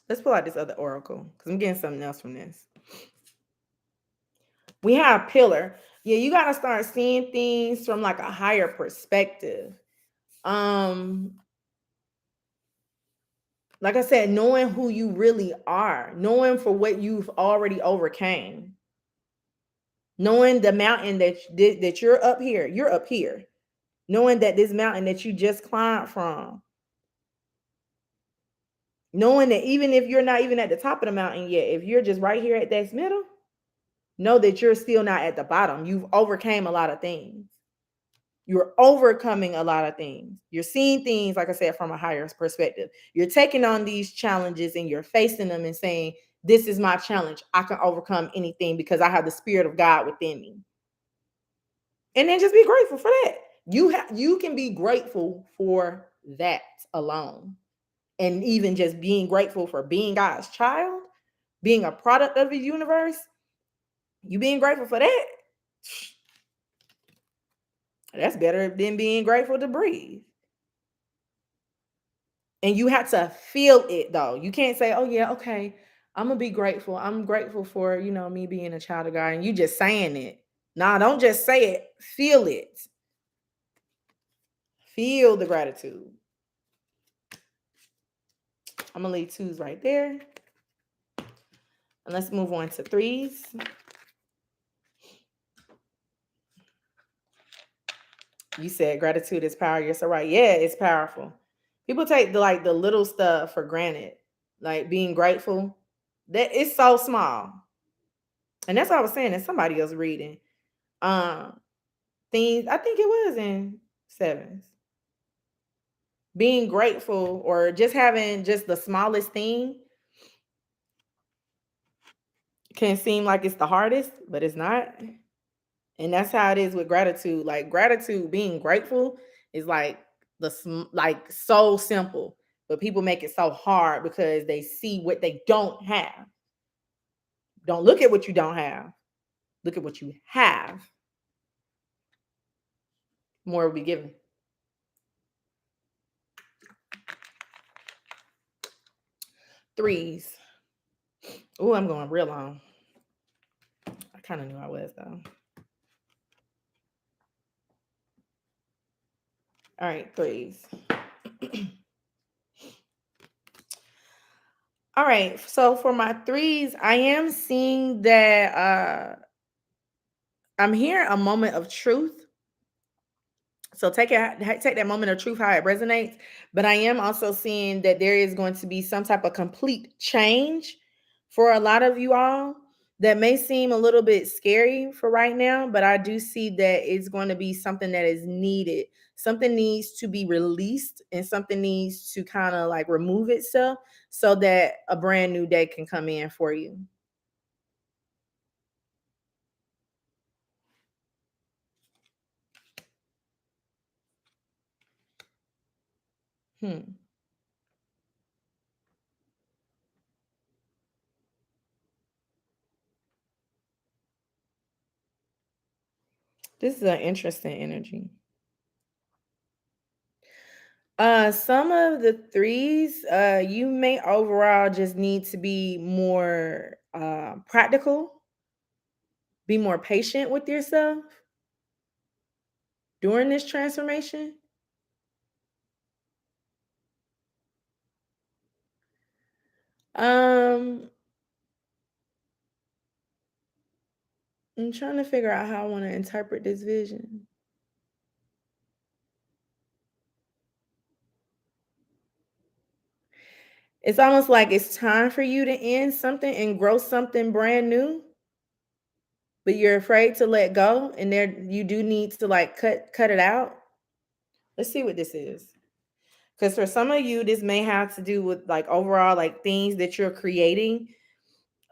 Let's pull out this other oracle because I'm getting something else from this. We have pillar. Yeah, you got to start seeing things from like a higher perspective. Um, like I said, knowing who you really are, knowing for what you've already overcame, knowing the mountain that you're up here, knowing that this mountain that you just climbed from, knowing that even if you're not even at the top of the mountain yet, if you're just right here at this middle, know that you're still not at the bottom. You've overcame a lot of things. You're overcoming a lot of things. You're seeing things, like I said, from a higher perspective. You're taking on these challenges and you're facing them and saying, this is my challenge. I can overcome anything because I have the spirit of God within me. And then just be grateful for that. You can be grateful for that alone. And even just being grateful for being God's child, being a product of the universe, you being grateful for that. That's better than being grateful to breathe. And you have to feel it though. You can't say, "Oh yeah, okay, I'm gonna be grateful. I'm grateful for me being a child of God," and you just saying it. Nah, don't just say it. Feel it. Feel the gratitude. I'm gonna leave twos right there, and let's move on to threes. You said gratitude is power. You're so right. Yeah, it's powerful. People take the little stuff for granted, like being grateful. That it's so small, and that's what I was saying. And somebody else reading. Um, things I think it was in sevens. Being grateful or just having just the smallest thing can seem like it's the hardest, but it's not. And that's how it is with gratitude. Like gratitude, being grateful is like like so simple, but people make it so hard because they see what they don't have. Don't look at what you don't have. Look at what you have. More will be given. Threes. Oh, I'm going real long. I kind of knew I was though. All right, threes. All right. So for my threes, I am seeing that I'm hearing a moment of truth. So take that moment of truth how it resonates. But I am also seeing that there is going to be some type of complete change for a lot of you all that may seem a little bit scary for right now, but I do see that it's going to be something that is needed. Something needs to be released and something needs to kind of like remove itself so that a brand new day can come in for you. Hmm. This is an interesting energy. Some of the threes, you may overall just need to be more practical, be more patient with yourself during this transformation. Um, I'm trying to figure out how I want to interpret this vision. It's almost like it's time for you to end something and grow something brand new, but you're afraid to let go, and there you do need to like cut it out. Let's see what this is. Because for some of you, this may have to do with like overall like things that you're creating.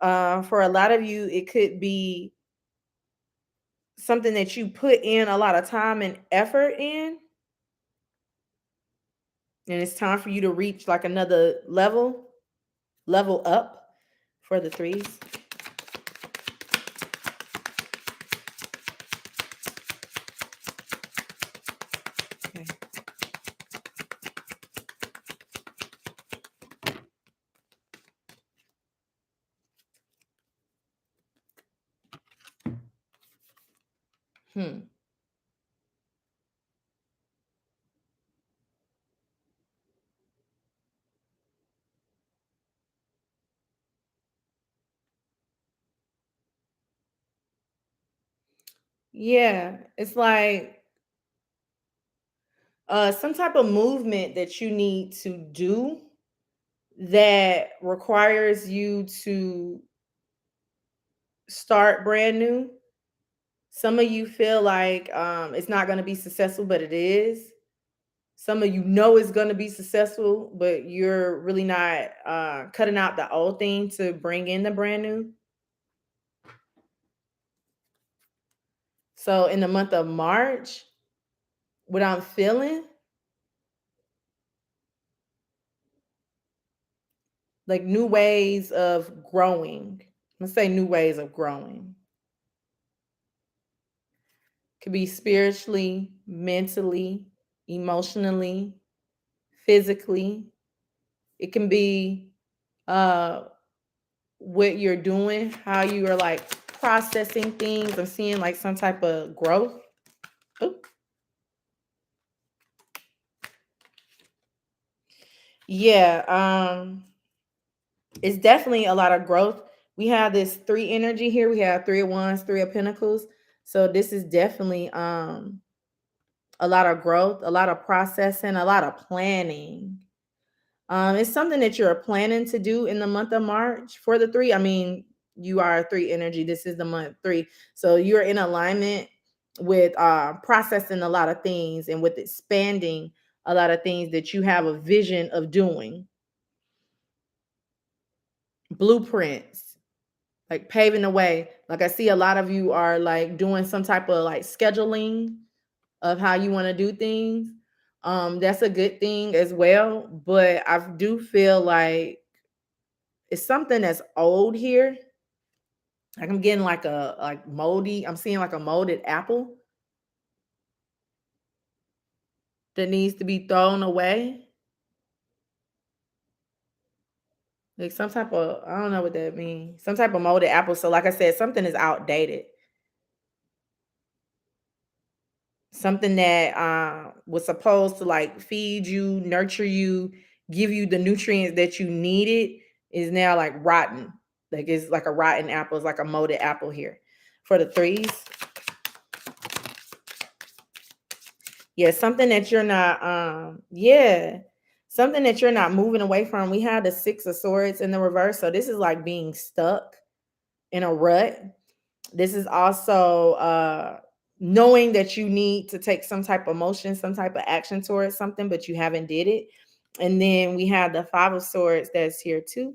For a lot of you, it could be something that you put in a lot of time and effort in, and it's time for you to reach like another level up for the threes. Okay. Hmm. Yeah, it's like some type of movement that you need to do that requires you to start brand new. Some of you feel like it's not going to be successful, but it is. Some of you know it's going to be successful, but you're really not cutting out the old thing to bring in the brand new. So in the month of March, what I'm feeling, like new ways of growing. Let's say new ways of growing. Could be spiritually, mentally, emotionally, physically. It can be uh what you're doing, how you are like processing things. I'm seeing like some type of growth. Oop. Yeah, it's definitely a lot of growth. We have this three energy here. We have three of wands, three of pentacles. So this is definitely a lot of growth, a lot of processing, a lot of planning. It's something that you're planning to do in the month of March for the three. I mean, you are three energy. This is the month three. So you're in alignment with processing a lot of things and with expanding a lot of things that you have a vision of doing. Blueprints, like paving the way. Like I see a lot of you are like doing some type of like scheduling of how you want to do things. That's a good thing as well. But I do feel like it's something that's old here. Like I'm getting like a like moldy. I'm seeing like a molded apple that needs to be thrown away. Like some type of I don't know what that means. Some type of molded apple. So like I said, something is outdated. Something that was supposed to like feed you, nurture you, give you the nutrients that you needed is now like rotten. Like it's like a rotten apple. It's like a molded apple here for the threes. Yeah, something that you're not yeah, something that you're not moving away from. We have the six of swords in the reverse. So this is like being stuck in a rut. This is also knowing that you need to take some type of motion, some type of action towards something, but you haven't did it. And then we have the five of swords that's here too.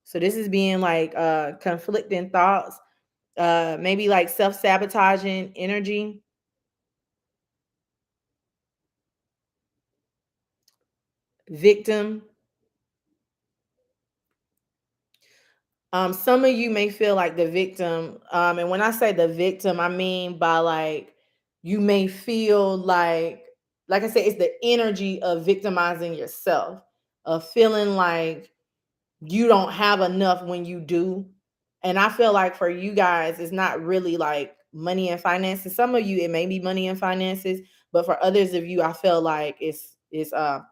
So this is being like conflicting thoughts, maybe like self-sabotaging energy. Victim. Some of you may feel like the victim. And when I say the victim, I mean by like you may feel like I said, it's the energy of victimizing yourself, of feeling like you don't have enough when you do. And I feel like for you guys, it's not really like money and finances. Some of you, it may be money and finances, but for others of you, I feel like it's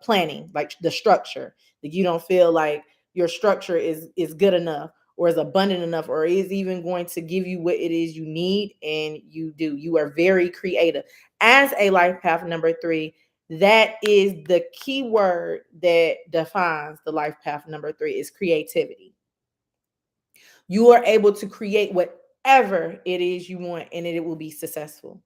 planning, like the structure. That you don't feel like your structure is good enough, or is abundant enough or is even going to give you what it is you need, and you do. You are very creative. As a life path number 3, that is the key word that defines the life path number 3 is creativity. You are able to create whatever it is you want, and it will be successful.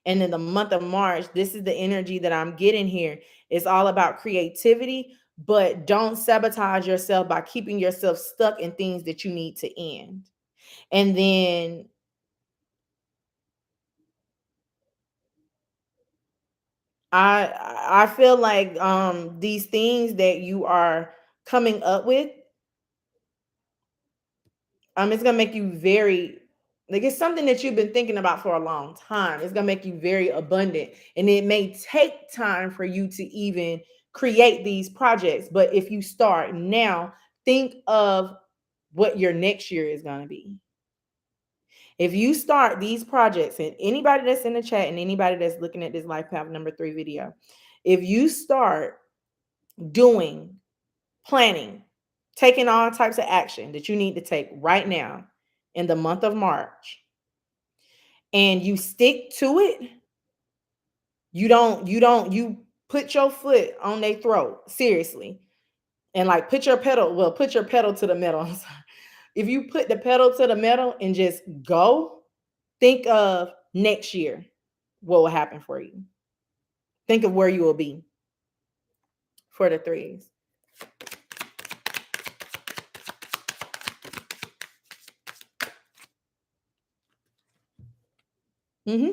And in the month of March, this is the energy that I'm getting here. It's all about creativity, but don't sabotage yourself by keeping yourself stuck in things that you need to end. And then I feel like these things that you are coming up with, it's gonna make you very, like, it's something that you've been thinking about for a long time. It's gonna make you very abundant, and it may take time for you to even create these projects. But if you start now, think of what your next year is gonna be. If you start these projects, and anybody that's in the chat and anybody that's looking at this life path number 3 video, if you start doing planning, taking all types of action that you need to take right now in the month of March, and you stick to it, you put your foot on their throat, seriously. And like put your pedal to the metal. I'm sorry. If you put the pedal to the metal and just go, think of next year what will happen for you. Think of where you will be for the threes. Mm-hmm.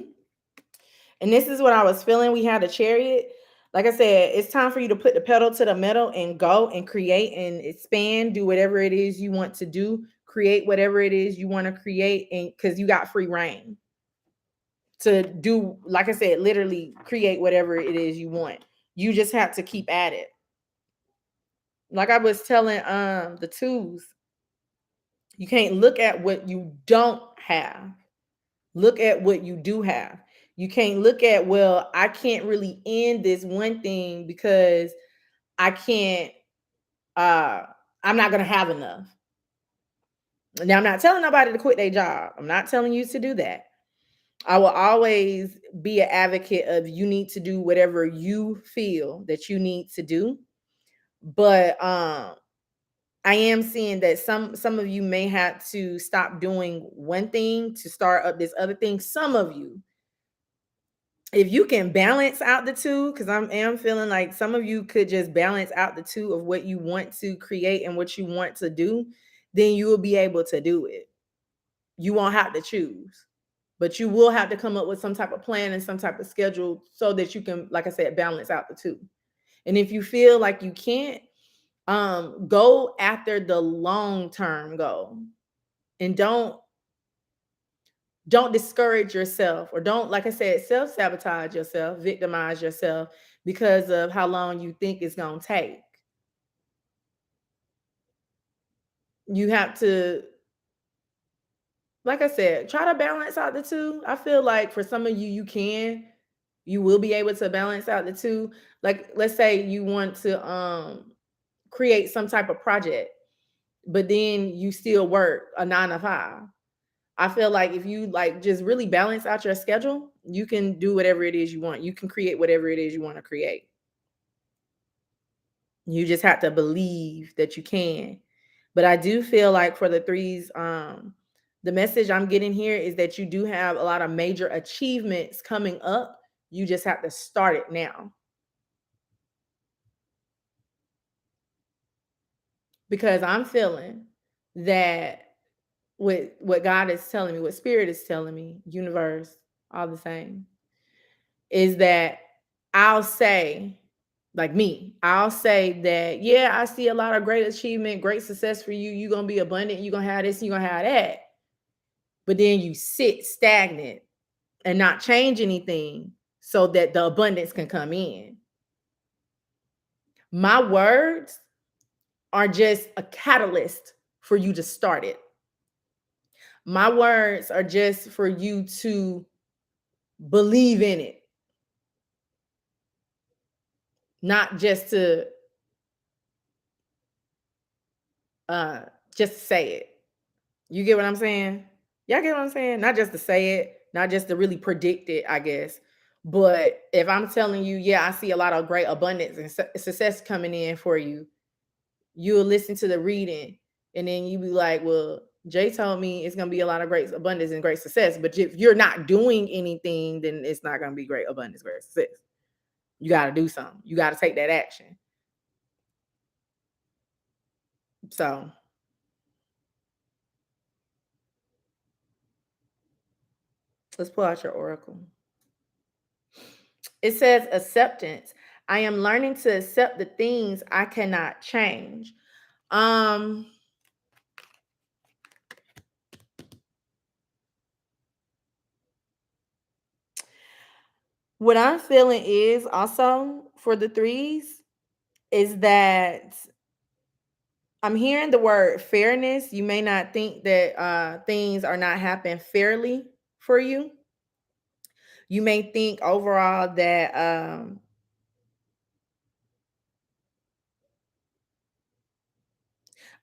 And this is what I was feeling. We had a chariot. Like I said, it's time for you to put the pedal to the metal and go and create and expand, do whatever it is you want to do, create whatever it is you want to create, and because you got free reign to do, like I said, literally create whatever it is you want. You just have to keep at it. Like I was telling the twos, you can't look at what you don't have. Look at what you do have. You can't look at, well, I can't really end this one thing because I can't, uh, I'm not going to have enough. Now, I'm not telling nobody to quit their job. I'm not telling you to do that. I will always be an advocate of you need to do whatever you feel that you need to do. But I am seeing that some of you may have to stop doing one thing to start up this other thing. Some of you, if you can balance out the two, because I am feeling like some of you could just balance out the two of what you want to create and what you want to do, then you will be able to do it. You won't have to choose, but you will have to come up with some type of plan and some type of schedule so that you can, like I said, balance out the two. And if you feel like you can't, go after the long-term goal, and don't discourage yourself, or don't, like I said, self-sabotage yourself, victimize yourself because of how long you think it's going to take. You have to, like I said, try to balance out the two. I feel like for some of you, you will be able to balance out the two. Like, let's say you want to create some type of project, but then you still work a 9 to 5. I feel like if you like just really balance out your schedule, you can do whatever it is you want. You can create whatever it is you want to create. You just have to believe that you can. But I do feel like for the threes, the message I'm getting here is that you do have a lot of major achievements coming up. You just have to start it now. Because I'm feeling that with what God is telling me, what spirit is telling me, universe, all the same, is that I'll say, like me, I'll say that, yeah, I see a lot of great achievement, great success for you. You're going to be abundant. You're going to have this, you're going to have that. But then you sit stagnant and not change anything so that the abundance can come in. My words are just a catalyst for you to start it. My words are just for you to believe in it, not just to uh just say it. You get what I'm saying? Y'all get what I'm saying? Not just to say it, not just to really predict it, I guess. But if I'm telling you, yeah, I see a lot of great abundance and success coming in for you, you'll listen to the reading and then you be like, well, Jay told me it's gonna be a lot of great abundance and great success. But if you're not doing anything, then it's not gonna be great abundance, great success. You gotta do something. You gotta take that action. So let's pull out your oracle. It says acceptance. I am learning to accept the things I cannot change. Um, what I'm feeling is also for the threes is that I'm hearing the word fairness. You may not think that things are not happening fairly for you. You may think overall that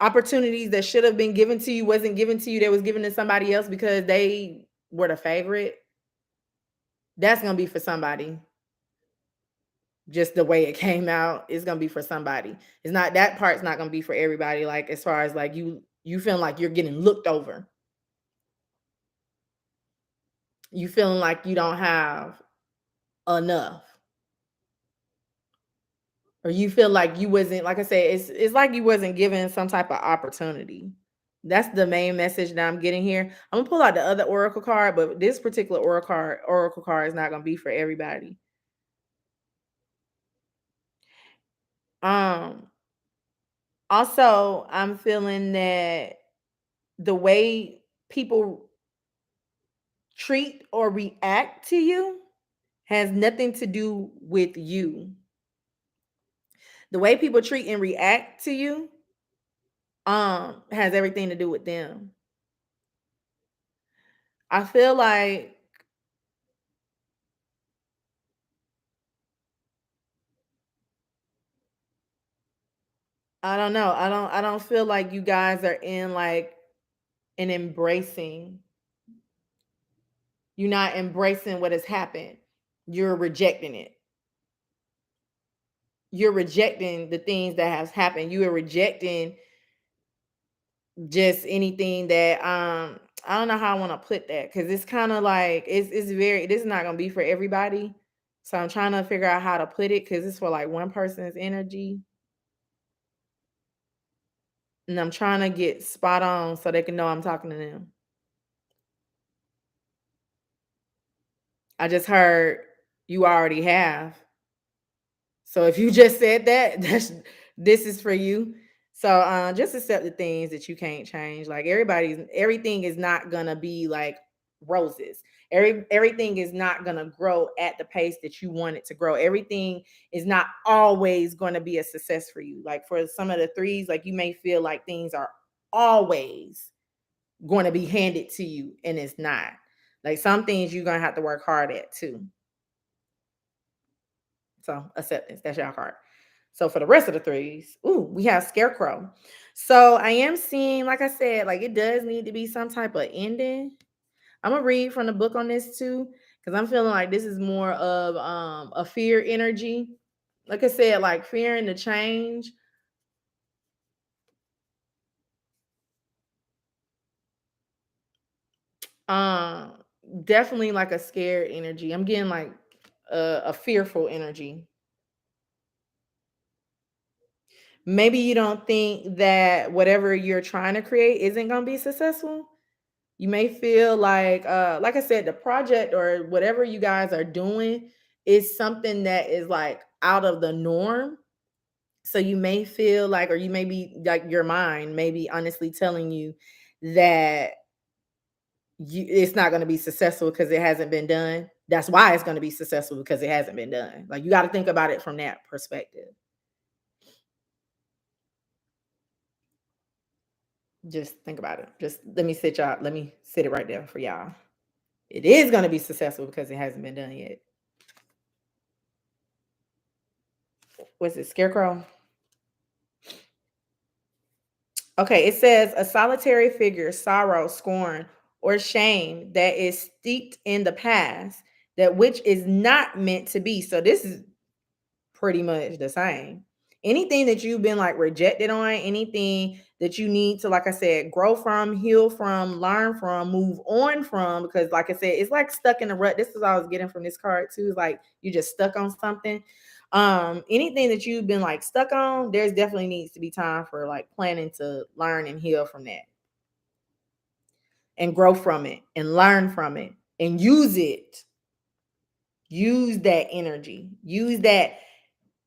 opportunities that should have been given to you wasn't given to you. That was given to somebody else because they were the favorite. That's gonna be for somebody. Just the way it came out, it's gonna be for somebody. It's not that part's not gonna be for everybody. Like as far as like you feeling like you're getting looked over. You feeling like you don't have enough. Or you feel like you wasn't, like I said, it's like you wasn't given some type of opportunity. That's the main message that I'm getting here. I'm gonna pull out the other oracle card, but this particular oracle card is not gonna be for everybody. Um, Also, I'm feeling that the way people treat or react to you has nothing to do with you. The way people treat and react to you has everything to do with them. I feel like I don't know. I don't feel like you guys are in like an embracing. You're not embracing what has happened. You're rejecting it. You're rejecting the things that has happened. You are rejecting just anything that I don't know how I want to put that because it's kind of like it's very this is not gonna be for everybody. So I'm trying to figure out how to put it because it's for like one person's energy. And I'm trying to get spot on so they can know I'm talking to them. I just heard you already have. So if you just said that, this is for you. So just accept the things that you can't change. Like everything is not gonna be like roses. Everything is not gonna grow at the pace that you want it to grow. Everything is not always gonna be a success for you. Like for some of the threes, like you may feel like things are always going to be handed to you, and it's not. Like some things you're gonna have to work hard at too. So acceptance, that's your card. So for the rest of the threes, ooh, we have scarecrow. So I am seeing, like I said, like it does need to be some type of ending. I'm gonna read from the book on this too, because I'm feeling like this is more of a fear energy. Like I said, like fearing the change. Um, Definitely like a scared energy. I'm getting like a fearful energy. Maybe you don't think that whatever you're trying to create isn't going to be successful. You may feel like I said, the project or whatever you guys are doing is something that is like out of the norm. So you may feel like, or you may be like your mind may be honestly telling you that it's not going to be successful because it hasn't been done. That's why it's going to be successful because it hasn't been done. Like you got to think about it from that perspective. Just think about it. Just let me sit it right there for y'all. It is going to be successful because it hasn't been done yet. What's it, Scarecrow? Okay, it says a solitary figure, sorrow, scorn, or shame that is steeped in the past, that which is not meant to be. So this is pretty much the same. Anything that you've been like rejected on, anything that you need to, like I said, grow from, heal from, learn from, move on from, because like I said, it's like stuck in a rut. This is what I was getting from this card too. It's like you just stuck on something. Anything that you've been like stuck on, there's definitely needs to be time for like planning to learn and heal from that and grow from it and learn from it and use it. Use that energy. Use that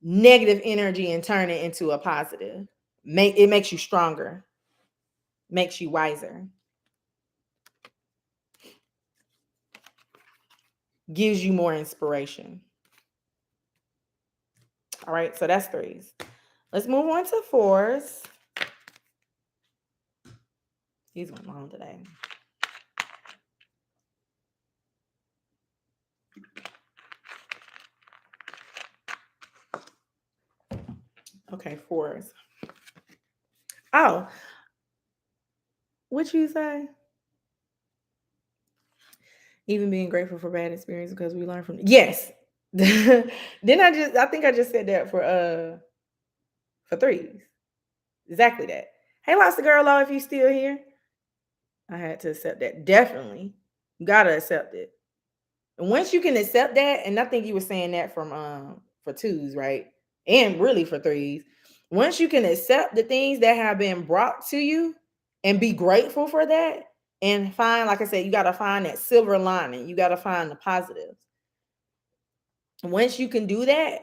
negative energy and turn it into a positive. It makes you stronger, makes you wiser, gives you more inspiration. All right, so that's threes. Let's move on to fours. These went long today. Okay, fours. Oh, what you say? Even being grateful for bad experience because we learn from. Yes. Then I think I just said that for threes. Exactly that. Hey, Lobster Girl, if you still here, I had to accept that. Definitely, you gotta accept it. And once you can accept that, and I think you were saying that from for twos, right? And really for threes. Once you can accept the things that have been brought to you and be grateful for that, and find, like I said, you gotta find that silver lining. You gotta find the positives. Once you can do that,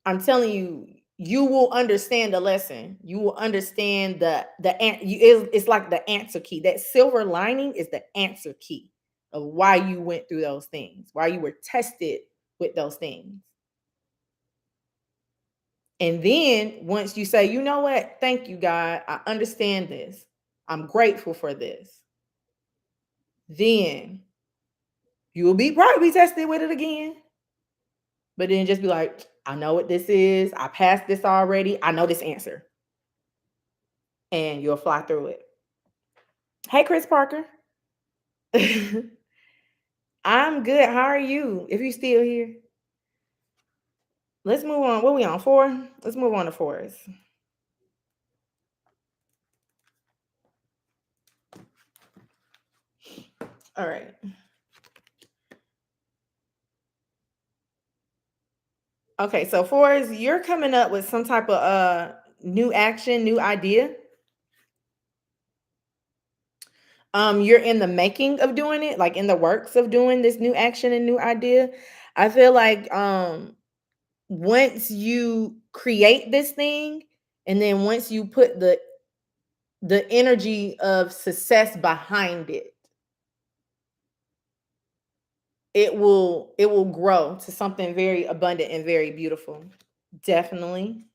I'm telling you, you will understand the lesson. You will understand it's like the answer key. That silver lining is the answer key of why you went through those things, why you were tested with those things. And then once you say, you know what, thank you, God, I understand this. I'm grateful for this. Then you will probably be tested with it again. But then just be like, I know what this is. I passed this already. I know this answer. And you'll fly through it. Hey, Chris Parker. I'm good. How are you? If you're still here. Let's move on. What are we on? Four? Let's move on to fours. All right. Okay, so fours, you're coming up with some type of new action, new idea. You're in the making of doing it, like in the works of doing this new action and new idea. I feel like once you create this thing, and then once you put the energy of success behind it, it will grow to something very abundant and very beautiful. Definitely.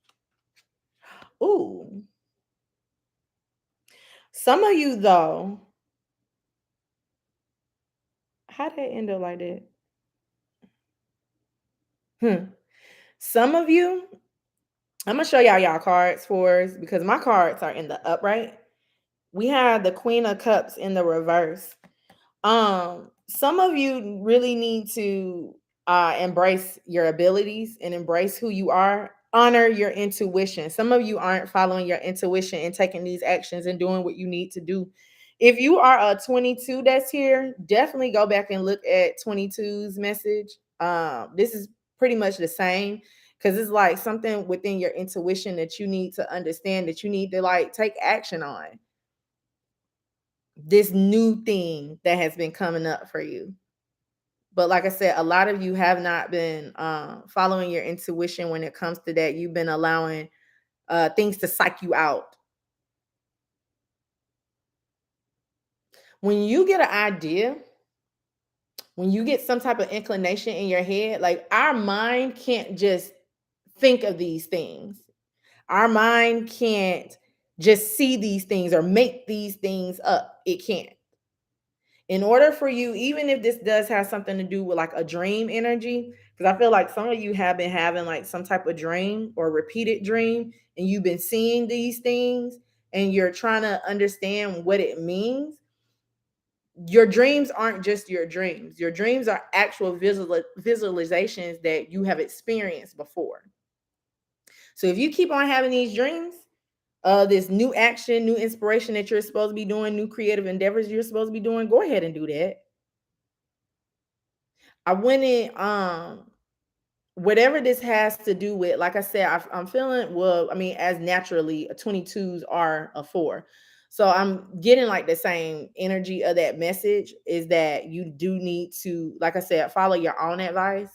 Ooh. Some of you though, how did it end up like that? Some of you, I'm gonna show y'all cards for us because my cards are in the upright. We have the Queen of Cups in the reverse. Some of you really need to embrace your abilities and embrace who you are. Honor your intuition. Some of you aren't following your intuition and taking these actions and doing what you need to do. If you are a 22 that's here, definitely go back and look at 22's message. This is pretty much the same because it's like something within your intuition that you need to understand, that you need to like take action on this new thing that has been coming up for you. But like I said, a lot of you have not been following your intuition when it comes to that. You've been allowing things to psych you out. When you get an idea, when you get some type of inclination in your head, like our mind can't just think of these things. Our mind can't just see these things or make these things up. It can't. In order for you, even if this does have something to do with like a dream energy, because I feel like some of you have been having like some type of dream or repeated dream, and you've been seeing these things, and you're trying to understand what it means, your dreams aren't just your dreams. Your dreams are actual visualizations that you have experienced before. So if you keep on having these dreams, this new action, new inspiration that you're supposed to be doing, new creative endeavors you're supposed to be doing, go ahead and do that. I went in, whatever this has to do with, like I said, I'm feeling, well, I mean, as naturally, 22s are a 4. So I'm getting like the same energy of that message is that you do need to, like I said, follow your own advice.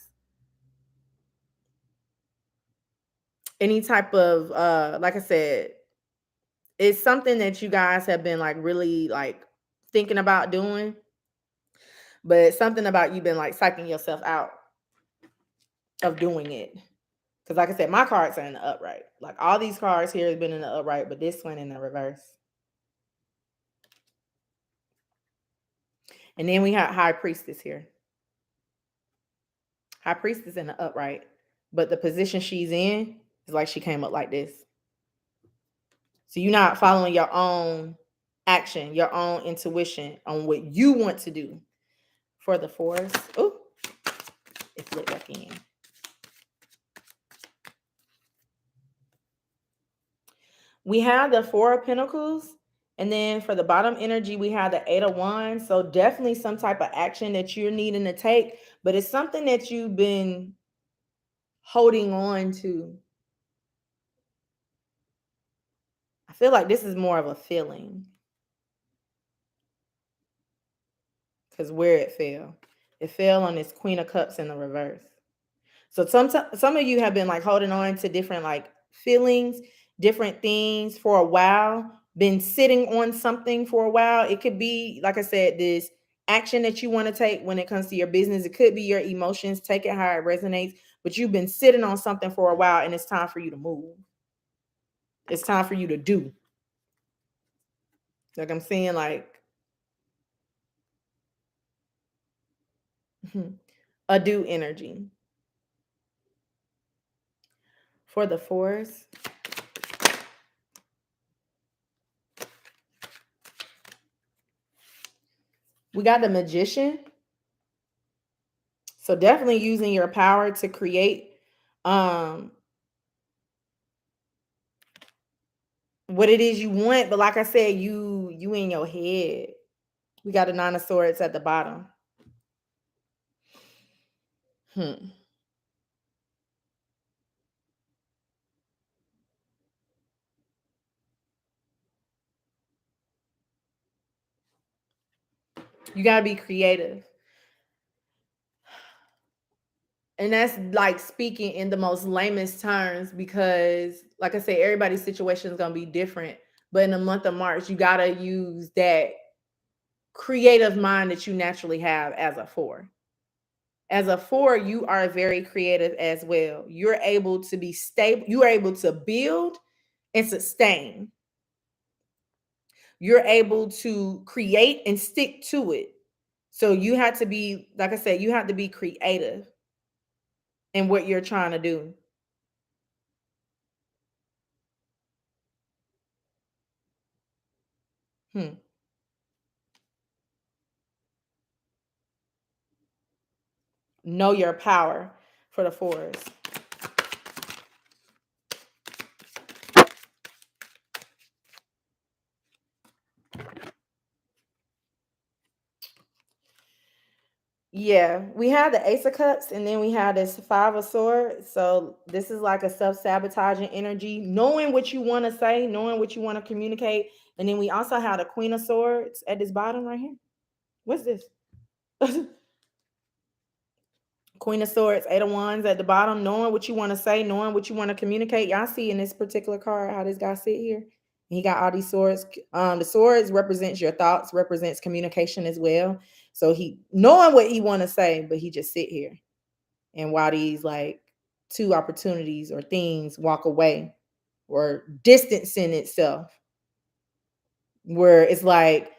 Any type of, like I said, it's something that you guys have been like really like thinking about doing, but it's something about you been like psyching yourself out of doing it. Because like I said, my cards are in the upright. Like all these cards here has been in the upright, but this one in the reverse. And then we have High Priestess here. High Priestess in the upright, but the position she's in is like she came up like this. So you're not following your own action, your own intuition on what you want to do for the 4s. Oh, it flipped back in. We have the 4 of Pentacles. And then for the bottom energy, we have the 8 of Wands. So definitely some type of action that you're needing to take, but it's something that you've been holding on to. I feel like this is more of a feeling because where it fell on this Queen of Cups in the reverse. So some of you have been like holding on to different like feelings, different things for a while, been sitting on something for a while. It could be, like I said, this action that you want to take when it comes to your business. It could be your emotions, take it how it resonates, but you've been sitting on something for a while and it's time for you to move. It's time for you to do. Like I'm saying, like a do energy. For the 4s, we got the Magician. So definitely using your power to create what it is you want. But like I said, you in your head. We got a 9 of Swords at the bottom. You got to be creative. And that's like speaking in the most lamest terms because, like I said, everybody's situation is going to be different. But in the month of March, you got to use that creative mind that you naturally have as a 4. As a 4, you are very creative as well. You're able to be stable. You are able to build and sustain. You're able to create and stick to it. So you have to be, like I said, you have to be creative in what you're trying to do. Know your power for the 4s. Yeah, we have the Ace of Cups and then we have this 5 of Swords. So this is like a self-sabotaging energy, knowing what you want to say, knowing what you want to communicate. And then we also have the Queen of Swords at this bottom right here. What's this? Queen of Swords, 8 of Wands at the bottom, knowing what you want to say, knowing what you want to communicate. Y'all see in this particular card how this guy sit here? He got all these swords. The swords represents your thoughts, represents communication as well. So he knowing what he want to say, but he just sit here. And while these like 2 opportunities or things walk away or distancing itself, where it's like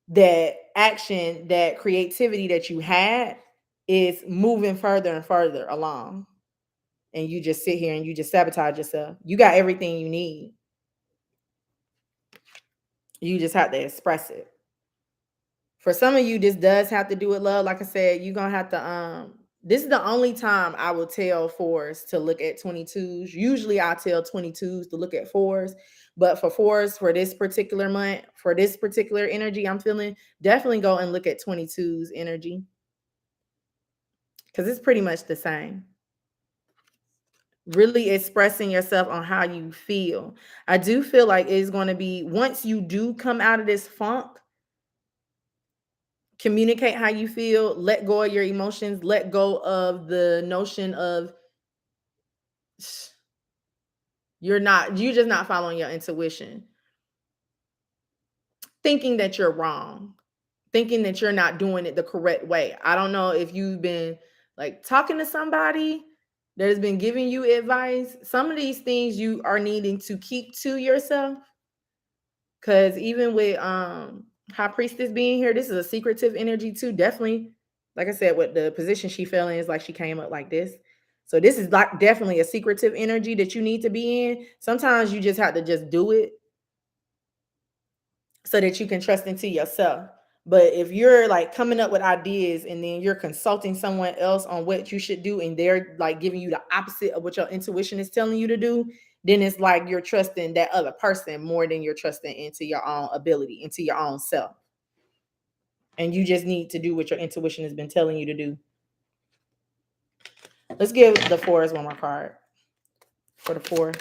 that action, that creativity that you had is moving further and further along. And you just sit here and you just sabotage yourself. You got everything you need. You just have to express it. For some of you, this does have to do with love. Like I said, you're gonna have to this is the only time I will tell fours to look at 22s. Usually I tell 22s to look at fours, but for fours for this particular month, for this particular energy I'm feeling, definitely go and look at 22s energy because it's pretty much the same. Really expressing yourself on how you feel. I do feel like it's going to be, once you do come out of this funk, communicate how you feel, let go of your emotions, let go of the notion of you're just not following your intuition, thinking that you're wrong, thinking that you're not doing it the correct way. I don't know if you've been like talking to somebody that has been giving you advice. Some of these things you are needing to keep to yourself. Cause even with High Priestess being here, this is a secretive energy too. Definitely, like I said, what the position she fell in is like she came up like this. So this is like definitely a secretive energy that you need to be in. Sometimes you just have to just do it so that you can trust into yourself. But if you're like coming up with ideas and then you're consulting someone else on what you should do and they're like giving you the opposite of what your intuition is telling you to do, then it's like you're trusting that other person more than you're trusting into your own ability, into your own self. And you just need to do what your intuition has been telling you to do. Let's give the fours one more card for the four.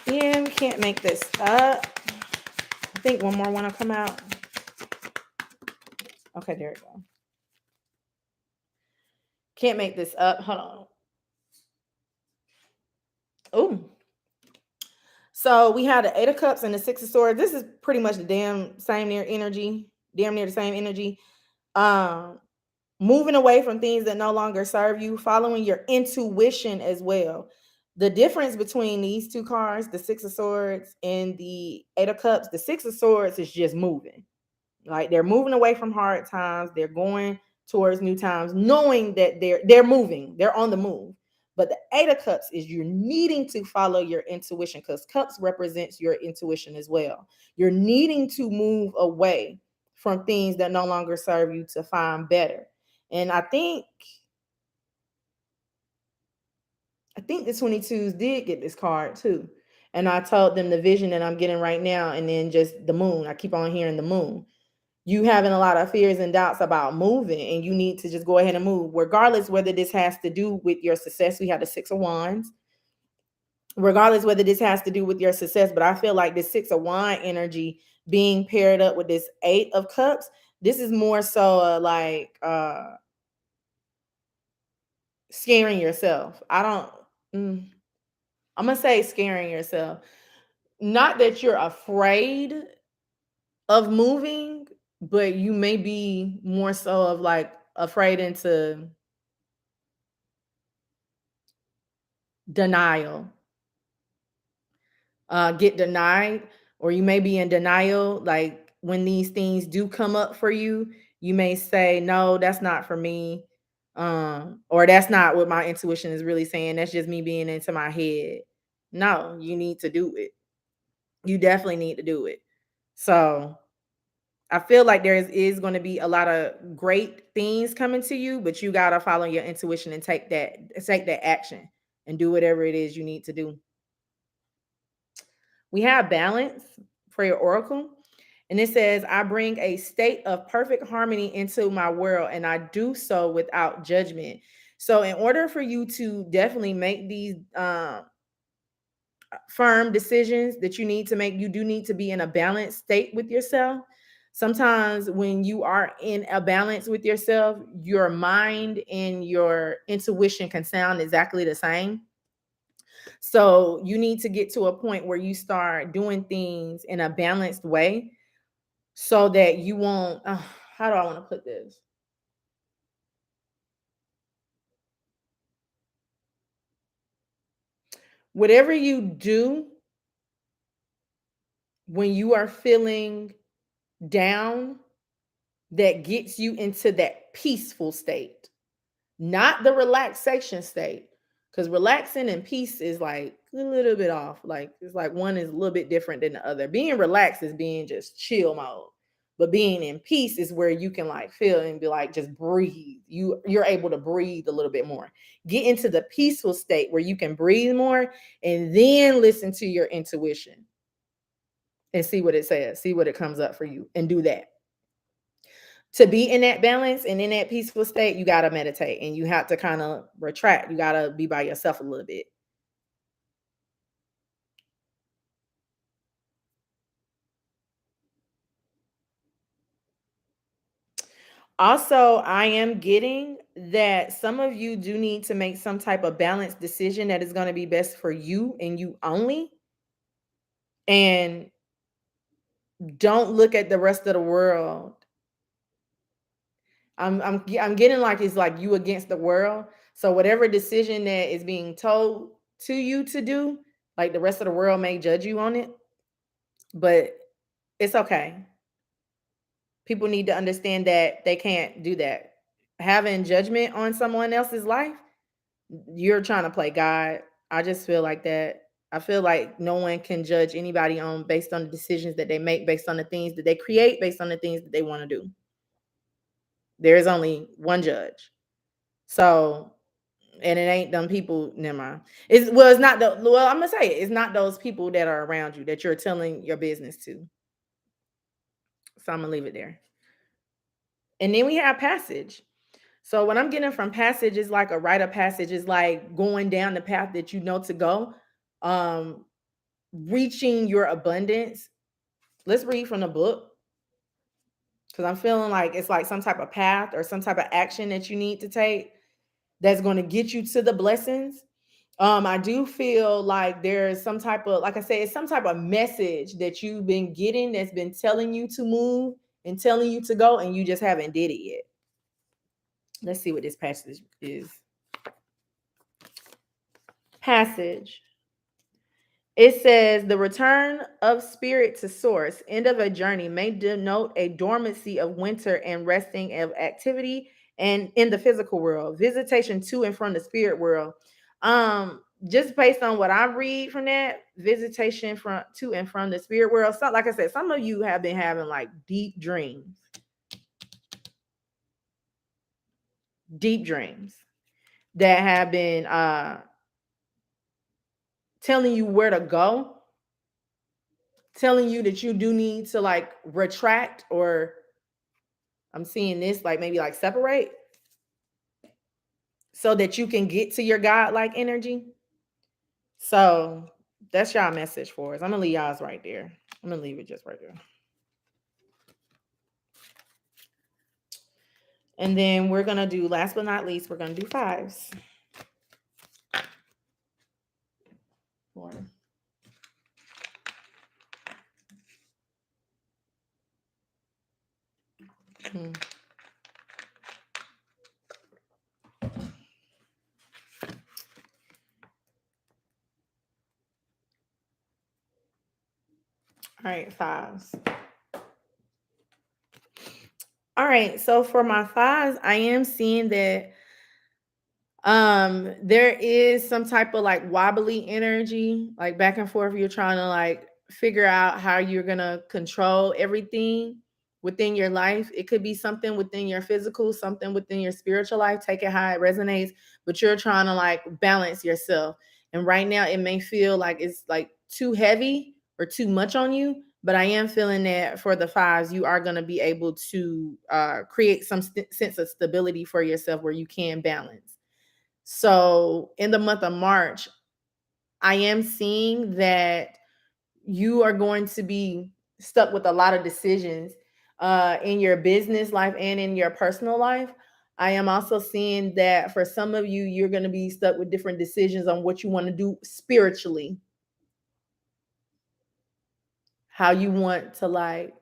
Yeah, we can't make this up. I think one more want to come out. Okay, there we go. Can't make this up. Hold on. Oh. So we had the Eight of Cups and the Six of Swords. This is pretty much the damn near the same energy. Um, moving away from things that no longer serve you, following your intuition as well. The difference between these two cards, the Six of Swords and the Eight of Cups, the Six of Swords is just moving. Like they're moving away from hard times, they're going towards new times, knowing that they're moving, they're on the move. But the Eight of Cups is you're needing to follow your intuition because cups represents your intuition as well. You're needing to move away from things that no longer serve you to find better. And I think the 22s did get this card too. And I told them the vision that I'm getting right now, and then just the moon. I keep on hearing the moon. You having a lot of fears and doubts about moving, and you need to just go ahead and move, regardless whether this has to do with your success. We have the Six of Wands, regardless whether this has to do with your success. But I feel like this Six of Wand energy being paired up with this Eight of Cups, this is more so scaring yourself. I'm gonna say scaring yourself. Not that you're afraid of moving, but you may be more so of like afraid into denial, get denied, or you may be in denial. Like when these things do come up for you, you may say, no, that's not for me. Or that's not what my intuition is really saying. That's just me being into my head. No, you need to do it. You definitely need to do it. So I feel like is going to be a lot of great things coming to you, but you gotta follow your intuition and take that action and do whatever it is you need to do. We have balance for your oracle, and it says, I bring a state of perfect harmony into my world, and I do so without judgment. So, in order for you to definitely make these firm decisions that you need to make, you do need to be in a balanced state with yourself. Sometimes when you are in a balance with yourself, your mind and your intuition can sound exactly the same. So you need to get to a point where you start doing things in a balanced way so that you won't, how do I want to put this? Whatever you do when you are feeling down, that gets you into that peaceful state, not the relaxation state, Because relaxing and peace is like a little bit off. Like it's like one is a little bit different than the other. Being relaxed is being just chill mode. But being in peace is where you can like feel and be like just breathe. You're able to breathe a little bit more. Get into the peaceful state where you can breathe more and then listen to your intuition and see what it says, see what it comes up for you and do that. To be in that balance and in that peaceful state, you got to meditate and you have to kind of retract. You got to be by yourself a little bit. Also, I am getting that some of you do need to make some type of balanced decision that is going to be best for you and you only. And don't look at the rest of the world. I'm getting like it's like you against the world. So whatever decision that is being told to you to do, like the rest of the world may judge you on it, but it's okay. People need to understand that they can't do that. Having judgment on someone else's life, you're trying to play God. I just feel like that. I feel like no one can judge anybody on based on the decisions that they make, based on the things that they create, based on the things that they want to do. There is only one judge. So, and it ain't them people. Never mind. It's not the well. I'm gonna say it. It's not those people that are around you that you're telling your business to. So I'm gonna leave it there. And then we have passage. So what I'm getting from passage is like a rite of passage is like going down the path that you know to go, um, reaching your abundance. Let's read from the book because I'm feeling like it's like some type of path or some type of action that you need to take that's going to get you to the blessings. I do feel like there's some type of, like I said, it's some type of message that you've been getting that's been telling you to move and telling you to go, and you just haven't did it yet. Let's see what this passage is. Passage. It says the return of spirit to source, end of a journey, may denote a dormancy of winter and resting of activity and in the physical world, visitation to and from the spirit world. Just based on what I read from that, visitation from to and from the spirit world. So, like I said, some of you have been having like deep dreams that have been telling you where to go, telling you that you do need to like retract, or I'm seeing this like maybe like separate so that you can get to your God-like energy. So that's y'all message for us. I'm gonna leave y'all's right there. I'm gonna leave it just right there. And then we're gonna do, last but not least, we're gonna do fives. Four. Hmm. All right, fives. All right, so for my fives, I am seeing that there is some type of like wobbly energy, like back and forth. You're trying to like figure out how you're gonna control everything within your life. It could be something within your physical, something within your spiritual life. Take it how it resonates, but you're trying to like balance yourself. And right now it may feel like it's like too heavy or too much on you. But I am feeling that for the fives, you are going to be able to create some sense of stability for yourself where you can balance. So in the month of March, I am seeing that you are going to be stuck with a lot of decisions in your business life and in your personal life. I am also seeing that for some of you, you're going to be stuck with different decisions on what you want to do spiritually, how you want to like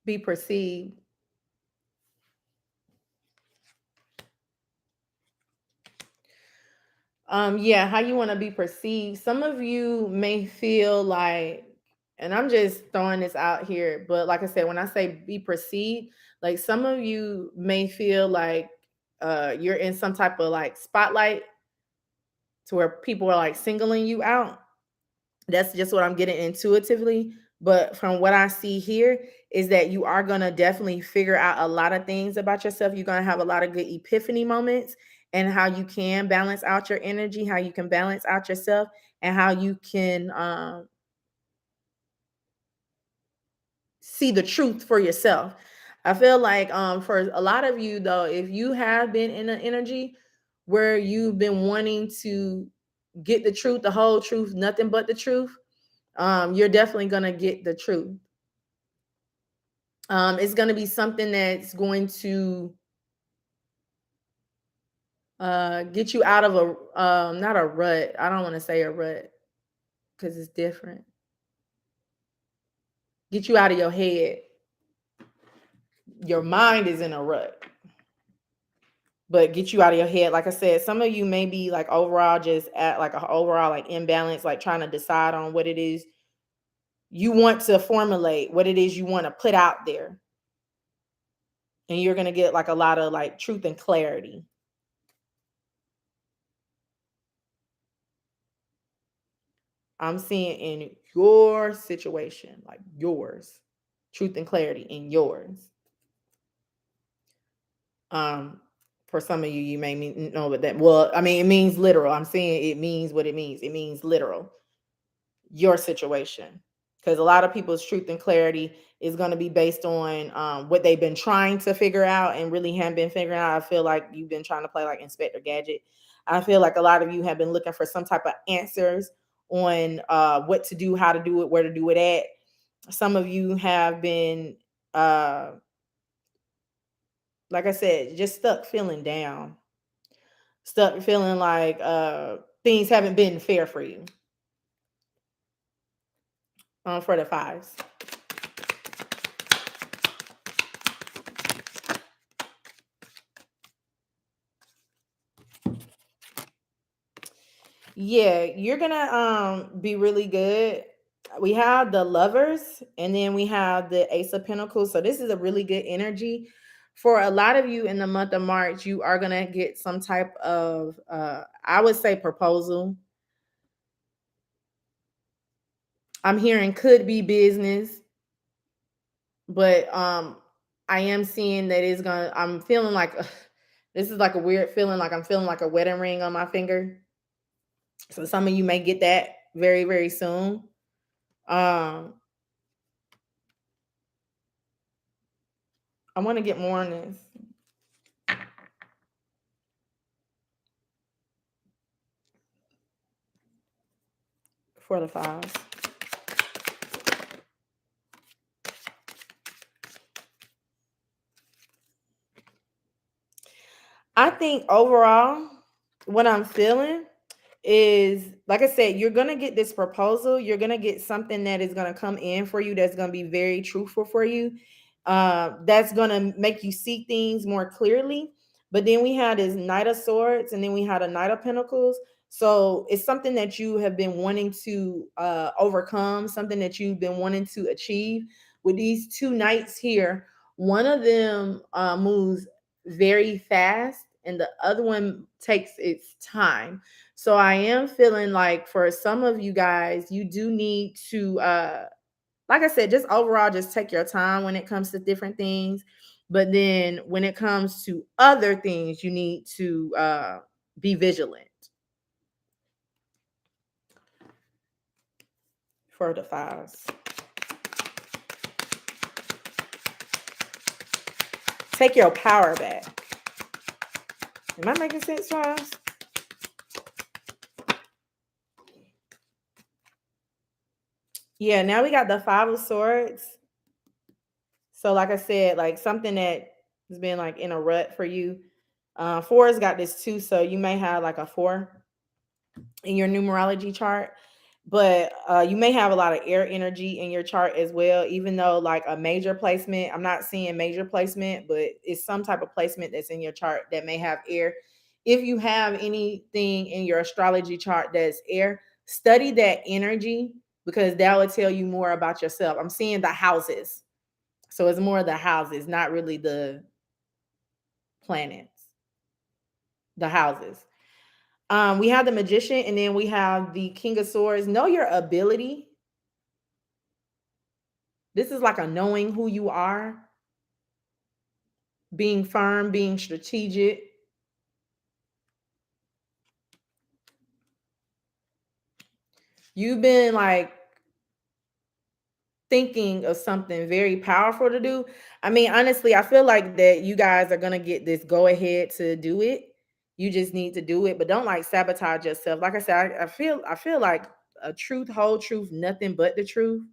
be perceived. Yeah, how you want to be perceived. Some of you may feel like, and I'm just throwing this out here, but like I said, when I say be perceived, like some of you may feel like you're in some type of like spotlight to where people are like singling you out. That's just what I'm getting intuitively. But from what I see here is that you are going to definitely figure out a lot of things about yourself. You're going to have a lot of good epiphany moments and how you can balance out your energy, how you can balance out yourself, and how you can see the truth for yourself. I feel like for a lot of you though, if you have been in an energy where you've been wanting to get the truth, the whole truth, nothing but the truth, you're definitely gonna get the truth. It's gonna be something that's going to get you out of a not a rut. I don't want to say a rut because it's different. Get you out of your head. Your mind is in a rut, but get you out of your head. Like I said, some of you may be like overall just at like a overall like imbalance, like trying to decide on what it is you want to formulate, what it is you want to put out there. And you're gonna get like a lot of like truth and clarity. I'm seeing in your situation, like yours, truth and clarity in yours. Um, for some of you, you may know what that. Well, I mean, it means literal. I'm saying it means what it means. It means literal. Your situation, because a lot of people's truth and clarity is going to be based on what they've been trying to figure out and really haven't been figuring out. I feel like you've been trying to play like Inspector Gadget. I feel like a lot of you have been looking for some type of answers on what to do, how to do it, where to do it at. Some of you have been uh like I said, just stuck feeling down, stuck feeling like things haven't been fair for you. For the fives. Yeah, you're gonna be really good. We have the lovers and then we have the ace of pentacles. So this is a really good energy. For a lot of you in the month of March, you are gonna get some type of I would say proposal. I'm hearing could be business, but I am seeing that it's gonna I'm feeling like this is like a weird feeling, like I'm feeling like a wedding ring on my finger. So some of you may get that very, very soon. Um, I want to get more on this for the fives. I think overall, what I'm feeling is like I said, you're gonna get this proposal. You're gonna get something that is gonna come in for you that's gonna be very truthful for you. That's gonna make you see things more clearly. But then we had this Knight of Swords, and then we had a Knight of Pentacles. So it's something that you have been wanting to overcome, something that you've been wanting to achieve. With these two knights here, one of them moves very fast, and the other one takes its time. So I am feeling like for some of you guys, you do need to like I said, just overall just take your time when it comes to different things. But then when it comes to other things, you need to be vigilant for the fives. Take your power back. Am I making sense, fives? Yeah, now we got the Five of Swords. So, like I said, like something that has been like in a rut for you. Four's got this too, so you may have like a four in your numerology chart, but you may have a lot of air energy in your chart as well. Even though like a major placement, I'm not seeing major placement, but it's some type of placement that's in your chart that may have air. If you have anything in your astrology chart that's air, study that energy because that will tell you more about yourself. I'm seeing the houses. So it's more the houses, not really the planets. the houses. We have the Magician, and then we have the King of Swords. Know your ability. This is like a knowing who you are, being firm, being strategic. You've been like thinking of something very powerful to do. I mean, honestly, I feel like that you guys are gonna get this go ahead to do it. You just need to do it, but don't like sabotage yourself. Like I said, I feel like a truth, whole truth, nothing but the truth.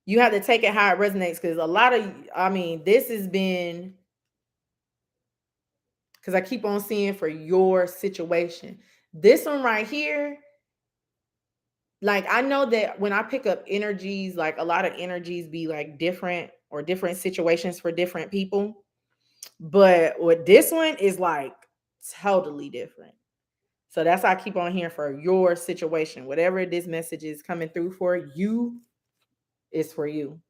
You have to take it how it resonates because a lot of, I mean, this has been because I keep on seeing for your situation. This one right here, like I know that when I pick up energies, like a lot of energies be like different or different situations for different people. But with this one is like totally different. So that's why I keep on hearing for your situation. Whatever this message is coming through for you is for you.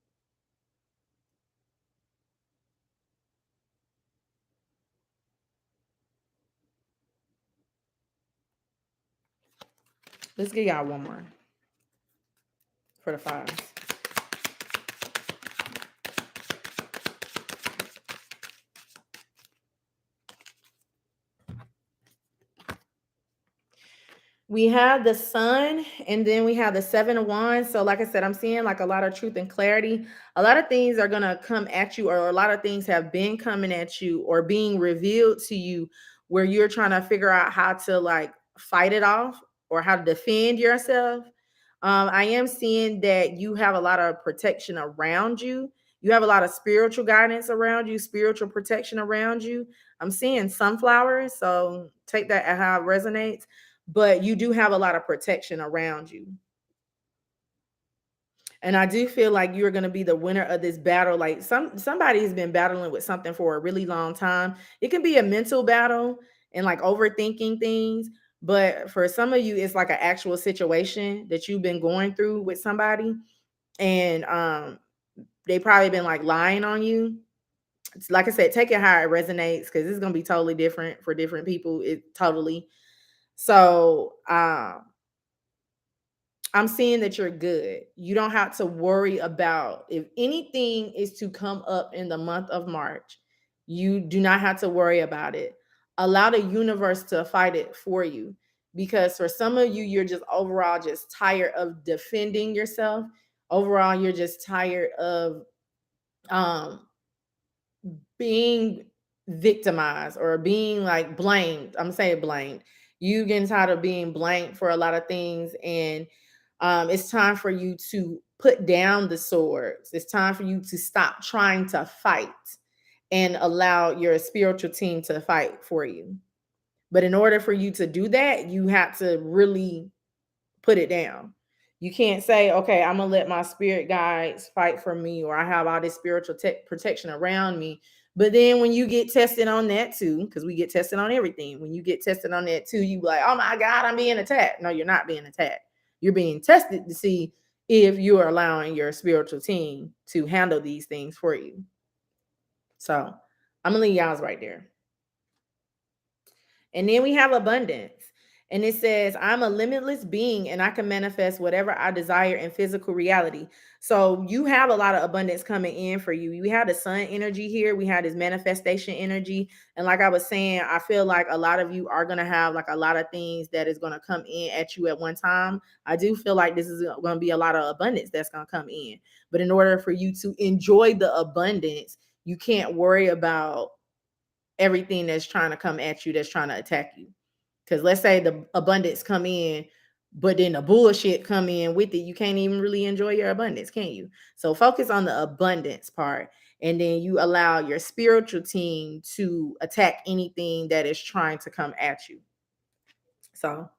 Let's give y'all one more for the fives. We have the sun, and then we have the seven of wands. So, like I said, I'm seeing like a lot of truth and clarity. A lot of things are gonna come at you, or a lot of things have been coming at you or being revealed to you where you're trying to figure out how to like fight it off or how to defend yourself. I am seeing that you have a lot of protection around you. You have a lot of spiritual guidance around you, spiritual protection around you. I'm seeing sunflowers, so take that at how it resonates, but you do have a lot of protection around you. And I do feel like you're going to be the winner of this battle. Like somebody has been battling with something for a really long time. It can be a mental battle and like overthinking things, but for some of you it's like an actual situation that you've been going through with somebody, and they probably been like lying on you. It's like I said, take it how it resonates because it's going to be totally different for different people. It totally. So, I'm seeing that you're good. You don't have to worry about if anything is to come up in the month of March. You do not have to worry about it. Allow the universe to fight it for you because for some of you, you're just overall just tired of defending yourself. Overall, you're just tired of um being victimized or being like blamed. I'm saying blamed. You getting tired of being blamed for a lot of things, and it's time for you to put down the swords. It's time for you to stop trying to fight and allow your spiritual team to fight for you. But in order for you to do that, you have to really put it down. You can't say, okay, I'm gonna let my spirit guides fight for me, or I have all this spiritual protection around me. But then when you get tested on that too, because we get tested on everything, when you get tested on that too, you be like, oh my God, I'm being attacked. No, you're not being attacked. You're being tested to see if you are allowing your spiritual team to handle these things for you. So I'm gonna leave y'all's right there. And then we have abundance. And it says, I'm a limitless being and I can manifest whatever I desire in physical reality. So you have a lot of abundance coming in for you. We have the sun energy here. We have this manifestation energy. And like I was saying, I feel like a lot of you are going to have like a lot of things that is going to come in at you at one time. I do feel like this is going to be a lot of abundance that's going to come in. But in order for you to enjoy the abundance, you can't worry about everything that's trying to come at you, that's trying to attack you. Because let's say the abundance come in, but then the bullshit come in with it, you can't even really enjoy your abundance, can you? So focus on the abundance part, and then you allow your spiritual team to attack anything that is trying to come at you. So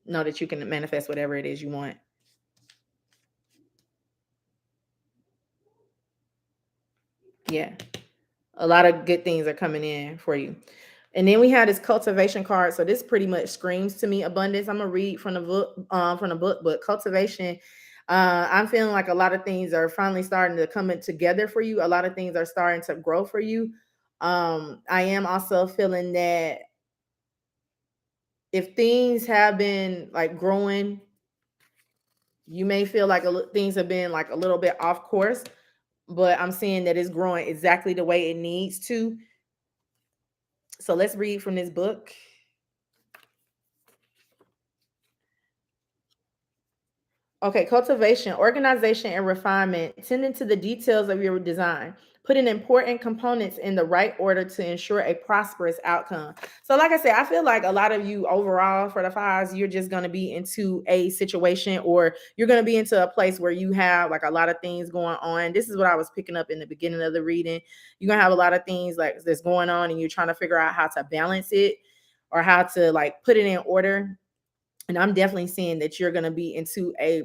know that you can manifest whatever it is you want. Yeah. A lot of good things are coming in for you. And then we have this cultivation card. So this pretty much screams to me abundance. I'm gonna read from the book, but cultivation. I'm feeling like a lot of things are finally starting to come in together for you. A lot of things are starting to grow for you. I am also feeling that if things have been like growing, you may feel like things have been like a little bit off course, but I'm seeing that it's growing exactly the way it needs to. So let's read from this book. Okay, cultivation, organization, and refinement, tending to the details of your design, putting important components in the right order to ensure a prosperous outcome. So, like I said, I feel like a lot of you overall for the fives, you're just going to be into a situation, or you're going to be into a place where you have like a lot of things going on. This is what I was picking up in the beginning of the reading. You're going to have a lot of things like that's going on, and you're trying to figure out how to balance it or how to like put it in order. And I'm definitely seeing that you're going to be into a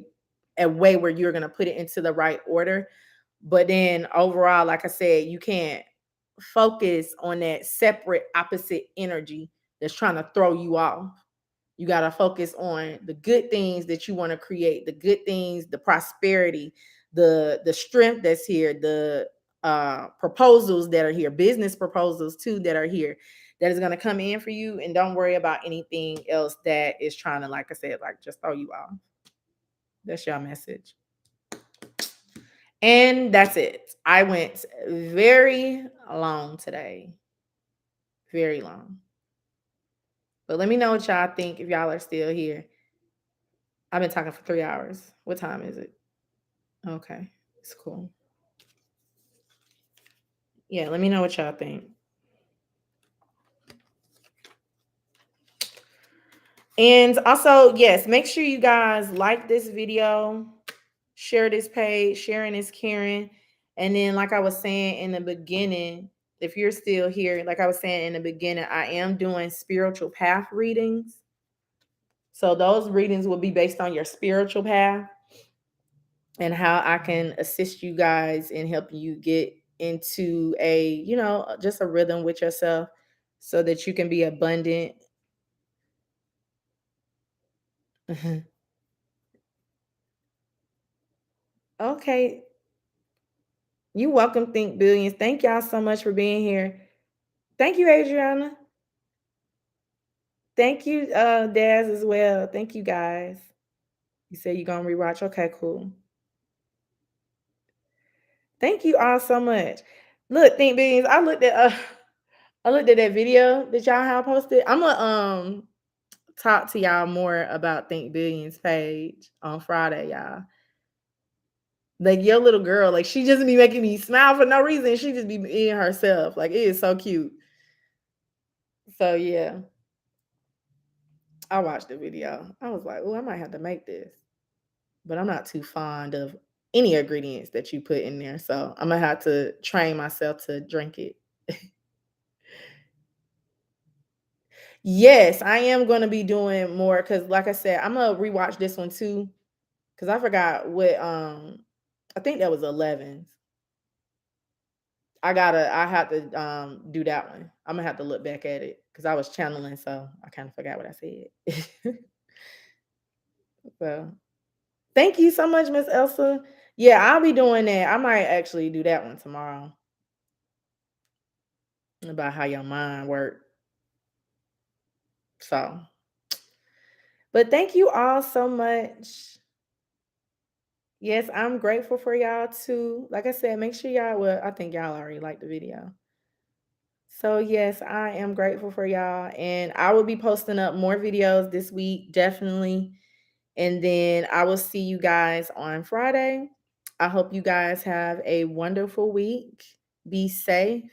way where you're going to put it into the right order. But then overall, like I said, you can't focus on that separate opposite energy that's trying to throw you off. You got to focus on the good things that you want to create, the good things, the prosperity, the strength that's here, the proposals that are here, business proposals too that are here, that is going to come in for you. And don't worry about anything else that is trying to, like I said, like just throw you off. That's your message. And that's it. I went very long today. Very long. But let me know what y'all think if y'all are still here. I've been talking for 3 hours. What time is it? Okay. It's cool. Yeah, let me know what y'all think. And also, yes, make sure you guys like this video, share this page. Sharing is caring. And then, like I was saying in the beginning, if you're still here, like I was saying in the beginning, I am doing spiritual path readings. So those readings will be based on your spiritual path and how I can assist you guys in helping you get into just a rhythm with yourself so that you can be abundant. Okay. You welcome, Think Billions. Thank y'all so much for being here. Thank you, Adriana. Thank you, Daz, as well. Thank you, guys. You said you're gonna rewatch. Okay, cool. Thank you all so much. Look, Think Billions. I looked at that video that y'all have posted. I'm gonna talk to y'all more about Think Billions page on Friday, y'all. Like your little girl, like she just be making me smile for no reason. She just be being herself. Like it is so cute. So yeah, I watched the video. I was like, oh, I might have to make this. But I'm not too fond of any ingredients that you put in there. So I'm gonna have to train myself to drink it. Yes, I am gonna be doing more because like I said, I'm gonna rewatch this one too. Cause I forgot what I think that was 11. I have to do that one. I'm gonna have to look back at it because I was channeling, so I kind of forgot what I said. So thank you so much, Miss Elsa. Yeah, I'll be doing that. I might actually do that one tomorrow about how your mind works. So, but thank you all so much. Yes, I'm grateful for y'all too. Like I said, make sure y'all, well, I think y'all already liked the video. So, yes, I am grateful for y'all. And I will be posting up more videos this week, definitely. And then I will see you guys on Friday. I hope you guys have a wonderful week. Be safe.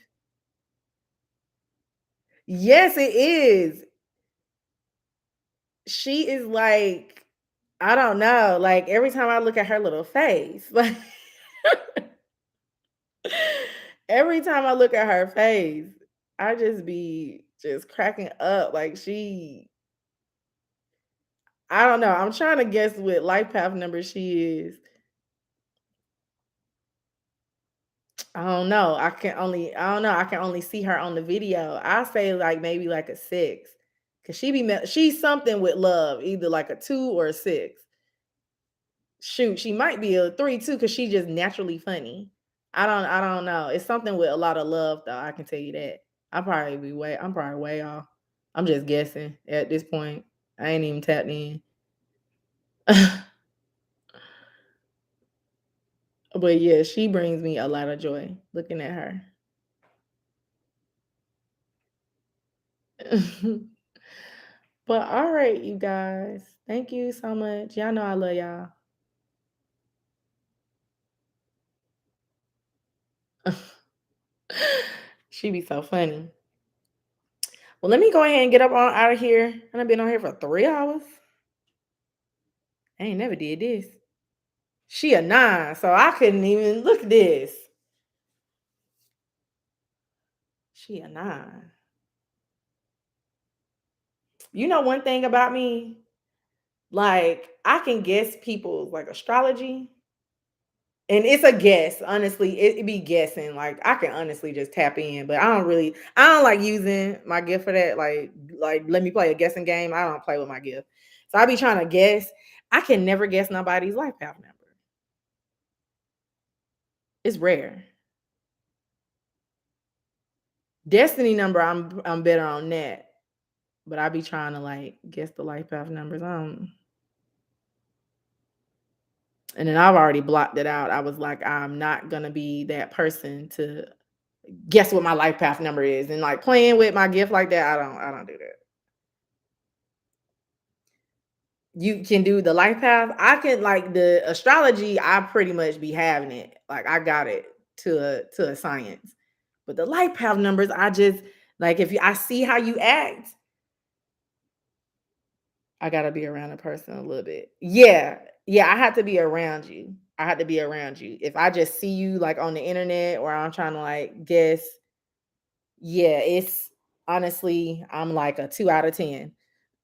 Yes, it is. She is like, I don't know. Like every time I look at her little face, like every time I look at her face, I just be just cracking up. Like I don't know. I'm trying to guess what life path number she is. I don't know. I can only see her on the video. I say like maybe like a 6. Cause she's something with love, either like a 2 or a 6. Shoot, she might be a 3 too, because she's just naturally funny. I don't know. It's something with a lot of love though, I can tell you that. I'm probably way off. I'm just guessing at this point. I ain't even tapped in. But yeah, she brings me a lot of joy looking at her. But all right, you guys. Thank you so much. Y'all know I love y'all. She be so funny. Well, let me go ahead and get up on out of here. And I've been on here for 3 hours. I ain't never did this. She a 9, so I couldn't even look at this. She a 9. You know one thing about me? Like, I can guess people's like astrology. And it's a guess, honestly. It be guessing. Like I can honestly just tap in, but I don't like using my gift for that. Like let me play a guessing game. I don't play with my gift. So I be trying to guess. I can never guess nobody's life path number. It's rare. Destiny number, I'm better on that. But I be trying to like guess the life path numbers. And then I've already blocked it out. I was like, I'm not gonna be that person to guess what my life path number is. And like playing with my gift like that, I don't do that. You can do the life path. I can like the astrology, I pretty much be having it. Like I got it to a science. But the life path numbers, I just like if I see how you act, I gotta be around a person a little bit. Yeah. Yeah, I have to be around you. I have to be around you. If I just see you like on the internet or I'm trying to like guess, yeah, it's honestly, I'm like a 2 out of 10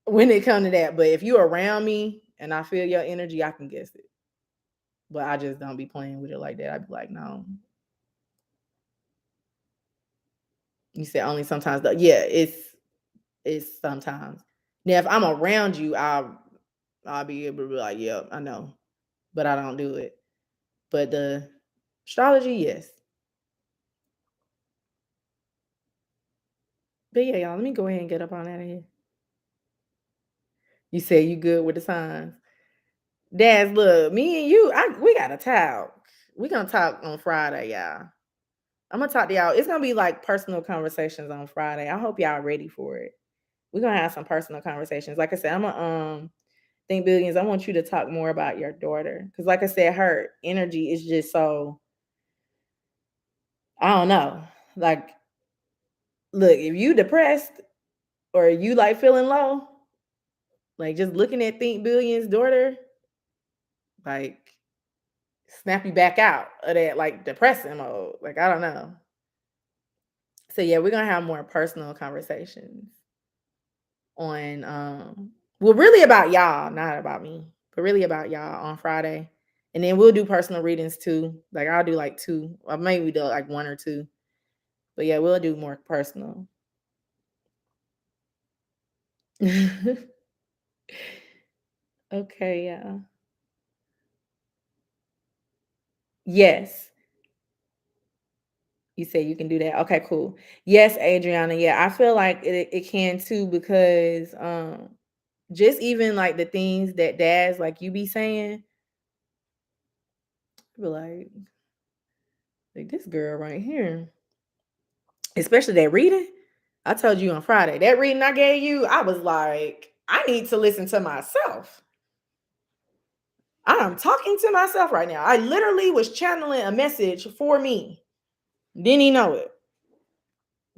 when it comes to that. But if you're around me and I feel your energy, I can guess it. But I just don't be playing with it like that. I'd be like, no. You said only sometimes though. Yeah, it's sometimes. Now if I'm around you, I'll be able to be like, yeah, I know. But I don't do it. But the astrology, yes. But yeah, y'all, let me go ahead and get up on out of here. You said you good with the signs. Daz, look, me and you, we gotta talk. We gonna talk on Friday, y'all. I'm gonna talk to y'all. It's gonna be like personal conversations on Friday. I hope y'all ready for it. We're gonna have some personal conversations. Like I said, I'm gonna think billions. I want you to talk more about your daughter. Because like I said, her energy is just so I don't know. Like, look, if you depressed or you like feeling low, like just looking at Think Billion's daughter, like snap you back out of that like depressing mode. Like, I don't know. So yeah, we're gonna have more personal conversations on well, really about y'all, not about me, but really about y'all on Friday. And then we'll do personal readings too. Like I'll do like two, or maybe do like one or two. But yeah, we'll do more personal. Okay, yeah. Yes. You say you can do that. Okay, cool. Yes, Adriana. Yeah, I feel like it can too because just even like the things that dads like you be saying, I be like this girl right here, especially that reading. I told you on Friday that reading I gave you. I was like, I need to listen to myself. I'm talking to myself right now. I literally was channeling a message for me. Didn't he know it?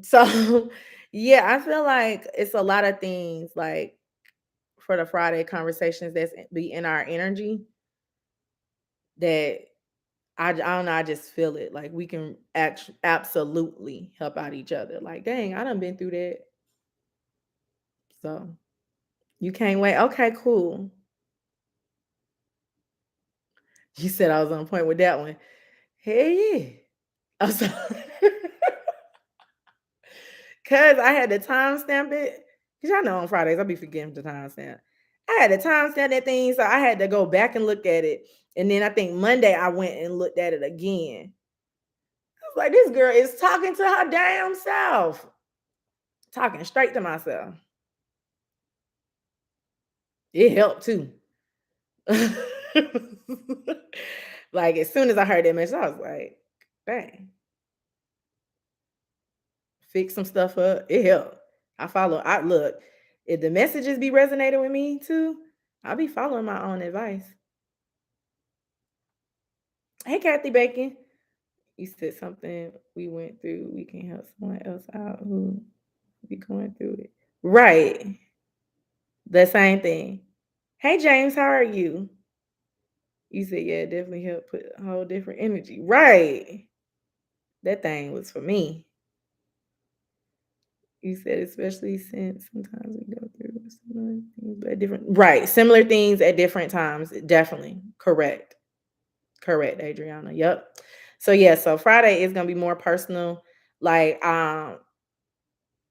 So, yeah, I feel like it's a lot of things like for the Friday conversations that's be in our energy that I don't know. I just feel it. Like we can absolutely help out each other. Like, dang, I done been through that. So you can't wait. Okay, cool. You said I was on point with that one. Hey, yeah. I'm sorry. Cause I had to timestamp it. Cause y'all know on Fridays I be forgetting to timestamp. I had to timestamp that thing, so I had to go back and look at it. And then I think Monday I went and looked at it again. I was like, this girl is talking to her damn self, talking straight to myself. It helped too. Like as soon as I heard that message, I was like, dang, fix some stuff up. It helped. I look, if the messages be resonating with me too, I'll be following my own advice. Hey, Kathy Bacon. You said something we went through, we can help someone else out who be going through it. Right. The same thing. Hey James, how are you? You said, yeah, it definitely helped put a whole different energy. Right. That thing was for me. You said, especially since sometimes we go through similar things, but different. Right. Similar things at different times. Definitely. Correct. Correct, Adriana. Yep. So yeah, so Friday is gonna be more personal. Like, I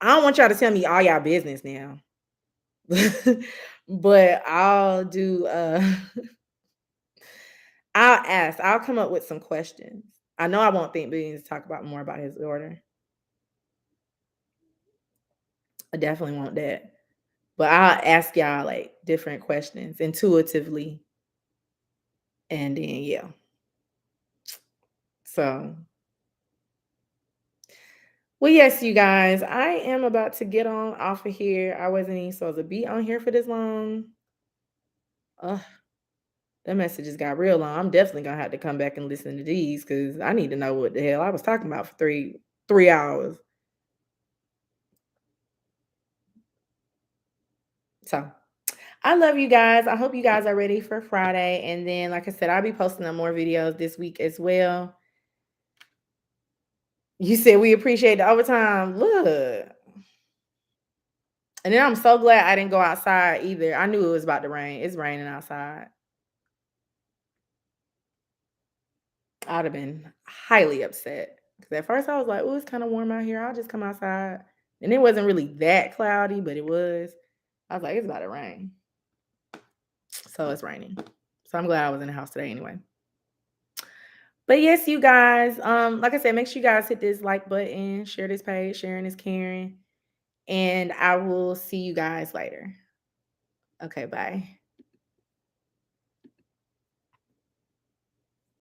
don't want y'all to tell me all y'all business now. But I'll do I'll ask. I'll come up with some questions. I know I won't think Billions to talk about more about his order. I definitely want that. But I'll ask y'all like different questions intuitively. And then yeah. So well, yes, you guys, I am about to get on off of here. I wasn't even supposed to be on here for this long. Ugh, that messages got real long. I'm definitely gonna have to come back and listen to these because I need to know what the hell I was talking about for three hours. So I love you guys. I hope you guys are ready for Friday. And then, like I said, I'll be posting up more videos this week as well. You said we appreciate the overtime. Look. And then I'm so glad I didn't go outside either. I knew it was about to rain. It's raining outside. I'd have been highly upset. Because at first I was like, oh, it's kind of warm out here. I'll just come outside. And it wasn't really that cloudy, but it was. I was like, it's about to rain. So it's raining. So I'm glad I was in the house today anyway. But yes, you guys, like I said, make sure you guys hit this like button, share this page, sharing is caring, and I will see you guys later. Okay, bye.